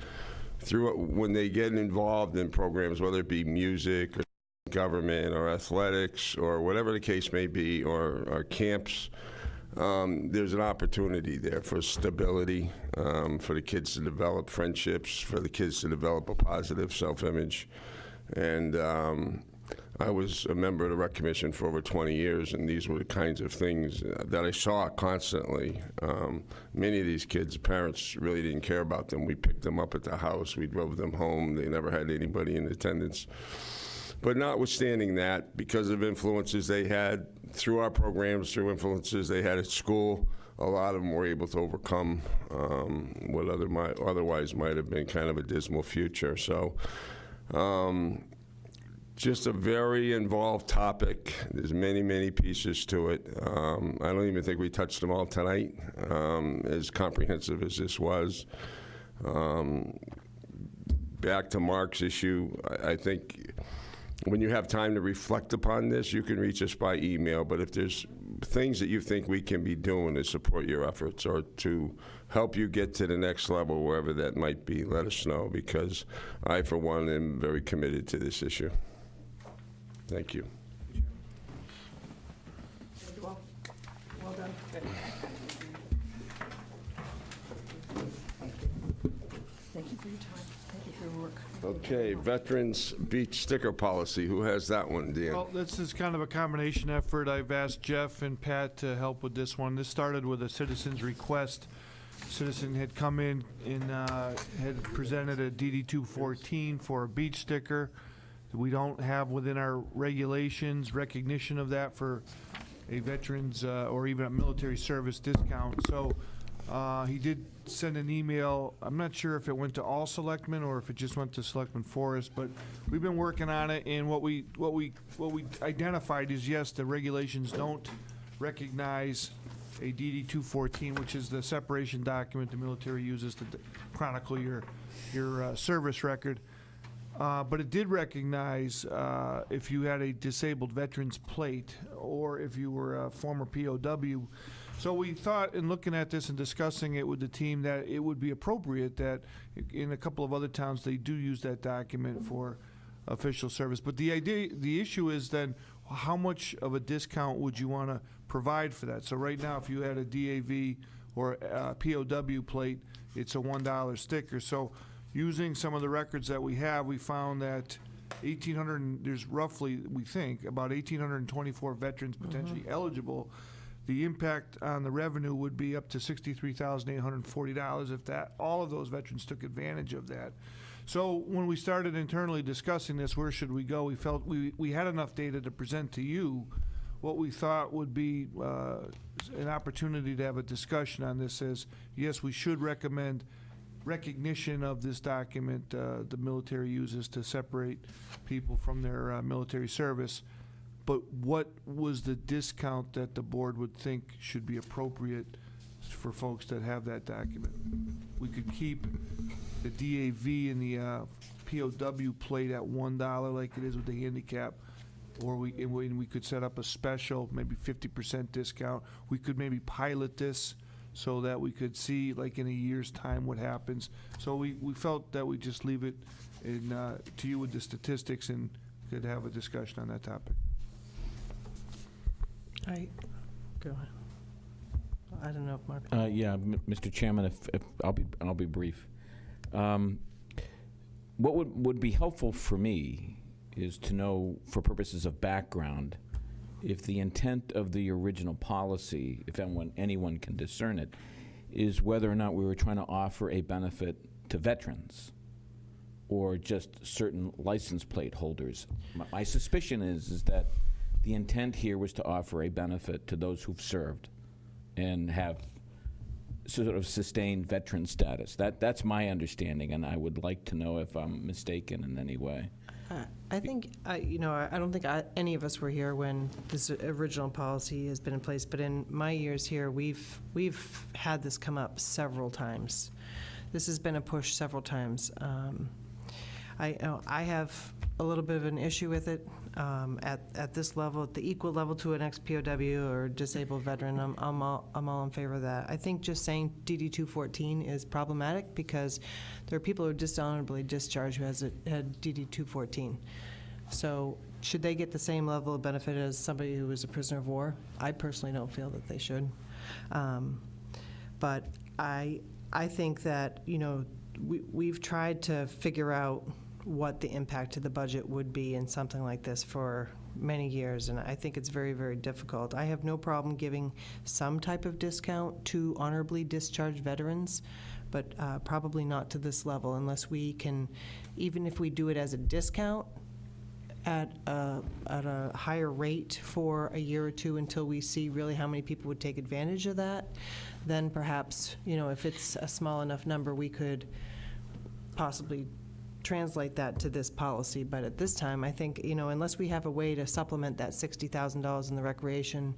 when they get involved in programs, whether it be music or government or athletics or whatever the case may be, or camps, there's an opportunity there for stability, for the kids to develop friendships, for the kids to develop a positive self-image. And I was a member of the Rec Commission for over 20 years, and these were the kinds of things that I saw constantly. Many of these kids' parents really didn't care about them. We picked them up at the house. We drove them home. They never had anybody in attendance. But notwithstanding that, because of influences they had through our programs, through influences they had at school, a lot of them were able to overcome what otherwise might have been kind of a dismal future. So just a very involved topic. There's many, many pieces to it. I don't even think we touched them all tonight, as comprehensive as this was. Back to Mark's issue, I think when you have time to reflect upon this, you can reach us by email. But if there's things that you think we can be doing to support your efforts or to help you get to the next level, wherever that might be, let us know, because I, for one, am very committed to this issue. Thank you. Thank you all. Well done. Good. Thank you for your time. Thank you for your work. Okay, Veterans Beach Sticker Policy. Who has that one, Dan? Well, this is kind of a combination effort. I've asked Jeff and Pat to help with this one. This started with a citizen's request. Citizen had come in and had presented a DD 214 for a beach sticker. We don't have within our regulations recognition of that for a veterans or even a military service discount. So he did send an email. I'm not sure if it went to all selectmen or if it just went to Selectman Forrest, but we've been working on it, and what we identified is, yes, the regulations don't recognize a DD 214, which is the separation document the military uses to chronicle your service record. But it did recognize if you had a disabled veteran's plate or if you were a former POW. So we thought, in looking at this and discussing it with the team, that it would be appropriate that in a couple of other towns they do use that document for official service. But the issue is then, how much of a discount would you want to provide for that? So right now, if you had a DAV or a POW plate, it's a $1 sticker. So using some of the records that we have, we found that 1,800, there's roughly, we think, about 1,824 veterans potentially eligible. The impact on the revenue would be up to $63,840 if all of those veterans took advantage of that. So when we started internally discussing this, where should we go, we felt we had enough data to present to you. What we thought would be an opportunity to have a discussion on this is, yes, we should recommend recognition of this document the military uses to separate people from their military service. But what was the discount that the board would think should be appropriate for folks that have that document? We could keep the DAV and the POW plate at $1 like it is with the handicap, or we could set up a special, maybe 50% discount. We could maybe pilot this so that we could see, like in a year's time, what happens. So we felt that we'd just leave it to you with the statistics and could have a discussion on that topic. Go ahead. I don't know if Mark. Yeah, Mr. Chairman, if I'll be brief. What would be helpful for me is to know, for purposes of background, if the intent of the original policy, if anyone can discern it, is whether or not we were trying to offer a benefit to veterans or just certain license plate holders. My suspicion is that the intent here was to offer a benefit to those who've served and have sort of sustained veteran status. That's my understanding, and I would like to know if I'm mistaken in any way. I think, I don't think any of us were here when this original policy has been in place, but in my years here, we've had this come up several times. This has been a push several times. I have a little bit of an issue with it at this level, at the equal level to an ex-POW or disabled veteran. I'm all in favor of that. I think just saying DD 214 is problematic because there are people who are dishonorably discharged who had DD 214. So should they get the same level of benefit as somebody who was a prisoner of war? I personally don't feel that they should. But I think that, we've tried to figure out what the impact to the budget would be in something like this for many years, and I think it's very, very difficult. I have no problem giving some type of discount to honorably discharged veterans, but probably not to this level unless we can, even if we do it as a discount at a higher rate for a year or two until we see really how many people would take advantage of that, then perhaps, if it's a small enough number, we could possibly translate that to this policy. But at this time, I think, unless we have a way to supplement that $60,000 in the recreation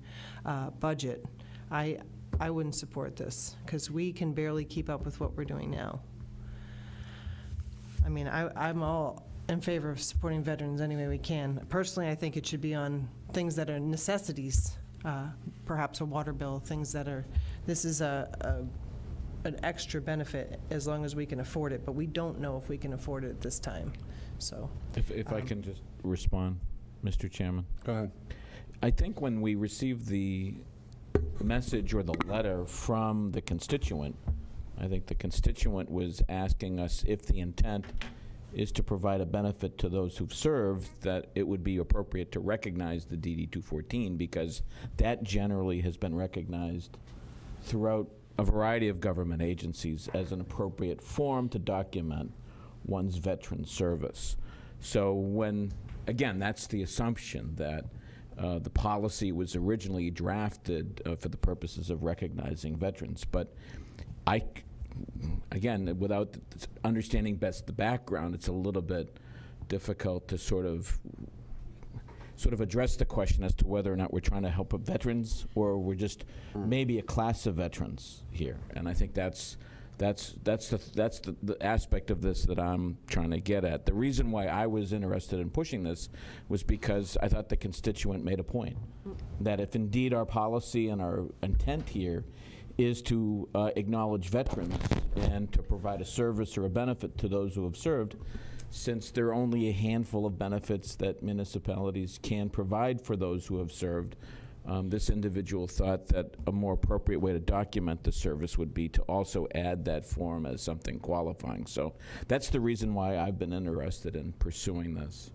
budget, I wouldn't support this because we can barely keep up with what we're doing now. I mean, I'm all in favor of supporting veterans any way we can. Personally, I think it should be on things that are necessities, perhaps a water bill, things that are, this is an extra benefit as long as we can afford it, but we don't know if we can afford it at this time. So, if I can just respond, Mr. Chairman. Go ahead. I think when we received the message or the letter from the constituent, I think the constituent was asking us if the intent is to provide a benefit to those who've served, that it would be appropriate to recognize the DD 214, because that generally has been recognized throughout a variety of government agencies as an appropriate form to document one's veteran service. So when, again, that's the assumption that the policy was originally drafted for the purposes of recognizing veterans. But again, without understanding best the background, it's a little bit difficult to sort of address the question as to whether or not we're trying to help veterans or we're just maybe a class of veterans here. And I think that's the aspect of this that I'm trying to get at. The reason why I was interested in pushing this was because I thought the constituent made a point that if indeed our policy and our intent here is to acknowledge veterans and to provide a service or a benefit to those who have served, since there are only a handful of benefits that municipalities can provide for those who have served, this individual thought that a more appropriate way to document the service would be to also add that form as something qualifying. So that's the reason why I've been interested in pursuing this.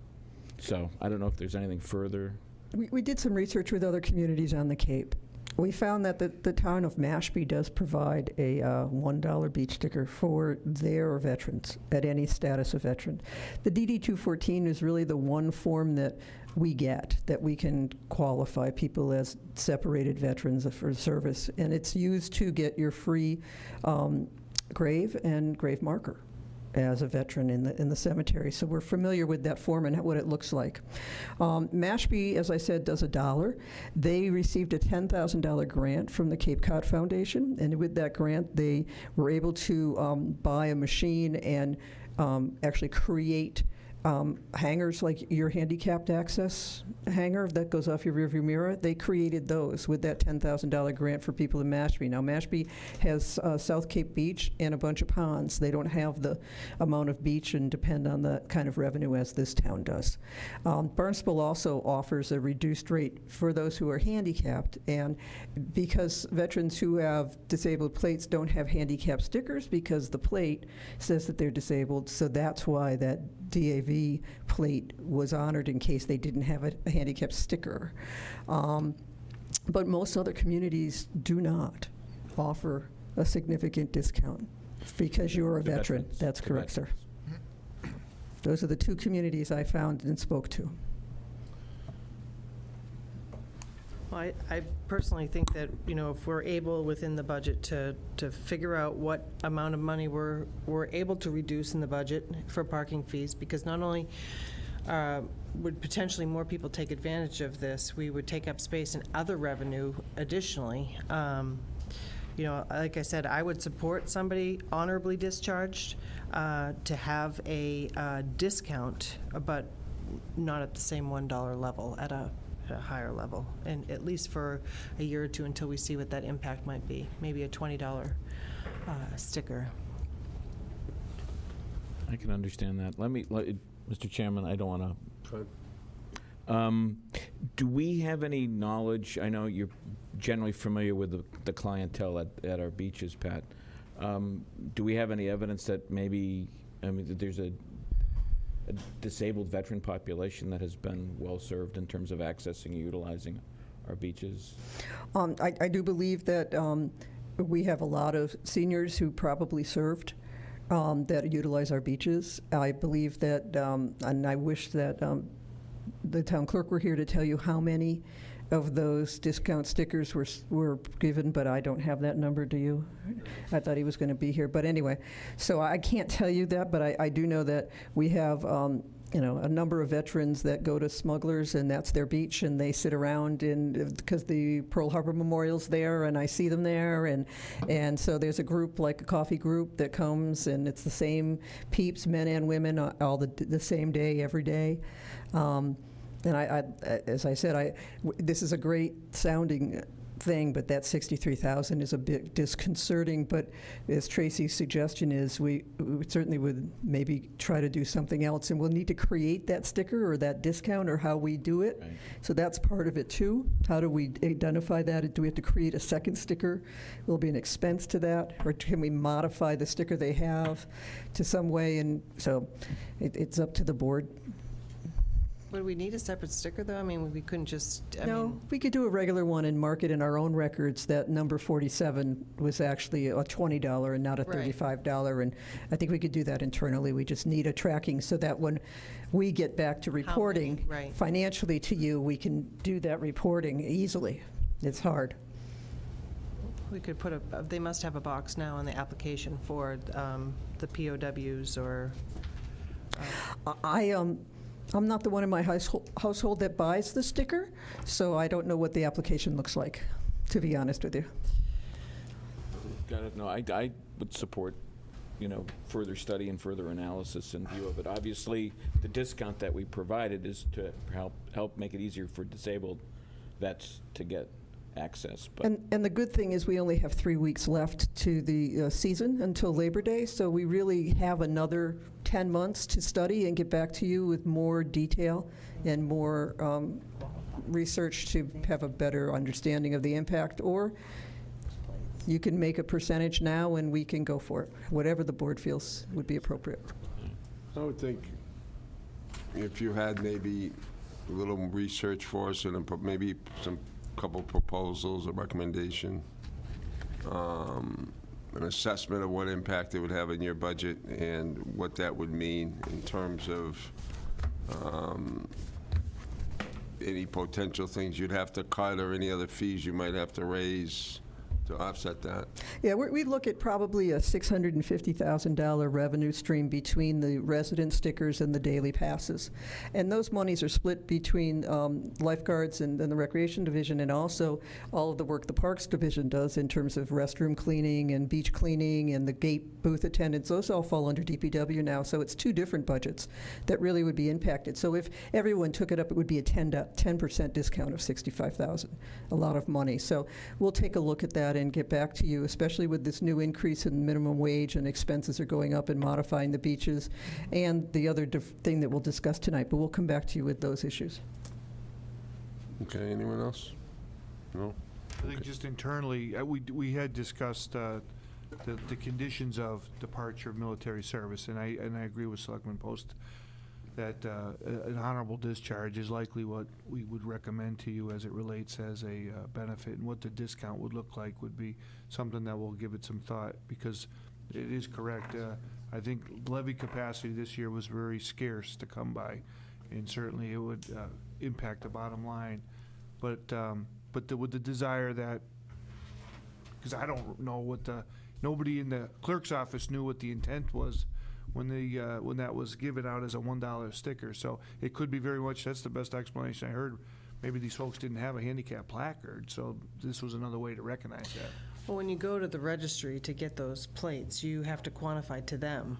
So I don't know if there's anything further. We did some research with other communities on the Cape. We found that the town of Mashpee does provide a $1 beach sticker for their veterans at any status of veteran. The DD 214 is really the one form that we get, that we can qualify people as separated veterans for service, and it's used to get your free grave and grave marker as a veteran in the cemetery. So we're familiar with that form and what it looks like. Mashpee, as I said, does $1. They received a $10,000 grant from the Cape Cod Foundation, and with that grant, they were able to buy a machine and actually create hangers like your handicapped access hanger that goes off your rearview mirror. They created those with that $10,000 grant for people in Mashpee. Now, Mashpee has South Cape Beach and a bunch of ponds. They don't have the amount of beach and depend on the kind of revenue as this town does. Barnstable also offers a reduced rate for those who are handicapped, and because veterans who have disabled plates don't have handicap stickers because the plate says that they're disabled, so that's why that DAV plate was honored in case they didn't have a handicap sticker. But most other communities do not offer a significant discount because you're a veteran. That's correct, sir. Those are the two communities I found and spoke to. Well, I personally think that, if we're able within the budget to figure out what amount of money we're able to reduce in the budget for parking fees, because not only would potentially more people take advantage of this, we would take up space in other revenue additionally. Like I said, I would support somebody honorably discharged to have a discount, but not at the same $1 level, at a higher level, and at least for a year or two until we see what that impact might be. Maybe a $20 sticker. I can understand that. Mr. Chairman, I don't want to. Do we have any knowledge? I know you're generally familiar with the clientele at our beaches, Pat. Do we have any evidence that maybe, that there's a disabled veteran population that has been well served in terms of accessing and utilizing our beaches? I do believe that we have a lot of seniors who probably served that utilize our beaches. I believe that, and I wish that the town clerk were here to tell you how many of those discount stickers were given, but I don't have that number. Do you? I thought he was going to be here. But anyway, so I can't tell you that, but I do know that we have a number of veterans that go to Smugglers, and that's their beach, and they sit around because the Pearl Harbor Memorial's there, and I see them there, and so there's a group, like a coffee group, that comes, and it's the same peeps, men and women, all the same day, every day. And as I said, this is a great sounding thing, but that 63,000 is a bit disconcerting. But as Tracy's suggestion is, we certainly would maybe try to do something else, and we'll need to create that sticker or that discount or how we do it. Right. So that's part of it too. How do we identify that? Do we have to create a second sticker? Will be an expense to that, or can we modify the sticker they have to some way? And so it's up to the board. Would we need a separate sticker, though? I mean, we couldn't just, No, we could do a regular one and mark it in our own records that number 47 was actually a $20 and not a Right. $35. And I think we could do that internally. We just need a tracking so that when we get back to reporting right. financially to you, we can do that reporting easily. It's hard. we could put they must have a box now in the application for the POWs or... I'm not the one in my household that buys the sticker, so I don't know what the application looks like, to be honest with you. Got it. No, I would support, further study and further analysis in view of it. Obviously, the discount that we provided is to help make it easier for disabled vets to get access. But And the good thing is we only have 3 weeks left to the season until Labor Day, so we really have another 10 months to study and get back to you with more detail and more research to have a better understanding of the impact. Or you can make a percentage now and we can go for it, whatever the board feels would be appropriate. I would think if you had maybe a little research for us and maybe some couple proposals, a recommendation, an assessment of what impact it would have in your budget and what that would mean in terms of any potential things you'd have to cut or any other fees you might have to raise to offset that. Yeah, we look at probably a $650,000 revenue stream between the resident stickers and the daily passes. And those monies are split between lifeguards and the Recreation Division, and also all of the work the Parks Division does in terms of restroom cleaning and beach cleaning and the gate booth attendants. Those all fall under DPW now, so it's two different budgets that really would be impacted. So if everyone took it up, it would be a 10% discount of $65,000, a lot of money. So we'll take a look at that and get back to you, especially with this new increase in minimum wage and expenses are going up and modifying the beaches and the other thing that we'll discuss tonight. But we'll come back to you with those issues. Okay, anyone else? No? I think just internally, we had discussed the conditions of departure of military service, and I agree with Selectman Post that an honorable discharge is likely what we would recommend to you as it relates as a benefit, and what the discount would look like would be something that we'll give it some thought, because it is correct. I think levy capacity this year was very scarce to come by, and certainly it would impact the bottom line. But with the desire that, because I don't know nobody in the clerk's office knew what the intent was when that was given out as a $1 sticker. So it could be very much, that's the best explanation I heard. Maybe these folks didn't have a handicap placard, so this was another way to recognize that. Well, when you go to the registry to get those plates, you have to quantify to them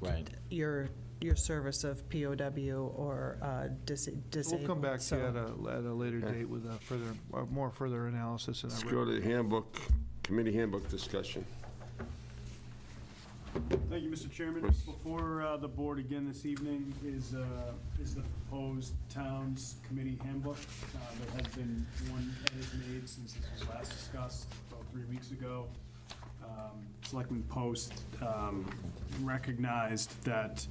right. your service of POW or disabled. We'll come back to you at a later date with more further analysis. Let's go to the committee handbook discussion. Thank you, Mr. Chairman. Before the board again this evening is the proposed Towns Committee handbook. There has been one edit made since this was last discussed about 3 weeks ago. Selectman Post recognized that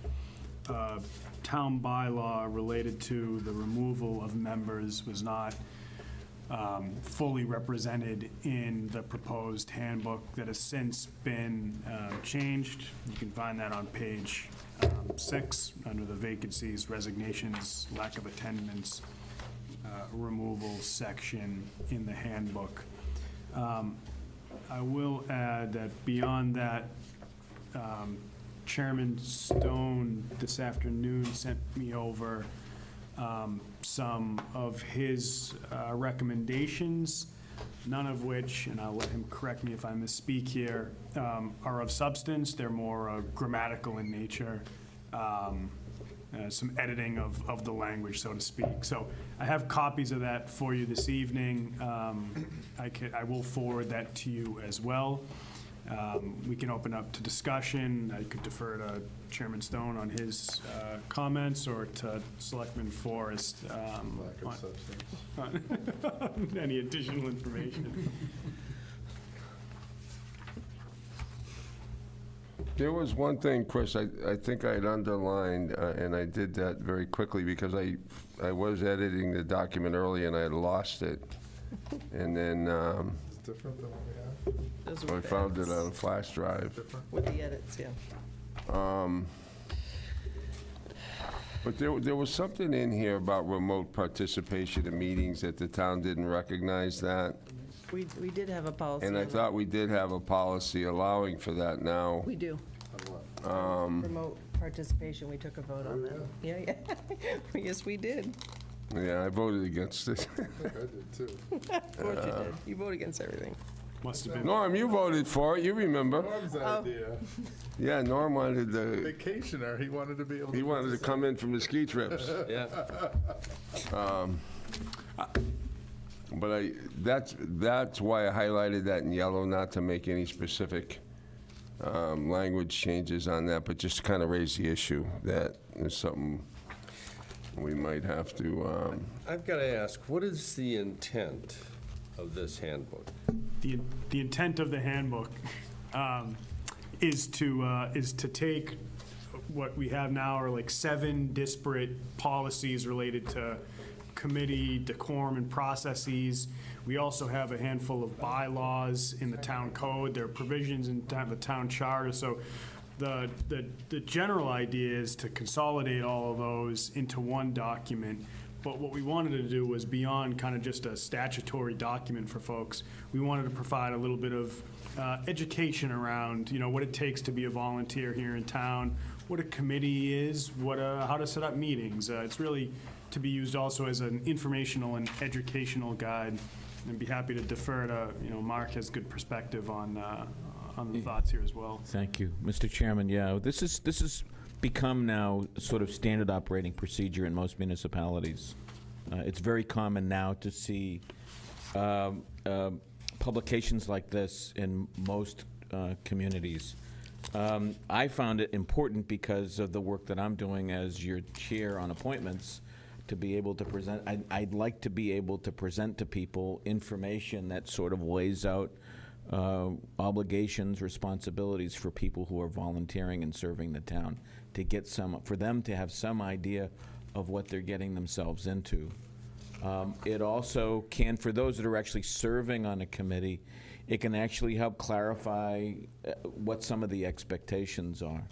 town bylaw related to the removal of members was not fully represented in the proposed handbook that has since been changed. You can find that on page 6 under the vacancies, resignations, lack of attendance, removal section in the handbook. I will add that beyond that, Chairman Stone this afternoon sent me over some of his recommendations, none of which, and I'll let him correct me if I misspeak here, are of substance. They're more grammatical in nature. some editing of the language, so to speak. So I have copies of that for you this evening. I will forward that to you as well. We can open up to discussion. I could defer to Chairman Stone on his comments, or to Selectman Forrest on any additional information. There was one thing, Chris, I think I had underlined, and I did that very quickly because I was editing the document early and I had lost it. And then It's different than what we have? Those were I the found it edits. on a flash drive. With the edits, yeah. But there was something in here about remote participation in meetings that the town didn't recognize that. We did have a policy. And I on that. thought we did have a policy allowing for that now. We do. Remote participation, we took a vote on that. Yeah. Yes, we did. Yeah, I voted against it. I think I did too. Of course you did. You vote against everything. Must have been. Norm, you voted for it, you remember. Norm's Oh. idea. Yeah, Norm wanted the, Vacationer, he wanted to be able to. he wanted to come in from the ski trips. Yeah. But that's why I highlighted that in yellow, not to make any specific language changes on that, but just to kind of raise the issue that is something we might have to, I've got to ask, what is the intent of this handbook? The intent of the handbook is to take what we have now are like 7 disparate policies related to committee decorum and processes. We also have a handful of bylaws in the town code. There are provisions in the town charter. So the general idea is to consolidate all of those into one document. But what we wanted to do was beyond kind of just a statutory document for folks. We wanted to provide a little bit of education around, what it takes to be a volunteer here in town, what a committee is, how to set up meetings. It's really to be used also as an informational and educational guide. And be happy to defer to, Mark has good perspective on the thoughts here as well. Thank you. Mr. Chairman, yeah, this is become now sort of standard operating procedure in most municipalities. It's very common now to see publications like this in most communities. I found it important because of the work that I'm doing as your chair on appointments to be able to present. I'd like to be able to present to people information that sort of lays out obligations, responsibilities for people who are volunteering and serving the town, to get for them to have some idea of what they're getting themselves into. It also can, for those that are actually serving on a committee, it can actually help clarify what some of the expectations are.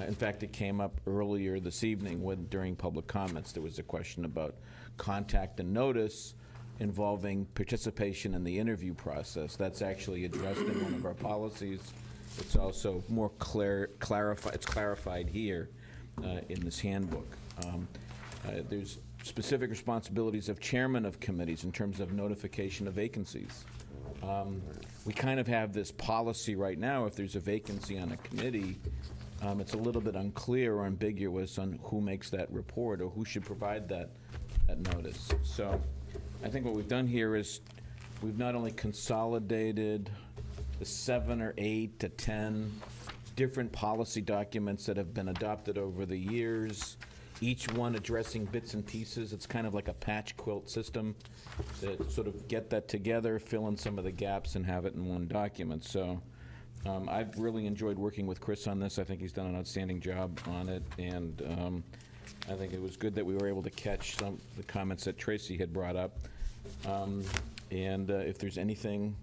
In fact, it came up earlier this evening during public comments. There was a question about contact and notice involving participation in the interview process. That's actually addressed in one of our policies. It's also more clarified. It's clarified here in this handbook. There's specific responsibilities of chairman of committees in terms of notification of vacancies. We kind of have this policy right now, if there's a vacancy on a committee, it's a little bit unclear or ambiguous on who makes that report or who should provide that notice. So I think what we've done here is we've not only consolidated the 7 or 8 to 10 different policy documents that have been adopted over the years, each one addressing bits and pieces. It's kind of like a patch quilt system to sort of get that together, fill in some of the gaps, and have it in one document. So I've really enjoyed working with Chris on this. I think he's done an outstanding job on it, and I think it was good that we were able to catch some of the comments that Tracy had brought up. And if there's anything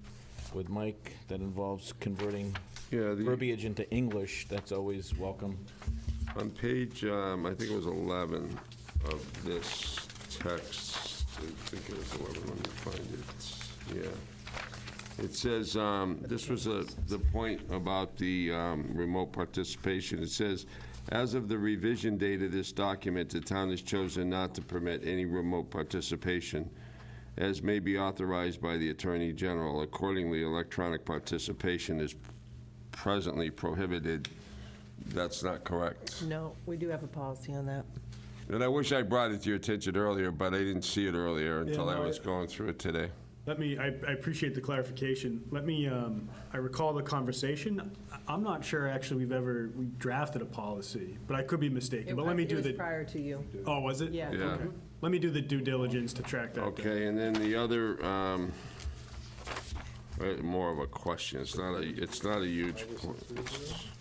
with Mike that involves converting verbiage into English, that's always welcome. on page, I think it was 11 of this text, I think it was 11, let me find it, yeah. It says, this was the point about the remote participation. It says, as of the revision date of this document, the town has chosen not to permit any remote participation, as may be authorized by the Attorney General. Accordingly, electronic participation is presently prohibited that's not correct. No, we do have a policy on that. And I wish I brought it to your attention earlier, but I didn't see it earlier until Yeah, no, I was going through it today. I appreciate the clarification. I recall the conversation. I'm not sure actually we drafted a policy, but I could be mistaken. But let me do It the. was prior to you. Oh, was it? Yeah. Yeah. Okay. Let me do the due diligence to track that down. Okay, and then the other, more of a question. It's not a huge point.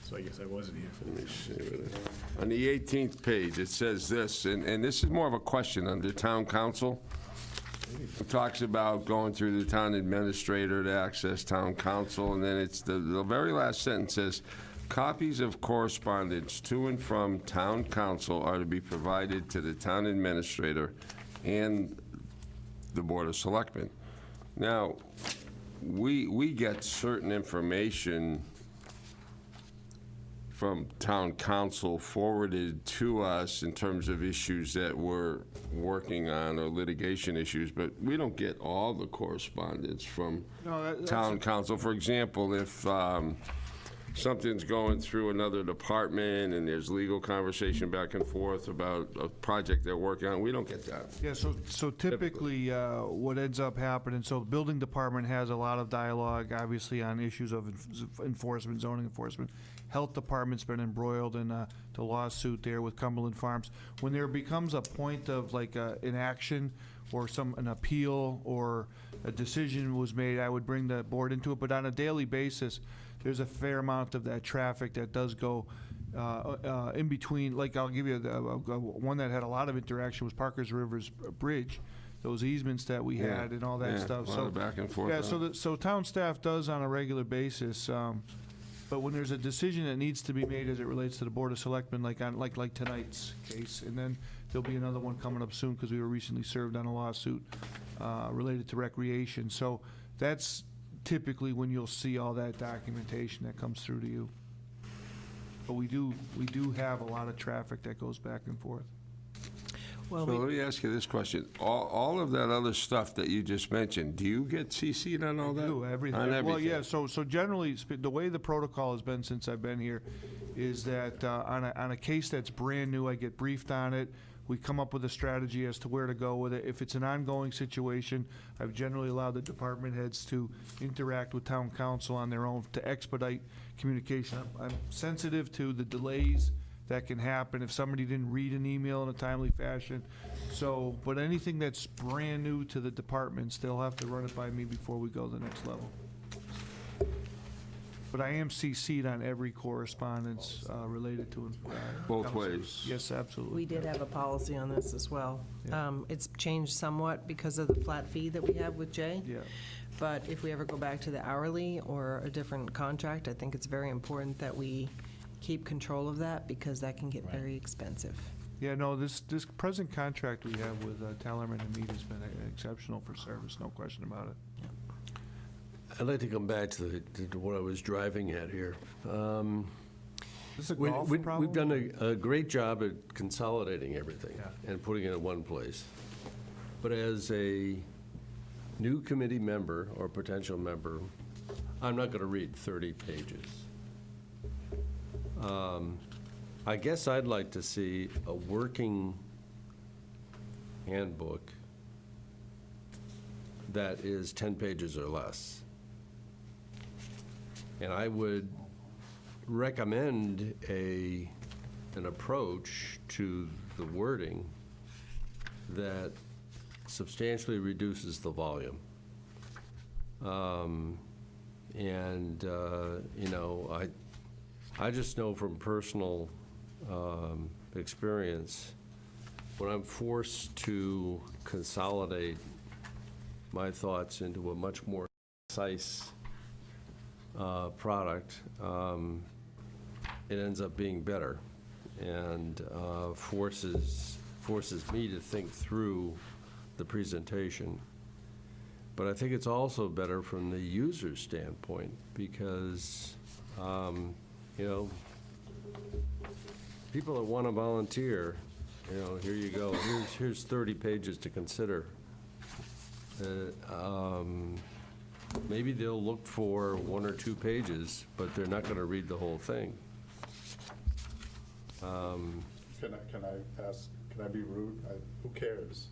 So I guess I wasn't here for Let that. me see what it is. On the 18th page, it says this, and this is more of a question under town council. It talks about going through the town administrator to access town council, and then it's the very last sentence says, copies of correspondence to and from town council are to be provided to the town administrator and the Board of Selectmen. Now, we get certain information from town council forwarded to us in terms of issues that we're working on or litigation issues, but we don't get all the correspondence from town council. For example, if something's going through another department and there's legal conversation back and forth about a project they're working on, we don't get that. Yeah, so typically, what ends up happening, so the building department has a lot of dialogue, obviously, on issues of enforcement, zoning enforcement. Health department's been embroiled in the lawsuit there with Cumberland Farms. When there becomes a point of like an action or an appeal or a decision was made, I would bring the board into it. But on a daily basis, there's a fair amount of that traffic that does go in between. Like, I'll give you one that had a lot of interaction was Parker's Rivers Bridge, those easements that we had and all that stuff. A lot of back and forth. Yeah, so town staff does on a regular basis. But when there's a decision that needs to be made as it relates to the Board of Selectmen, like tonight's case, and then there'll be another one coming up soon because we were recently served on a lawsuit related to recreation. So that's typically when you'll see all that documentation that comes through to you. But we do have a lot of traffic that goes back and forth. Well, So let me ask you this question. All of that other stuff that you just mentioned, do you get CC'd on all that? Do everything. On everything? Well, yeah, so generally, the way the protocol has been since I've been here is that on a case that's brand new, I get briefed on it. We come up with a strategy as to where to go with it. If it's an ongoing situation, I've generally allowed the department heads to interact with town council on their own to expedite communication. I'm sensitive to the delays that can happen if somebody didn't read an email in a timely fashion. So, but anything that's brand new to the departments, they'll have to run it by me before we go to the next level. But I am CC'd on every correspondence related to Both council. ways. Yes, absolutely. we did have a policy on this as well. It's changed somewhat because of the flat fee that we have with Jay. Yeah. But if we ever go back to the hourly or a different contract, I think it's very important that we keep control of that because that can get very expensive. Yeah, no, this present contract we have with Tellerman and Mead has been exceptional for service, no question about it. I'd like to come back to what I was driving at here. Is this a golf problem? We've done a great job at consolidating everything and putting it in one place. But as a new committee member or potential member, I'm not going to read 30 pages. I guess I'd like to see a working handbook that is 10 pages or less. And I would recommend an approach to the wording that substantially reduces the volume. I just know from personal experience, when I'm forced to consolidate my thoughts into a much more concise product, it ends up being better and forces me to think through the presentation. But I think it's also better from the user's standpoint because, people that want to volunteer, here you go, here's 30 pages to consider. Maybe they'll look for 1 or 2 pages, but they're not going to read the whole thing. Can I be rude? Who cares?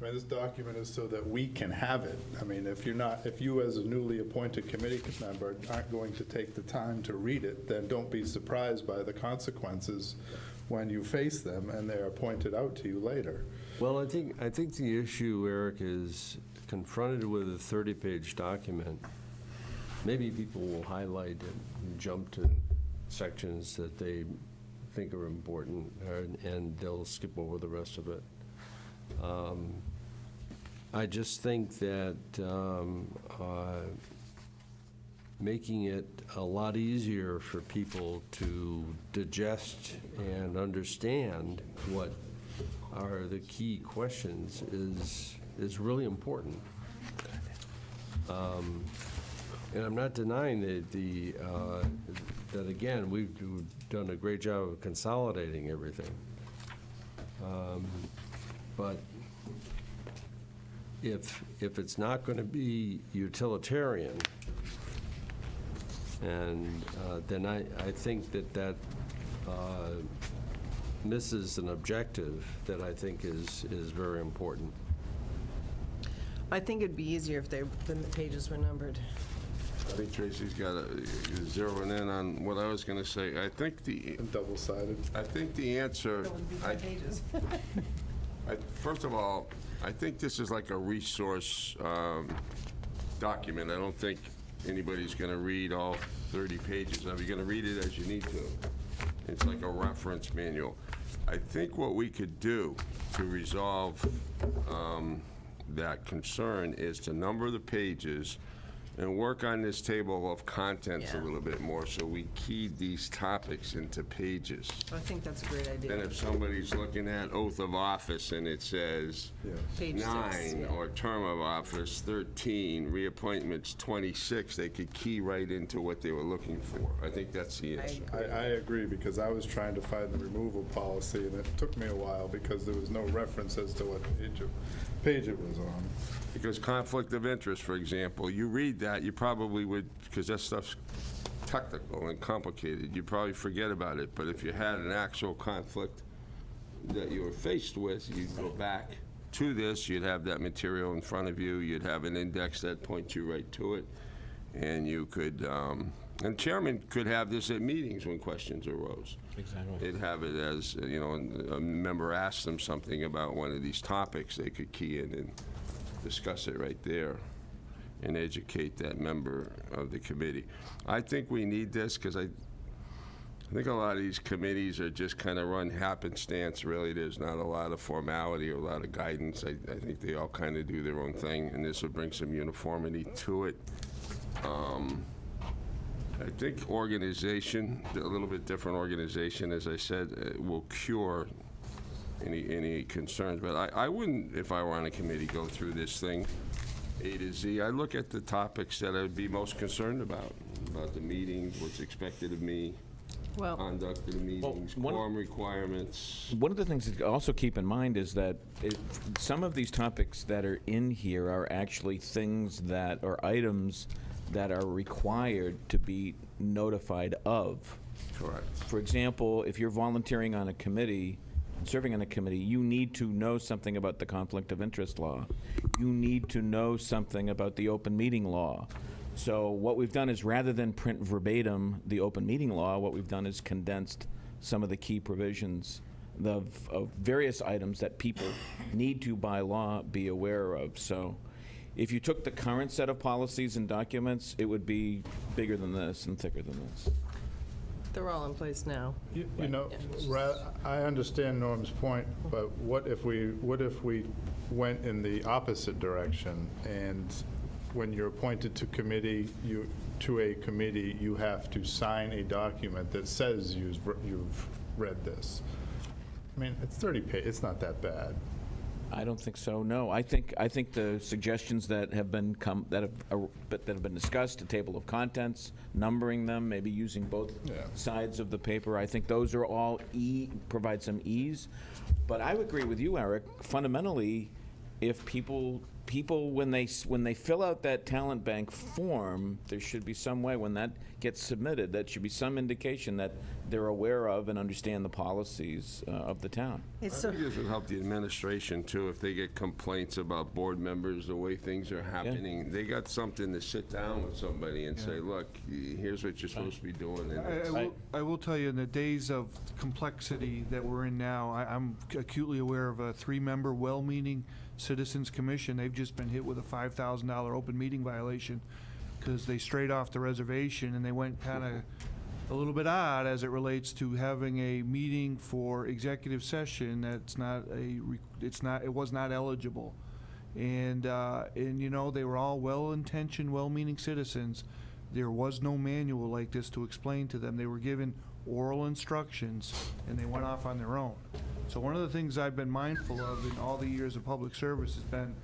I mean, this document is so that we can have it. I mean, if you as a newly appointed committee member aren't going to take the time to read it, then don't be surprised by the consequences when you face them and they are pointed out to you later. Well, I think the issue, Eric, is confronted with a 30-page document. Maybe people will highlight and jump to sections that they think are important, and they'll skip over the rest of it. I just think that making it a lot easier for people to digest and understand what are the key questions is really important. And I'm not denying that again, we've done a great job of consolidating everything. But if it's not going to be utilitarian, and then I think that misses an objective that I think is very important. I think it'd be easier if the pages were numbered. I think Tracy's got to zeroing in on what I was going to say. I think double-sided. I think the answer. Pages. First of all, I think this is like a resource document. I don't think anybody's going to read all 30 pages. Now, you're going to read it as you need to. It's like a reference manual. I think what we could do to resolve that concern is to number the pages and work on this table of contents a little bit more, so we keyed these topics into pages. I think that's a great idea. Then if somebody's looking at oath of office and it says Page 9, or term of office 13, reappointments 26, they could key right into what they were looking for. I think that's the answer. I agree, because I was trying to find the removal policy, and it took me a while because there was no reference as to what page it was on. Because conflict of interest, for example, you read that, you probably would, because that stuff's technical and complicated, you probably forget about it. But if you had an actual conflict that you were faced with, you'd go back to this, you'd have that material in front of you, you'd have an index that points you right to it, and you could, and chairman could have this at meetings when questions arose. Exactly. They'd have it as, you know, a member asked them something about one of these topics, they could key in and discuss it right there and educate that member of the committee. I think we need this because I think a lot of these committees are just kind of run happenstance, really. There's not a lot of formality or a lot of guidance. I think they all kind of do their own thing, and this would bring some uniformity to it. I think organization, a little bit different organization, as I said, will cure any concerns. But I wouldn't, if I were on a committee, go through this thing A to Z. I look at the topics that I'd be most concerned about the meetings, what's expected of me, conduct of the meetings, quorum requirements. One of the things to also keep in mind is that some of these topics that are in here are actually things that, or items that are required to be notified of. Correct. For example, if you're volunteering on a committee, serving on a committee, you need to know something about the conflict of interest law. You need to know something about the open meeting law. So what we've done is, rather than print verbatim the open meeting law, what we've done is condensed some of the key provisions of various items that people need to, by law, be aware of. So if you took the current set of policies and documents, it would be bigger than this and thicker than this. They're all in place now. You know, I understand Norm's point, but what if we went in the opposite direction, and when you're appointed to a committee, you have to sign a document that says you've read this? I mean, it's 30 pages. It's not that bad. I don't think so. No, I think the suggestions that have been that have been discussed, a table of contents, numbering them, maybe using both sides of the paper. I think those are all provide some ease. But I would agree with you, Eric. Fundamentally, if people people, when they fill out that talent bank form, there should be some way, when that gets submitted, that should be some indication that they're aware of and understand the policies of the town. I think this would help the administration, too, if they get complaints about board members, the way things are happening. They got something to sit down with somebody and say, look, here's what you're supposed to be doing. And I will tell you, in the days of complexity that we're in now, I'm acutely aware of a 3-member, well-meaning Citizens Commission. They've just been hit with a $5,000 open meeting violation because they strayed off the reservation and they went kind of a little bit odd as it relates to having a meeting for executive session it was not eligible. And you know, they were all well-intentioned, well-meaning citizens. There was no manual like this to explain to them. They were given oral instructions and they went off on their own. So one of the things I've been mindful of in all the years of public service has been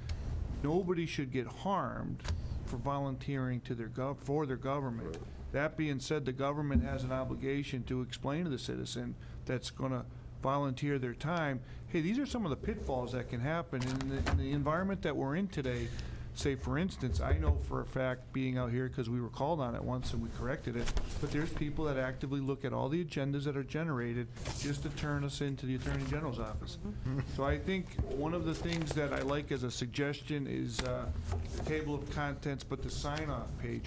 nobody should get harmed for volunteering to for their government. That being said, the government has an obligation to explain to the citizen that's going to volunteer their time, hey, these are some of the pitfalls that can happen in the environment that we're in today. Say, for instance, I know for a fact, being out here, because we were called on it once and we corrected it, but there's people that actively look at all the agendas that are generated just to turn us into the Attorney General's office. So I think one of the things that I like as a suggestion is the table of contents, but the sign-off page.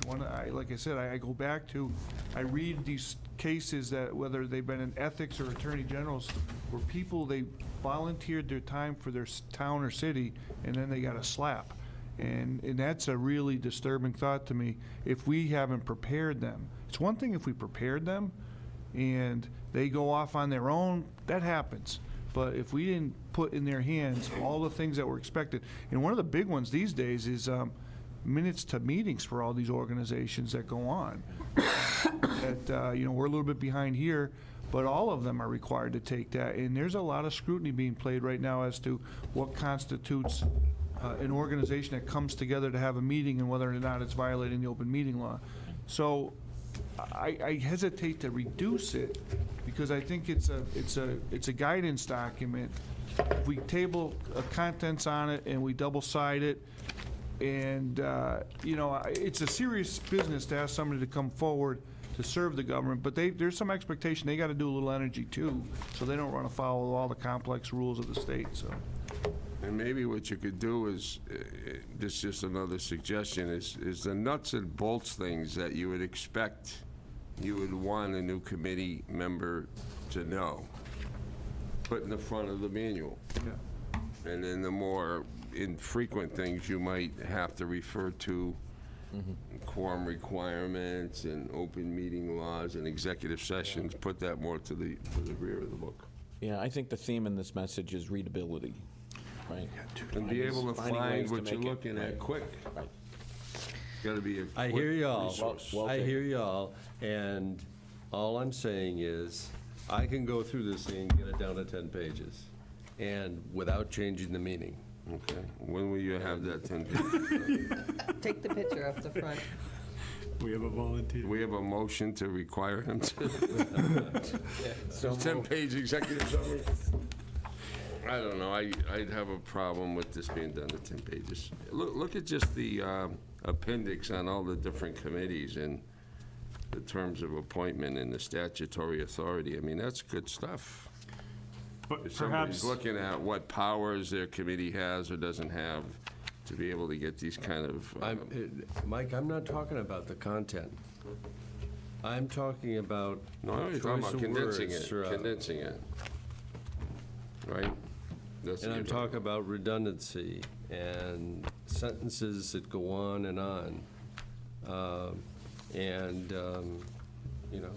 Like I said, I go back to, I read these cases that, whether they've been in ethics or Attorney Generals, where people, they volunteered their time for their town or city, and then they got a slap. And that's a really disturbing thought to me if we haven't prepared them. It's one thing if we prepared them and they go off on their own, that happens. But if we didn't put in their hands all the things that were expected, and one of the big ones these days is minutes to meetings for all these organizations that go on. You know, we're a little bit behind here, but all of them are required to take that. And there's a lot of scrutiny being played right now as to what constitutes an organization that comes together to have a meeting and whether or not it's violating the open meeting law. So I hesitate to reduce it because I think it's a guidance document. If we table contents on it and we double-side it, and you know, it's a serious business to ask somebody to come forward to serve the government, but there's some expectation they got to do a little energy too, so they don't run afoul of all the complex rules of the state. So. And maybe what you could do is, this is just another suggestion, is the nuts and bolts things that you would expect you would want a new committee member to know, put in the front of the manual. Yeah. And then the more infrequent things you might have to refer to, quorum requirements and open meeting laws and executive sessions, put that more to the rear of the book. Yeah, I think the theme in this message is readability. Right. And be able to find what you're looking at quick. Right. Got to be a I quick hear y'all. resource. I hear y'all, and all I'm saying is, I can go through this thing and get it down to 10 pages, and without changing the meaning. Okay. When will you have that 10 pages? Take the picture off the front. We have a volunteer. We have a motion to require him to. So 10-page executive summary. I don't know. I'd have a problem with this being done to 10 pages. Look at just the appendix on all the different committees and the terms of appointment and the statutory authority. I mean, that's good stuff. But If somebody's perhaps, looking at what powers their committee has or doesn't have to be able to get these kind of... Mike, I'm not talking about the content. I'm talking about No, I'm talking choice about of words. condensing it. Right? That's And what I'm you're talking about redundancy and sentences that go on and on. You know.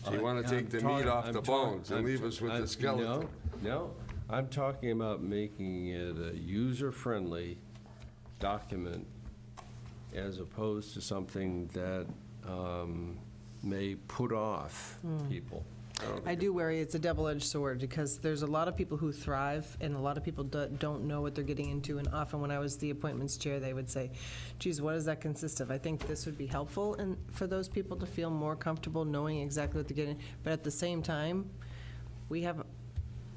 So you want to take the meat off the bones and leave us with the skeleton? No, I'm talking about making it a user-friendly document as opposed to something that may put off people. I do worry it's a double-edged sword, because there's a lot of people who thrive, and a lot of people don't know what they're getting into, and often when I was the appointments chair, they would say, geez, what does that consist of? I think this would be helpful and for those people to feel more comfortable knowing exactly what they're getting, but at the same time, we have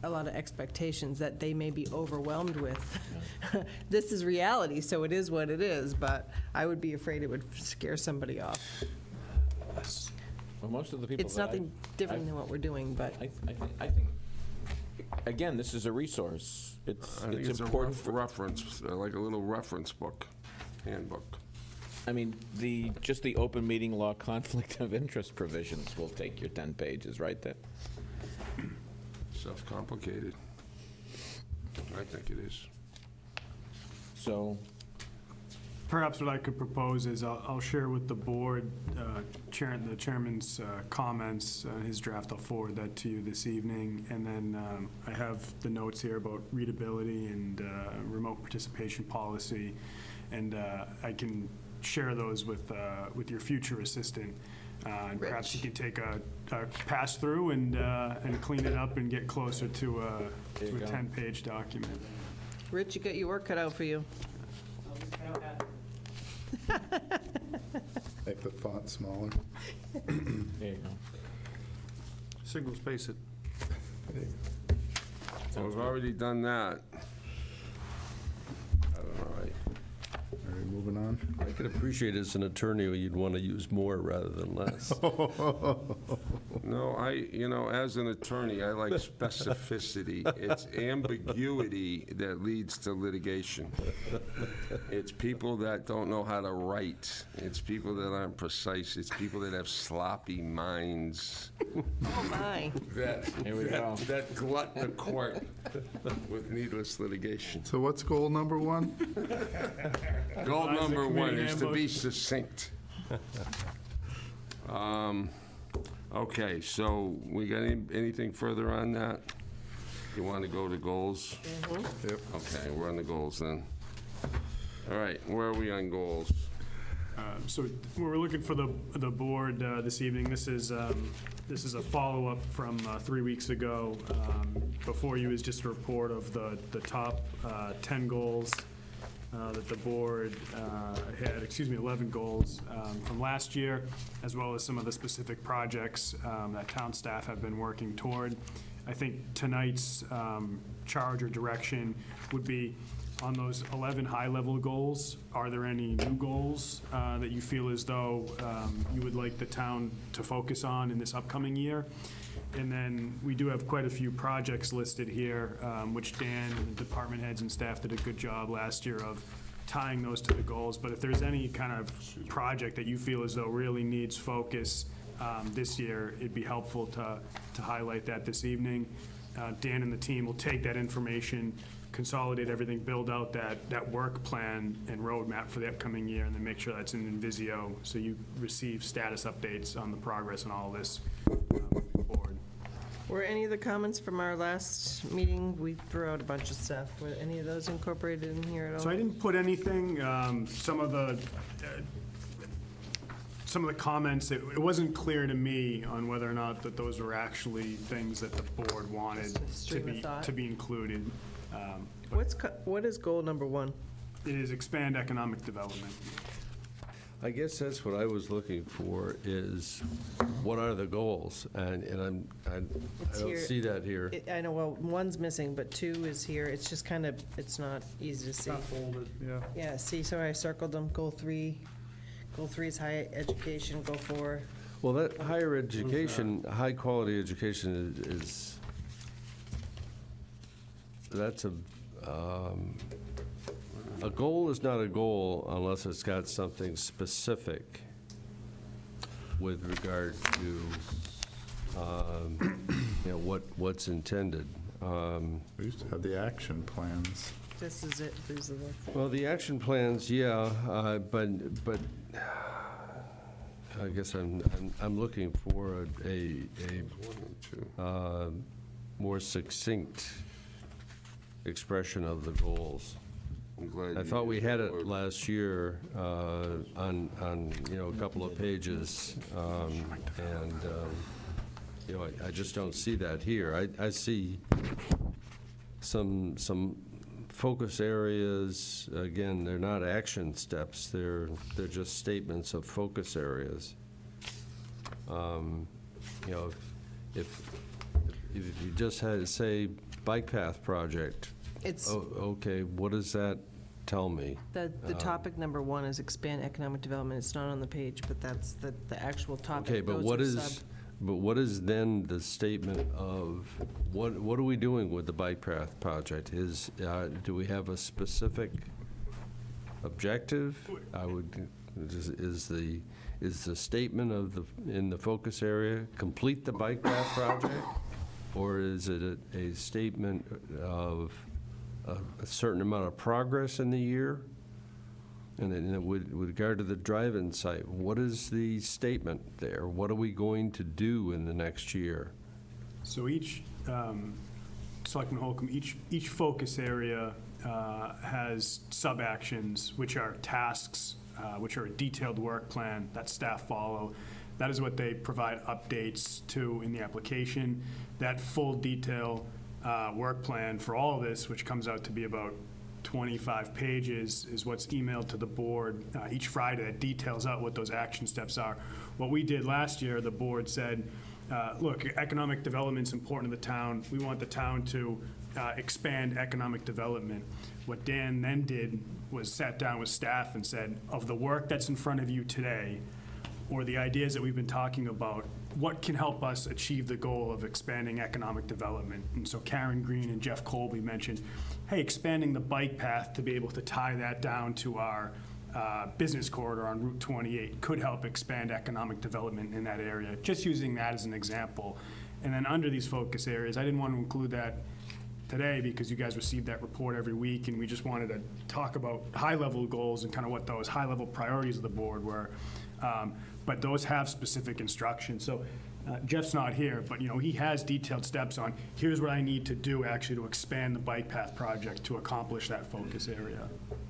a lot of expectations that they may be overwhelmed with. This is reality, so it is what it is, but I would be afraid it would scare somebody off. Well, most of the people It's that nothing different than what we're doing, but I think, again, this is a resource. I think it's important a reference, like a little reference book, handbook. I mean, just the open meeting law conflict of interest provisions will take your 10 pages right there. Stuff's complicated. I think it is. So, Perhaps what I could propose is I'll share with the board, the chairman's comments, his draft. I'll forward that to you this evening. And then I have the notes here about readability and remote participation policy. And I can share those with your future assistant. And perhaps you can take a pass through and clean it up and get closer to a 10-page document. Rich, you got your work cut out for you. Make the font smaller. there you go. Single space it. So we've already done that. I don't know, All right, moving on. I could appreciate as an attorney, you'd want to use more rather than less. No, as an attorney, I like specificity. It's ambiguity that leads to litigation. It's people that don't know how to write. It's people that aren't precise. It's people that have sloppy minds. Oh, my. That glut the court with needless litigation. So what's goal number one? Goal number one is to be succinct. Okay, so we got anything further on that? You want to go to goals? Yep. Okay, we're on the goals then. All right, where are we on goals? So we're looking for the board this evening. This is a follow-up from 3 weeks ago. Before you is just a report of the top 10 goals that the board had, 11 goals from last year, as well as some of the specific projects that town staff have been working toward. I think tonight's charge or direction would be on those 11 high-level goals. Are there any new goals that you feel as though you would like the town to focus on in this upcoming year? And then we do have quite a few projects listed here, which Dan and the department heads and staff did a good job last year of tying those to the goals. But if there's any kind of project that you feel as though really needs focus this year, it'd be helpful to highlight that this evening. Dan and the team will take that information, consolidate everything, build out that work plan and roadmap for the upcoming year, and then make sure that's in Visio, so you receive status updates on the progress and all of this forward. Were any of the comments from our last meeting, we threw out a bunch of stuff, were any of those incorporated in here at all? So I didn't put anything, some of the comments, it wasn't clear to me on whether or not that those were actually things that the board wanted to be included. What is goal number one? It is expand economic development. I guess that's what I was looking for, is what are the goals? And I don't see that here. I know, well, one's missing, but two is here. It's just kind of, it's not easy to see. Not folded, yeah. Yeah, see, so I circled them. Goal three is high education, goal 4. Well, that higher education, high-quality education is, that's a goal is not a goal unless it's got something specific with regard to, what's intended. We used to have the action plans. This is it, these are the. Well, the action plans, yeah, but I guess I'm looking for a more succinct expression of the goals. I thought we had it last year on a couple of pages, I just don't see that here. I see some focus areas. Again, they're not action steps. They're just statements of focus areas. If you just had to say bike path project. It's, Okay, what does that tell me? the topic number 1 is expand economic development. It's not on the page, but that's the actual topic. Okay, but Those what are is, sub- but what is then the statement of, what are we doing with the bike path project? Do we have a specific objective? Is the statement in the focus area, complete the bike path project? Or is it a statement of a certain amount of progress in the year? And then with regard to the drive-in site, what is the statement there? What are we going to do in the next year? So each, Selectman Holcomb, each focus area has sub-actions, which are tasks, which are a detailed work plan that staff follow. That is what they provide updates to in the application. That full detail work plan for all of this, which comes out to be about 25 pages, is what's emailed to the board each Friday that details out what those action steps are. What we did last year, the board said, look, economic development's important to the town. We want the town to expand economic development. What Dan then did was sat down with staff and said, of the work that's in front of you today, or the ideas that we've been talking about, what can help us achieve the goal of expanding economic development? And so Karen Green and Jeff Colby mentioned, hey, expanding the bike path to be able to tie that down to our business corridor on Route 28 could help expand economic development in that area. Just using that as an example. And then under these focus areas, I didn't want to include that today because you guys receive that report every week, and we just wanted to talk about high-level goals and kind of what those high-level priorities of the board were. But those have specific instructions. So Jeff's not here, but he has detailed steps on here's what I need to do actually to expand the bike path project to accomplish that focus area.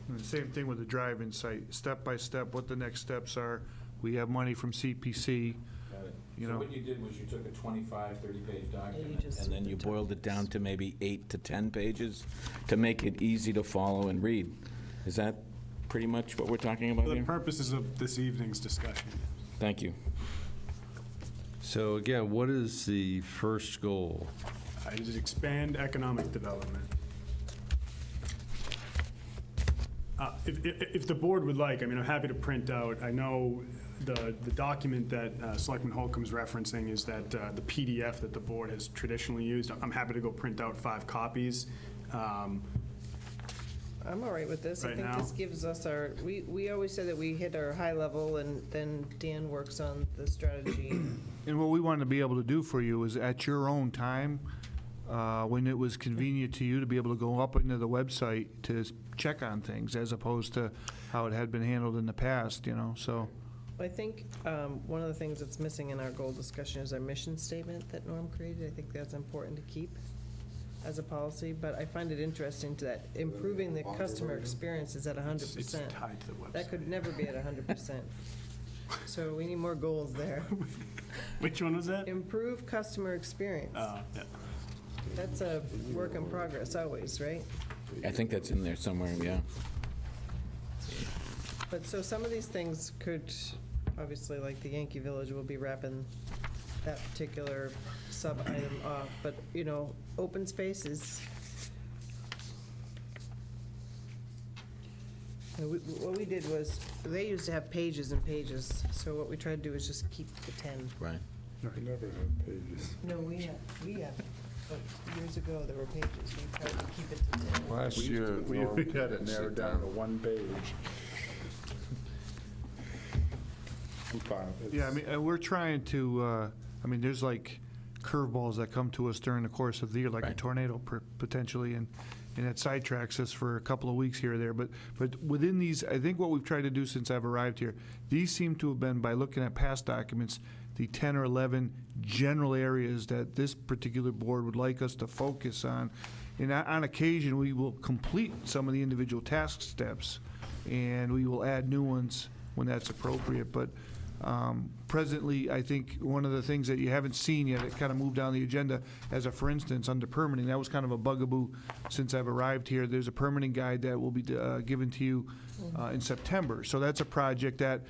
And the same thing with the drive-in site, step by step, what the next steps are. We have money from CPC. So what you did was you took a 25, 30-page document, and then you boiled it down to maybe 8 to 10 pages to make it easy to follow and read. Is that pretty much what we're talking about For the here? purposes of this evening's discussion. Thank you. So again, what is the first goal? Is expand economic development. If the board would like, I'm happy to print out. I know the document that Selectman Holcomb is referencing is that the PDF that the board has traditionally used. I'm happy to go print out 5 copies. I'm all right with this. I Right think now? this gives us we always say that we hit our high level and then Dan works on the strategy. And what we want to be able to do for you is at your own time, when it was convenient to you, to be able to go up into the website to check on things as opposed to how it had been handled in the past, so. I think one of the things that's missing in our goal discussion is our mission statement that Norm created. I think that's important to keep as a policy, but I find it interesting that improving the customer experience is at 100%. It's tied to the website. That could never be at 100%. So we need more goals there. Which one was that? Improve customer experience. Yeah. That's a work in progress always, right? I think that's in there somewhere, yeah. But so some of these things could, obviously, like the Yankee Village, will be wrapping that particular sub-item off, but, open spaces. What we did was, they used to have pages and pages, so what we tried to do is just keep the 10. Right. I never have pages. No, we have, but years ago, there were pages, we tried to keep it to 10. Last year, We Norm had it narrowed down to 1 page. Yeah, we're trying to, there's like curveballs that come to us during the course of the year, like a tornado potentially, and it sidetracks us for a couple of weeks here or there. But within these, I think what we've tried to do since I've arrived here, these seem to have been, by looking at past documents, the 10 or 11 general areas that this particular board would like us to focus on. And on occasion, we will complete some of the individual task steps, and we will add new ones when that's appropriate. But presently, I think one of the things that you haven't seen yet, it kind of moved down the agenda, as a for instance, under permitting. That was kind of a bugaboo since I've arrived here. There's a permitting guide that will be given to you in September. So that's a project that,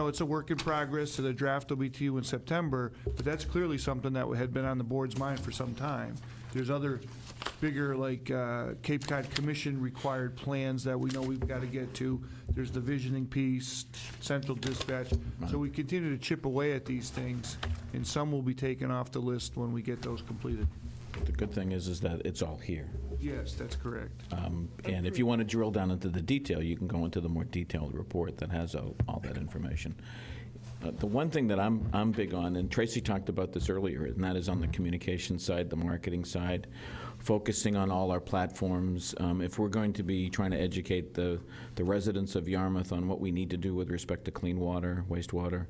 it's a work in progress, so the draft will be to you in September, but that's clearly something that had been on the board's mind for some time. There's other bigger, like Cape Cod Commission required plans that we know we've got to get to. There's the visioning piece, central dispatch. So we continue to chip away at these things, and some will be taken off the list when we get those completed. The good thing is that it's all here. Yes, that's correct. And if you want to drill down into the detail, you can go into the more detailed report that has all that information. The one thing that I'm big on, and Tracy talked about this earlier, and that is on the communication side, the marketing side, focusing on all our platforms. If we're going to be trying to educate the residents of Yarmouth on what we need to do with respect to clean water, wastewater,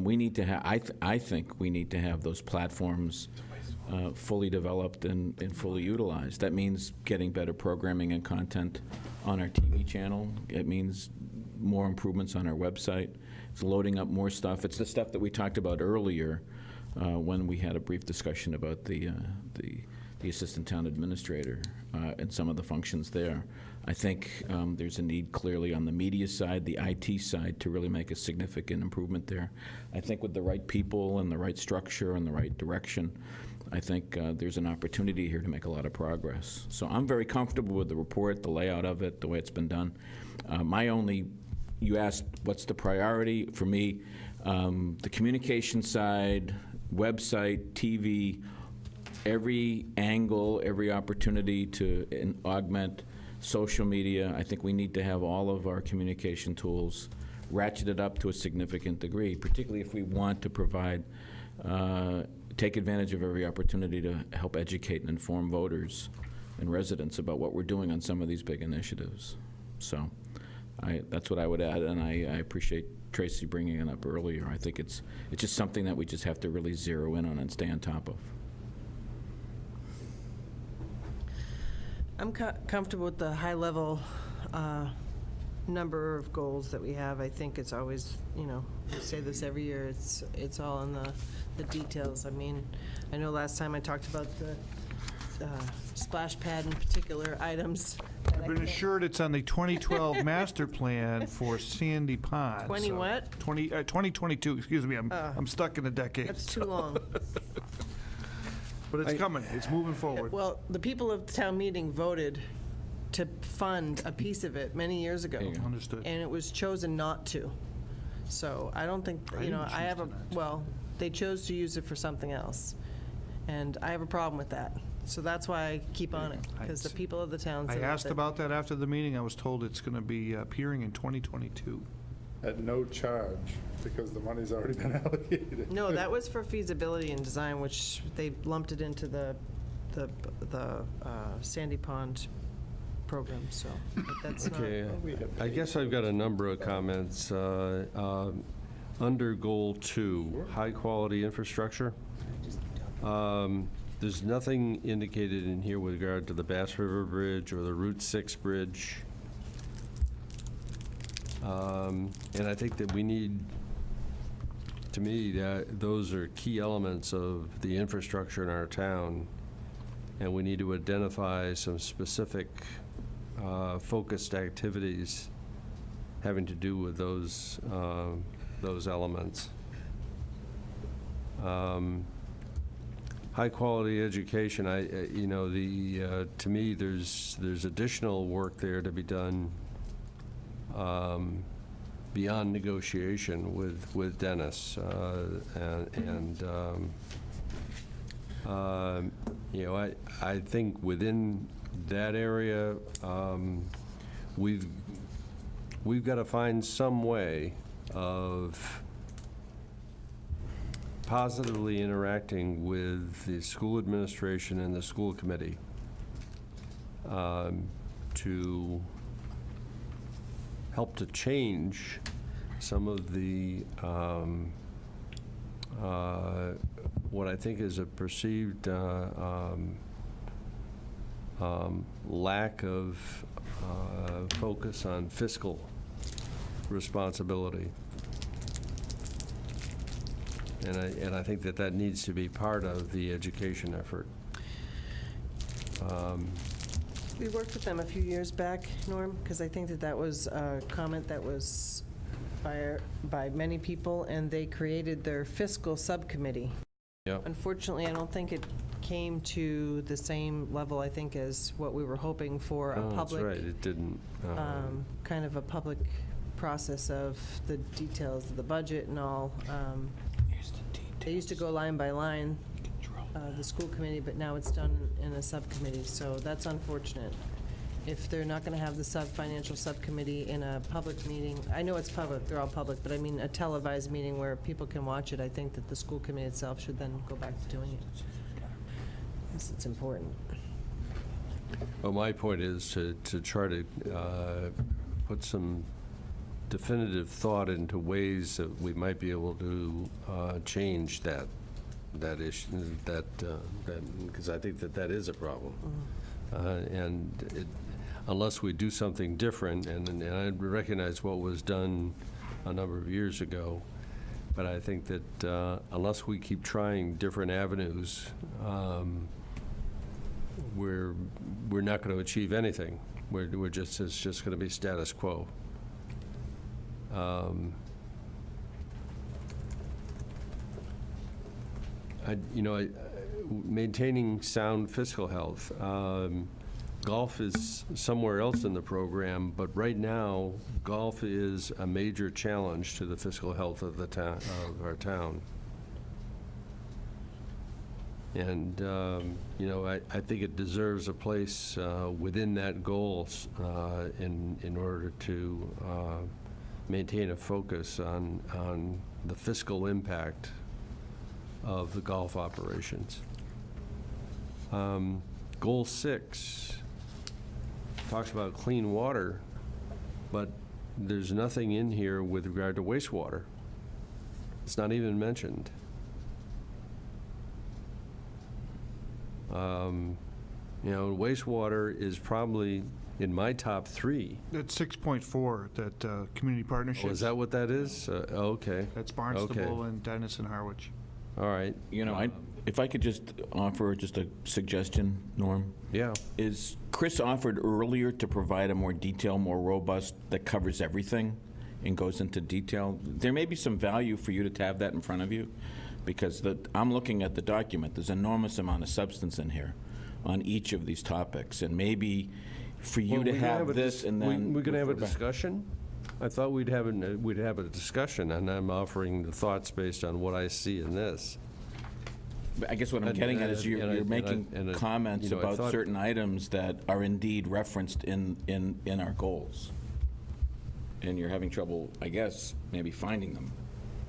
we need to have, I think we need to have those platforms fully developed and fully utilized. That means getting better programming and content on our TV channel. It means more improvements on our website. It's loading up more stuff. It's the stuff that we talked about earlier when we had a brief discussion about the assistant town administrator and some of the functions there. I think there's a need clearly on the media side, the IT side, to really make a significant improvement there. I think with the right people and the right structure and the right direction, I think there's an opportunity here to make a lot of progress. So I'm very comfortable with the report, the layout of it, the way it's been done. You asked what's the priority for me. The communication side, website, TV, every angle, every opportunity to augment social media. I think we need to have all of our communication tools ratcheted up to a significant degree, particularly if we want to provide, take advantage of every opportunity to help educate and inform voters and residents about what we're doing on some of these big initiatives. So that's what I would add, and I appreciate Tracy bringing it up earlier. I think it's just something that we just have to really zero in on and stay on top of. I'm comfortable with the high-level number of goals that we have. I think it's always, we say this every year, it's all in the details. I mean, I know last time I talked about the splash pad in particular items. I've been assured it's on the 2012 master plan for Sandy Pond. 2022, excuse me, I'm stuck in a decade. That's too long. But it's coming, it's moving forward. Well, the people of the town meeting voted to fund a piece of it many years ago. Understood. And it was chosen not to. So I don't think, they chose to use it for something else. And I have a problem with that. So that's why I keep on it, because the people of the town I said asked about that after the meeting. I was told it's going to be appearing in 2022. At no charge, because the money's already been allocated. No, that was for feasibility and design, which they lumped it into the Sandy Pond program, so but that's Okay, not. I guess I've got a number of comments. Under Goal 2, high-quality infrastructure. There's nothing indicated in here with regard to the Bass River Bridge or the Route 6 bridge. And I think that we need, to me, those are key elements of the infrastructure in our town, and we need to identify some specific focused activities having to do with those elements. High-quality education, to me, there's additional work there to be done beyond negotiation with Dennis, I think within that area, we've got to find some way of positively interacting with the school administration and the school committee to help to change some of the what I think is a perceived lack of focus on fiscal responsibility. And I think that needs to be part of the education effort. We worked with them a few years back, Norm, because I think that was a comment that was by many people, and they created their fiscal subcommittee. Yep. Unfortunately, I don't think it came to the same level, I think, as what we were hoping for, a Oh, public. that's right, it didn't. Kind of a public process of the details of the budget and all. They used to go line by line, the school committee, but now it's done in a subcommittee, so that's unfortunate. If they're not going to have the financial subcommittee in a public meeting, I know it's public, they're all public, but I mean a televised meeting where people can watch it, I think that the school committee itself should then go back to doing it. Yes, it's important. Well, my point is to try to put some definitive thought into ways that we might be able to change that issue, because I think that is a problem. And unless we do something different, and I recognize what was done a number of years ago, but I think that unless we keep trying different avenues, we're not going to achieve anything. It's just going to be status quo. Maintaining sound fiscal health. Golf is somewhere else in the program, but right now, golf is a major challenge to the fiscal health of the town, of our town. And, I think it deserves a place within that goal in order to maintain a focus on the fiscal impact of the golf operations. Goal 6 talks about clean water, but there's nothing in here with regard to wastewater. It's not even mentioned. Wastewater is probably in my top 3. That's 6.4, that community partnership. Oh, is that what that is? Okay. That's Barnstable Okay. and Dennis and Harwich. All right. If I could just offer just a suggestion, Norm? Yeah. Is Chris offered earlier to provide a more detailed, more robust, that covers everything and goes into detail? There may be some value for you to have that in front of you, because I'm looking at the document. There's an enormous amount of substance in here on each of these topics, and maybe for you to have this and then... We're going to have a discussion? I thought we'd have a discussion, and I'm offering the thoughts based on what I see in this. But I guess what I'm getting at is you're making comments about certain items that are indeed referenced in our goals. And you're having trouble, I guess, maybe finding them.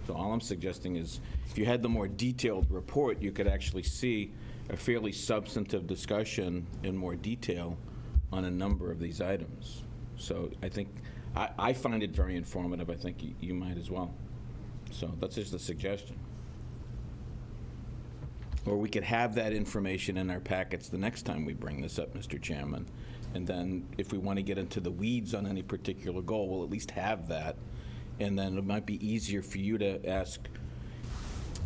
So all I'm suggesting is, if you had the more detailed report, you could actually see a fairly substantive discussion in more detail on a number of these items. So I think, I find it very informative. I think you might as well. So that's just a suggestion. Or we could have that information in our packets the next time we bring this up, Mr. Chairman. And then if we want to get into the weeds on any particular goal, we'll at least have that. And then it might be easier for you to ask.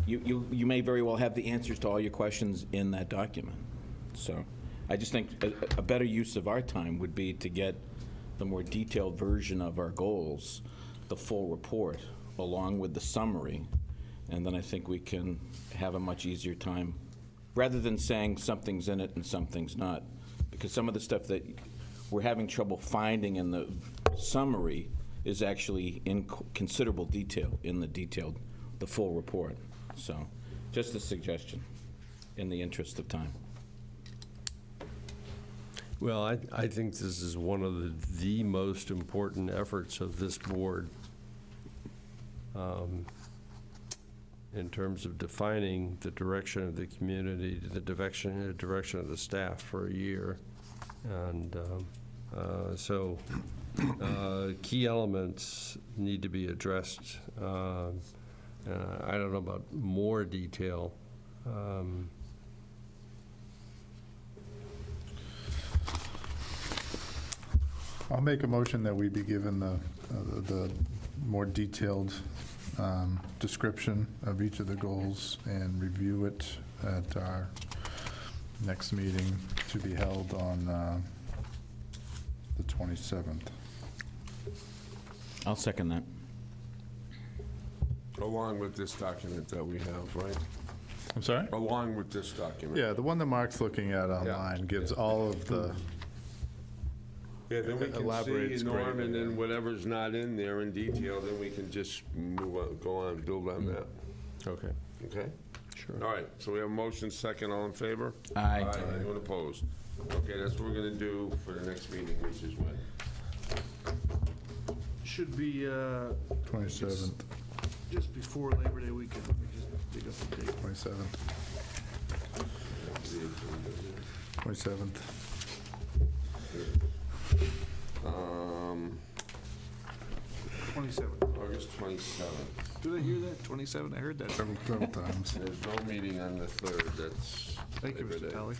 You may very well have the answers to all your questions in that document. So I just think a better use of our time would be to get the more detailed version of our goals, the full report, along with the summary. And then I think we can have a much easier time, rather than saying something's in it and something's not. Because some of the stuff that we're having trouble finding in the summary is actually in considerable detail in the full report. So, just a suggestion in the interest of time. Well, I think this is one of the most important efforts of this board in terms of defining the direction of the community, the direction of the staff for a year. And so key elements need to be addressed. I don't know about more detail. I'll make a motion that we be given the more detailed description of each of the goals and review it at our next meeting to be held on the 27th. I'll second that. Along with this document that we have, right? I'm sorry? Along with this document. Yeah, the one that Mark's looking at online gives all of the, Yeah, then we can elaborates see, Norm, greatly, and then yeah. whatever's not in there in detail, then we can just move on, go on, build on that. okay. Okay? Sure. All right, so we have a motion, second, all in favor? Aye. Anyone opposed? Okay, that's what we're gonna do for the next meeting, which is when? Should be 27th. just before Labor Day weekend. Let me just dig up the date. 27th. 27th. 27. August 27th. Did I hear that? 27? I heard that. Several times. There's no meeting on the 3rd, that's Thank you, Labor Mr. Day. Talley.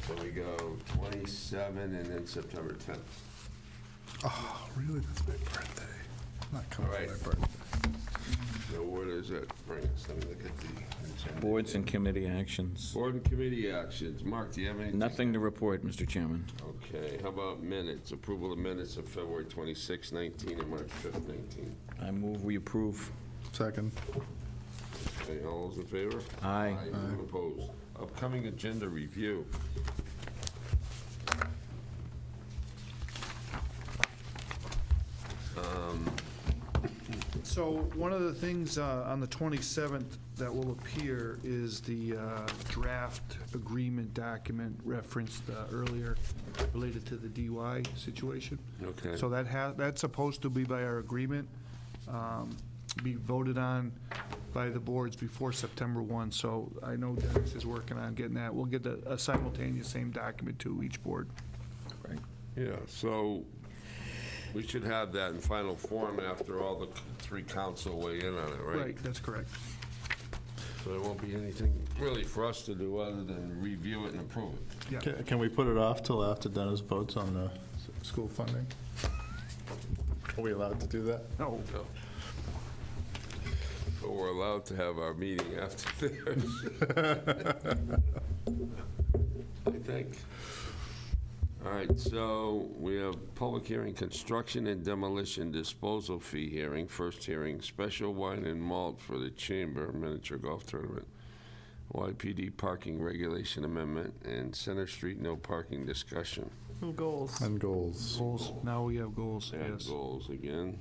So we go 27 and then September 10th. Oh, really? That's my birthday. I'm not coming All right. for my birthday. So where does that bring us? Let me look at the agenda. Boards and committee actions. Board and committee actions. Mark, do you have anything? Nothing to report, Mr. Chairman. Okay, how about minutes? Approval of minutes of February 26, 19, and March 5th, 19. I move we approve. Second. Okay, all those in favor? Aye. Anyone opposed? Upcoming agenda review. So one of the things on the 27th that will appear is the draft agreement document referenced earlier related to the DY situation. Okay. So that's supposed to be by our agreement, be voted on by the boards before September 1. So I know Dennis is working on getting that. We'll get a simultaneous same document to each board. Right. Yeah, so we should have that in final form after all the three council weigh in on it, right? Right, that's correct. So there won't be anything really for us to do other than review it and approve it. Yeah. Can we put it off till after Dennis votes on the school funding? Are we allowed to do that? No. No. But we're allowed to have our meeting after theirs. I think. All right, so we have public hearing, construction and demolition disposal fee hearing, first hearing, special wine and malt for the Chamber miniature golf tournament, YPD parking regulation amendment, and Center Street no parking discussion. And goals. And goals. Goals, now we have goals, Add yes. goals again.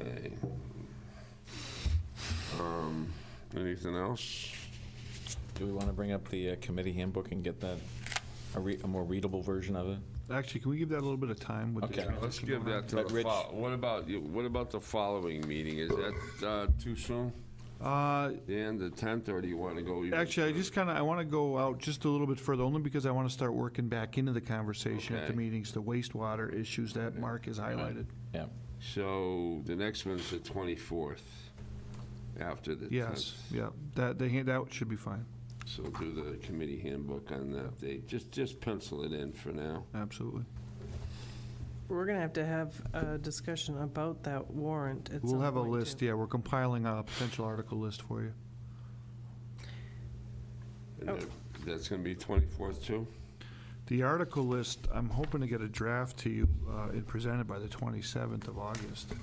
Okay. Anything else? Do we want to bring up the committee handbook and get that, a more readable version of it? Actually, can we give that a little bit of time with the Okay. transition Let's give going on? that to But the, Rich- what about the following meeting? Is that too soon? The end of 10th, or do you want to go even? Actually, I want to go out just a little bit further, only because I want to start working back into the conversation at the Okay. meetings, the wastewater issues that Mark has highlighted. Yeah. So the next one's the 24th, after the 10th. Yes, yeah, that should be fine, So do the committee handbook on that date. Just pencil it in for now. absolutely. We're going to have a discussion about that warrant at some We'll have a point, list, too. yeah, we're compiling a potential article list for you. And Oh. that's going to be 24th too? The article list, I'm hoping to get a draft to you and presented by the 27th of August.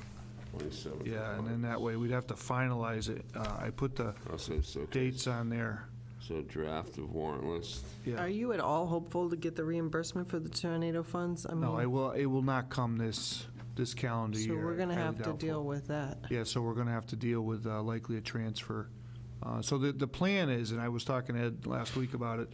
27th. Yeah, and then that way, we'd have to finalize it. I put the So dates on there. So draft of warrant list. Yeah. Are you at all hopeful to get the reimbursement for the tornado funds? I mean, No, it will not come this calendar so year. we're going to highly have to doubtful. deal with that. Yeah, so we're going to have to deal with likely a transfer. So the plan is, and I was talking to Ed last week about it,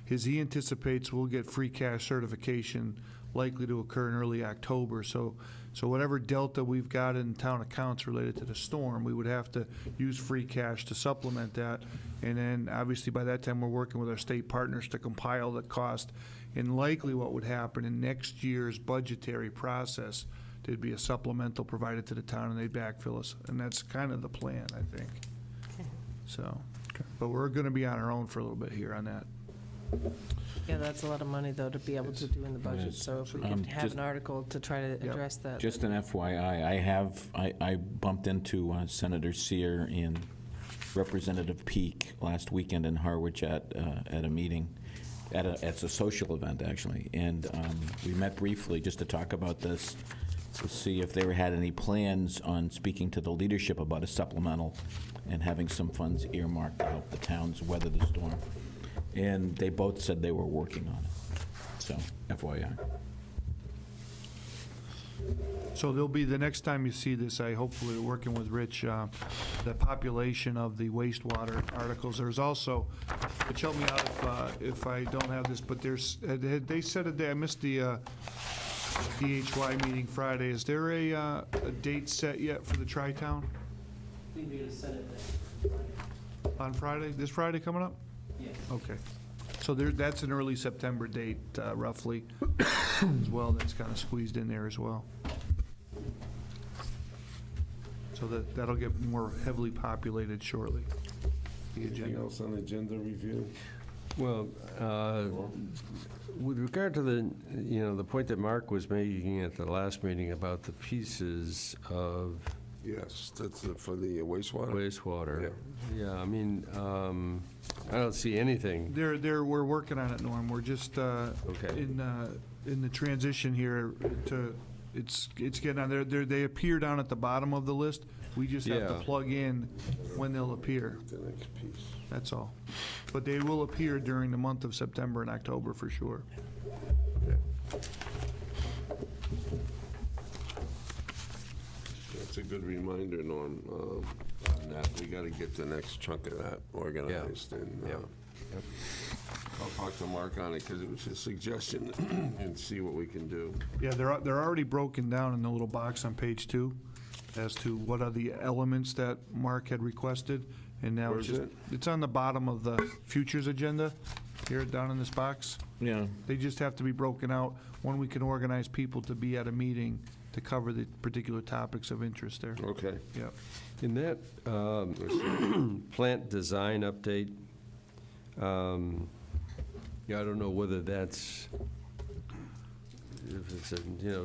is he anticipates we'll get free cash certification likely to occur in early October. So whatever delta we've got in town accounts related to the storm, we would have to use free cash to supplement that. And then, obviously, by that time, we're working with our state partners to compile the cost. And likely what would happen in next year's budgetary process, there'd be a supplemental provided to the town, and they'd backfill us. And that's kind of the plan, I think. So, but we're going to be on our own for a little bit here on that. Yeah, that's a lot of money, though, to be able to do in the budget. So if we can have Just- an article to try to address that. Just an FYI, I bumped into Senator Sear and Representative Peake last weekend in Harwich at a meeting, at a social event, actually. And we met briefly just to talk about this. to see if they had any plans on speaking to the leadership about a supplemental and having some funds earmarked to help the towns weather the storm. And they both said they were working on it. So, FYI. So there'll be, the next time you see this, I hopefully, working with Rich, the population of the wastewater articles. There's also, which help me out if I don't have this, but there's, they said a day, I missed the DHY meeting Friday. Is there a date set yet for the Tri-Town? I think we're going to set it On Friday? This Friday coming up? Yes. Okay. So that's an early September date, roughly, as well. That's kind of squeezed in there as well. So that'll get more heavily populated shortly. The Anything agenda. else on agenda review? Well, with regard to the point that Mark was making at the last meeting about the pieces of Yes, that's for the wastewater. wastewater. Yeah, I mean, I don't see anything. We're working on it, Norm. We're just in the transition here to, it's getting on there. They appear down at the bottom of the list. We just have to plug in when they'll appear. The next piece. That's all. But they will appear during the month of September and October for sure. That's a good reminder, Norm, on that. We got to get the next chunk of that organized. And I'll talk to Mark on it because it was his suggestion and see what we can do. Yeah, they're already broken down in the little box on page 2 as to what are the elements that Mark had requested. And now it's on the bottom of the futures agenda here down in this box. Yeah. They just have to be broken out when we can organize people to be at a meeting to cover the particular topics of interest there. Okay. Yep. In that plant design update, I don't know whether that's, if it's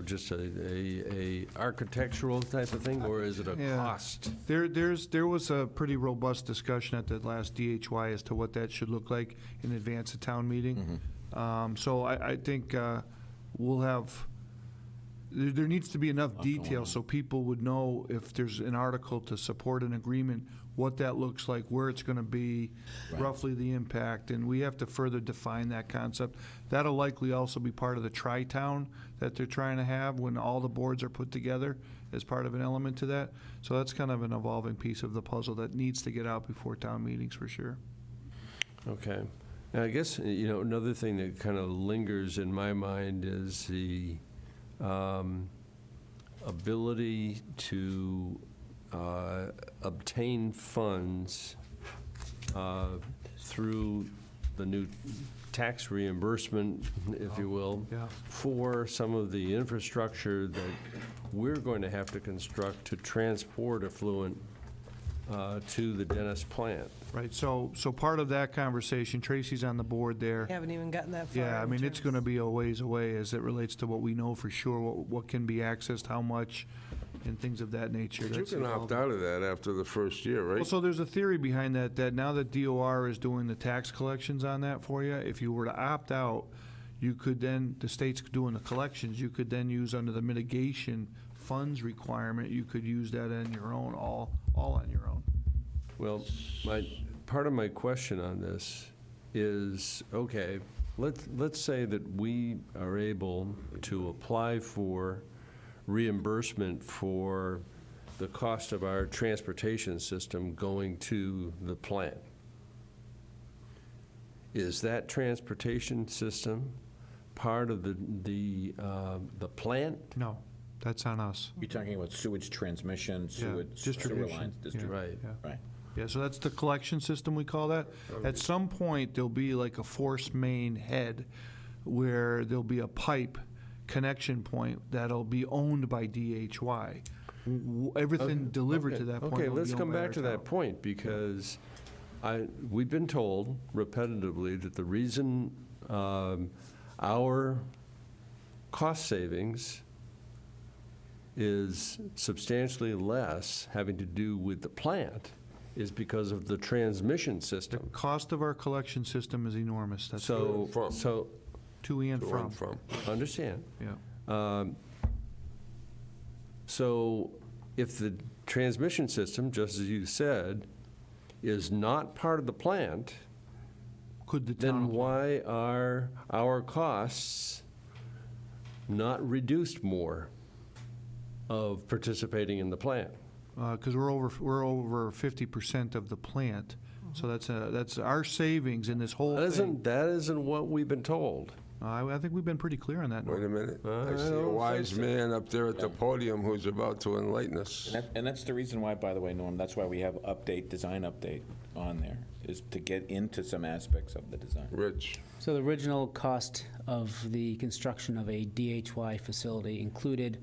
just a architectural type of thing, or is it a cost? There was a pretty robust discussion at the last DHY as to what that should look like in advance of town meeting. So I think we'll have, there needs to be enough detail so people would know if there's an article to support an agreement, what that looks like, where it's going to be, roughly the impact, and we have to further define that concept. That'll likely also be part of the Tri-Town that they're trying to have when all the boards are put together as part of an element to that. So that's kind of an evolving piece of the puzzle that needs to get out before town meetings for sure. Okay. Now, I guess, another thing that kind of lingers in my mind is the ability to obtain funds through the new tax reimbursement, if you will, for some of the infrastructure that we're going to have to construct to transport effluent to the Dennis plant. Right, so part of that conversation, Tracy's on the board there. We haven't even gotten that far. Yeah, I mean, it's going to be a ways away as it relates to what we know for sure, what can be accessed, how much, and things of that nature. But you That's can opt out of that after the first year, right? Well, so there's a theory behind that now that DOR is doing the tax collections on that for you, if you were to opt out, you could then, the state's doing the collections, you could then use under the mitigation funds requirement, you could use that on your own, all on your own. Well, part of my question on this is, okay, let's say that we are able to apply for reimbursement for the cost of our transportation system going to the plant. Is that transportation system part of the plant? No, that's on us. You're talking about sewage transmission, sewage, sewer distribution. lines, distribution. Right. Yeah, so that's the collection system, we call that. At some point, there'll be like a force main head where there'll be a pipe connection point that'll be owned by DHY. Everything delivered to that point. Okay, will be let's owned come by back our to town. that point, because we've been told repetitively that the reason our cost savings is substantially less having to do with the plant is because of the transmission system. The cost of our collection system is enormous. That's So to and from. Understand. Yeah. So if the transmission system, just as you said, is not part of the plant, then why are our costs not reduced more of participating in the plant? Because we're over 50% of the plant, so that's our savings in this whole thing. That isn't what we've been told. I think we've been pretty clear on that. Wait a minute. I see a wise man up there at the podium who's about to enlighten us. And that's the reason why, by the way, Norm, that's why we have design update on there, is to get into some aspects of the design. Rich. So the original cost of the construction of a DHY facility included,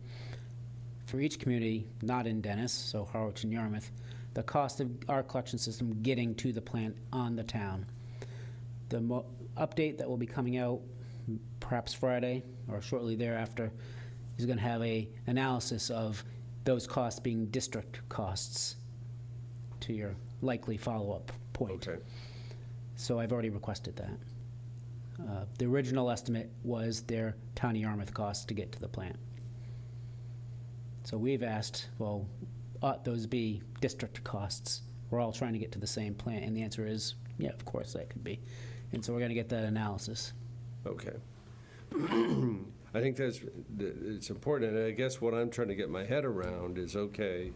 for each community, not in Dennis, so Harwich and Yarmouth, the cost of our collection system getting to the plant on the town. The update that will be coming out perhaps Friday or shortly thereafter is going to have a analysis of those costs being district costs, to your likely follow-up point. Okay. So I've already requested that. The original estimate was their town of Yarmouth costs to get to the plant. So we've asked, well, ought those be district costs? We're all trying to get to the same plant, and the answer is, yeah, of course that could be. And so we're going to get that analysis. Okay. I think it's important, and I guess what I'm trying to get my head around is, okay,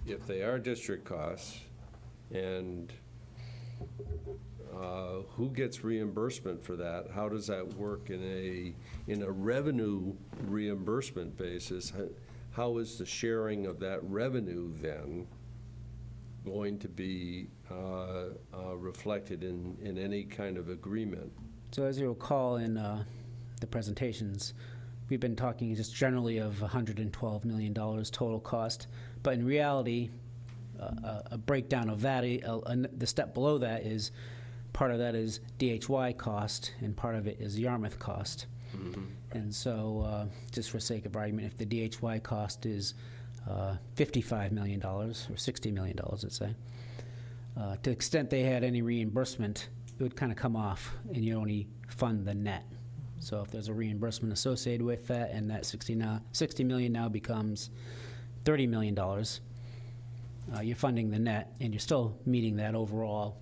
if they are district costs, and who gets reimbursement for that? How does that work in a revenue reimbursement basis? How is the sharing of that revenue then going to be reflected in any kind of agreement? So as you recall in the presentations, we've been talking just generally of $112 million total cost, but in reality, a breakdown of that, the step below that is, part of that is DHY cost, and part of it is Yarmouth cost. Mm-hmm. And so, just for sake of argument, if the DHY cost is $55 million, or $60 million, let's say, to the extent they had any reimbursement, it would kind of come off, and you only fund the net. So if there's a reimbursement associated with that, and that $60 million now becomes $30 million, you're funding the net, and you're still meeting that overall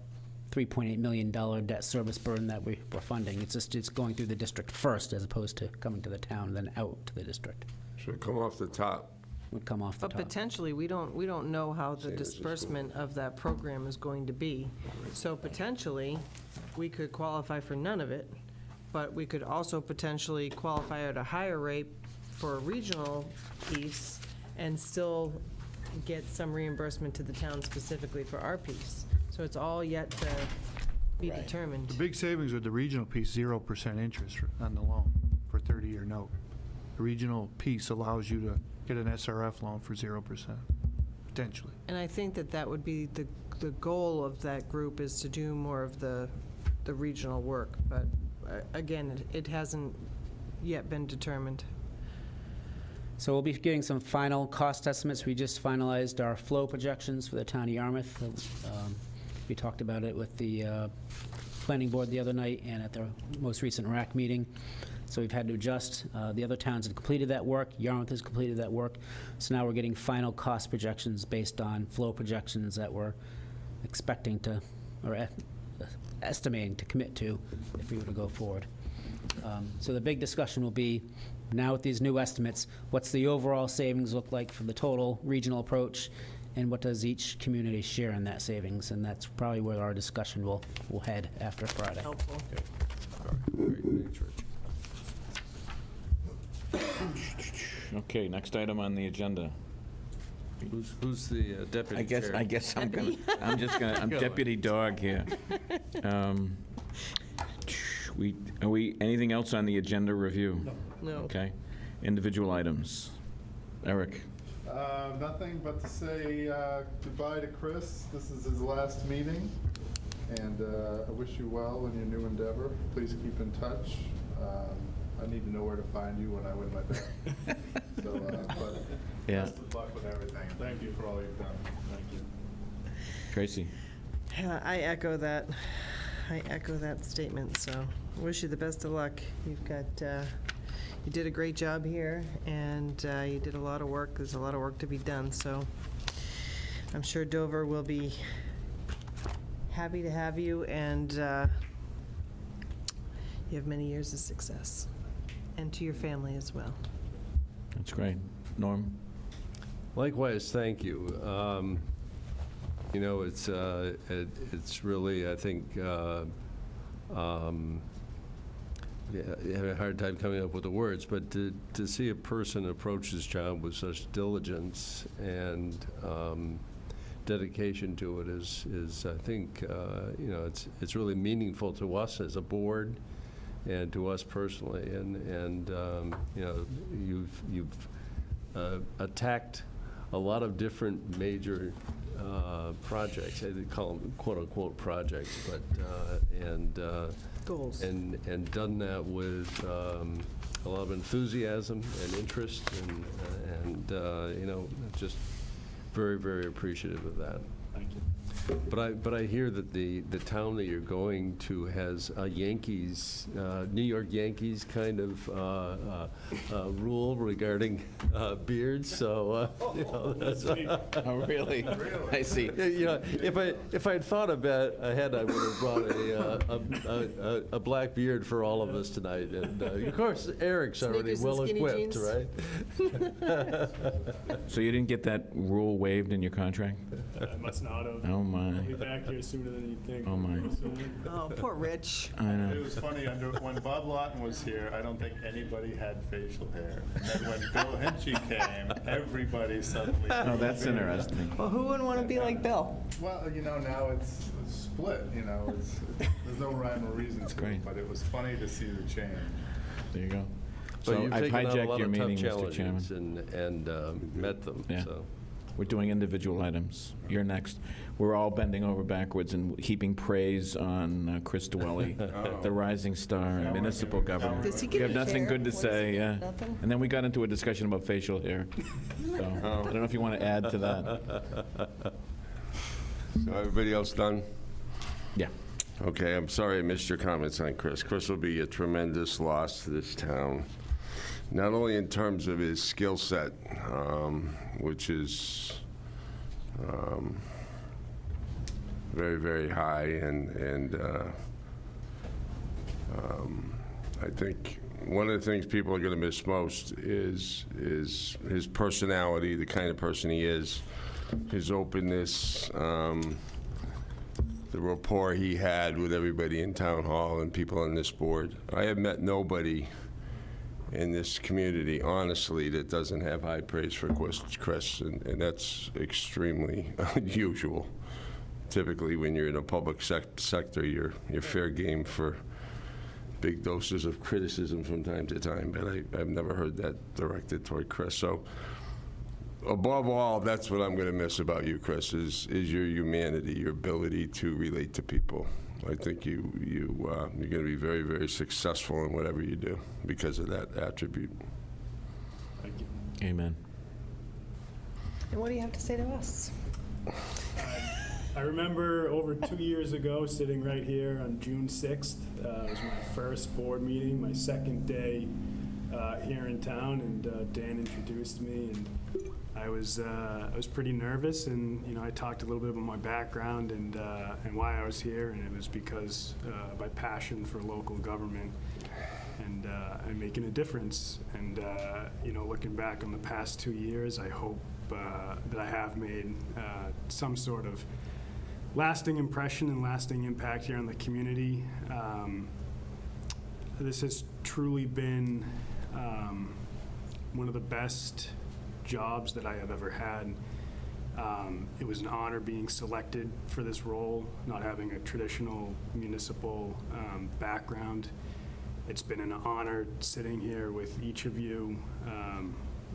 $3.8 million debt service burden that we're funding. It's going through the district first, as opposed to coming to the town and then out to the district. Should come off the top. Would come off the top. But potentially, we don't know how the disbursement of that program is going to be. So potentially, we could qualify for none of it, but we could also potentially qualify at a higher rate for a regional piece and still get some reimbursement to the town specifically for our piece. So it's all yet to be determined. The big savings with the regional piece, 0% interest on the loan for a 30-year note. The regional piece allows you to get an SRF loan for 0%, potentially. And I think that would be the goal of that group, is to do more of the regional work. But again, it hasn't yet been determined. So we'll be getting some final cost estimates. We just finalized our flow projections for the town of Yarmouth. We talked about it with the planning board the other night and at the most recent RAC meeting. So we've had to adjust. The other towns have completed that work. Yarmouth has completed that work. So now we're getting final cost projections based on flow projections that we're expecting to, or estimating to commit to if we were to go forward. So the big discussion will be, now with these new estimates, what's the overall savings look like for the total regional approach, and what does each community share in that savings? And that's probably where our discussion will head after Friday. Helpful. Okay. All right. Great. Thanks, Rich. Okay, next item on the agenda. Who's the deputy chair? I guess I'm deputy dog here. Are we, anything else on the agenda review? No. Okay. Individual items. Eric? Nothing but to say goodbye to Chris. This is his last meeting, and I wish you well in your new endeavor. Please keep in touch. I need to know where to find you when I win my bet. So, but best of luck with everything. Thank you for all you've done. Thank you. Tracy? Yeah, I echo that statement. So wish you the best of luck. you did a great job here, and you did a lot of work. There's a lot of work to be done, so I'm sure Dover will be happy to have you, and you have many years of success, and to your family as well. That's great. Norm? Likewise, thank you. You know, it's really, I think, yeah, I have a hard time coming up with the words, but to see a person approach this job with such diligence and dedication to it is I think, you know, it's really meaningful to us as a board and to us personally. And you know, you've attacked a lot of different major projects. I call them quote-unquote projects, but goals. And done that with a lot of enthusiasm and interest, and you know, just very, very appreciative of that. Thank you. But I hear that the town that you're going to has a Yankees, New York Yankees kind of rule regarding beards. So you know, that's Oh, really? I see. you know, if I'd thought ahead, I would have brought a black beard for all of us tonight. And of course, Eric's already Sneakers and well skinny equipped, jeans. right? So you didn't get that rule waived in your contract? I must not have. Oh, my. I'll be back here sooner than you think. Oh, my. Oh, poor Rich. I know. It was funny, when Bob Lawton was here, I don't think anybody had facial hair. And then when Bill Hinchy came, everybody suddenly. Oh, that's interesting. Well, who wouldn't want to be like Bill? Well, you know, now it's split, you know, there's no rhyme or reason to great. it, but it was funny to see the change. There you go. So So you've I've taken on a hijacked lot your of tough meeting, Mr. Chairman. challenges and met them. Yeah. So. We're doing individual items. You're next. We're all bending over backwards and heaping praise on Chris Dwelly, the rising star and municipal governor. Does he We get have a nothing chair? good to What is say, it? yeah. Nothing? And then we got into a discussion about facial hair. So I don't know if you want to add to that. So everybody else done? Yeah. Okay, I'm sorry I missed your comments on Chris. Chris will be a tremendous loss to this town, not only in terms of his skill set, which is very, very high, and I think one of the things people are going to miss most is his personality, the kind of person he is, his openness, the rapport he had with everybody in town hall and people on this board. I have met nobody in this community, honestly, that doesn't have high praise for Chris, and that's extremely unusual. Typically, when you're in a public sector, you're fair game for big doses of criticism from time to time, but I've never heard that directed toward Chris. So, above all, that's what I'm going to miss about you, Chris, is your humanity, your ability to relate to people. I think you're going to be very, very successful in whatever you do because of that attribute. Thank you. Amen. And what do you have to say to us? I remember over 2 years ago, sitting right here on June 6th. It was my first board meeting, my second day here in town, and Dan introduced me, and I was pretty nervous, and you know, I talked a little bit about my background and why I was here, and it was because my passion for local government and making a difference. And you know, looking back on the past 2 years, I hope that I have made some sort of lasting impression and lasting impact here on the community. This has truly been one of the best jobs that I have ever had. It was an honor being selected for this role, not having a traditional municipal background. It's been an honor sitting here with each of you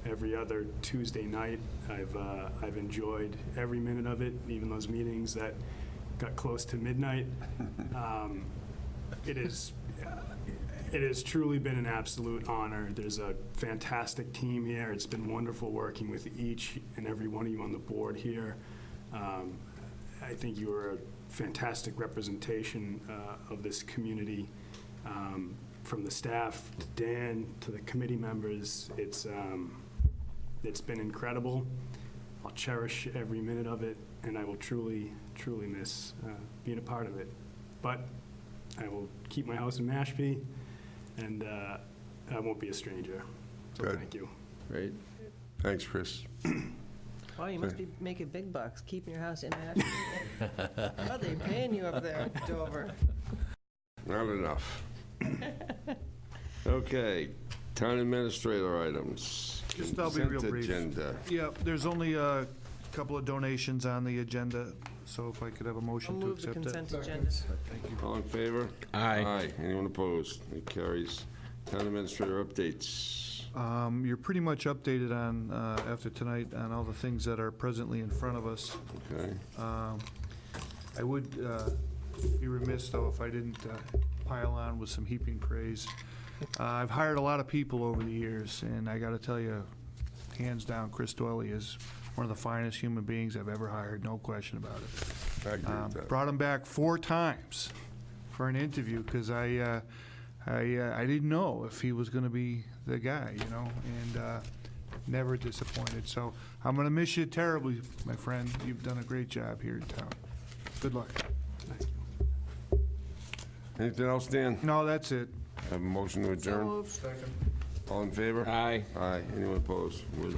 every other Tuesday night. I've enjoyed every minute of it, even those meetings that got close to midnight. It has truly been an absolute honor. There's a fantastic team here. It's been wonderful working with each and every one of you on the board here. I think you are a fantastic representation of this community. from the staff to Dan to the committee members. It's been incredible. I'll cherish every minute of it, and I will truly, truly miss being a part of it. But I will keep my house in Mashpee, and I won't be a stranger. So Good. thank you. Great. Thanks, Chris. Wow, you must be making big bucks, keeping your house in Mashpee. How are they paying you up there, Dover? Not enough. Okay, town administrator items. Just I'll be real Consent brief. agenda. Yeah, there's only a couple of donations on the agenda, so if I could have a I'll motion to move the accept it. consent agenda. Thank you. All in favor? Aye. Aye. Anyone opposed? It carries. Town administrator updates. You're pretty much updated on, after tonight, on all the things that are presently in front of us. Okay. I would be remiss, though, if I didn't pile on with some heaping praise. I've hired a lot of people over the years, and I got to tell you, hands down, Chris Dwelly is one of the finest human beings I've ever hired, no question about it. I agree with that. Brought him back 4 times for an interview, because I didn't know if he was going to be the guy, you know, and never disappointed. So I'm going to miss you terribly, my friend. You've done a great job here in town. Good luck. Anything else, Dan? No, that's it. Have a motion to adjourn? So moved. All in favor? Aye. Aye. Anyone opposed? We're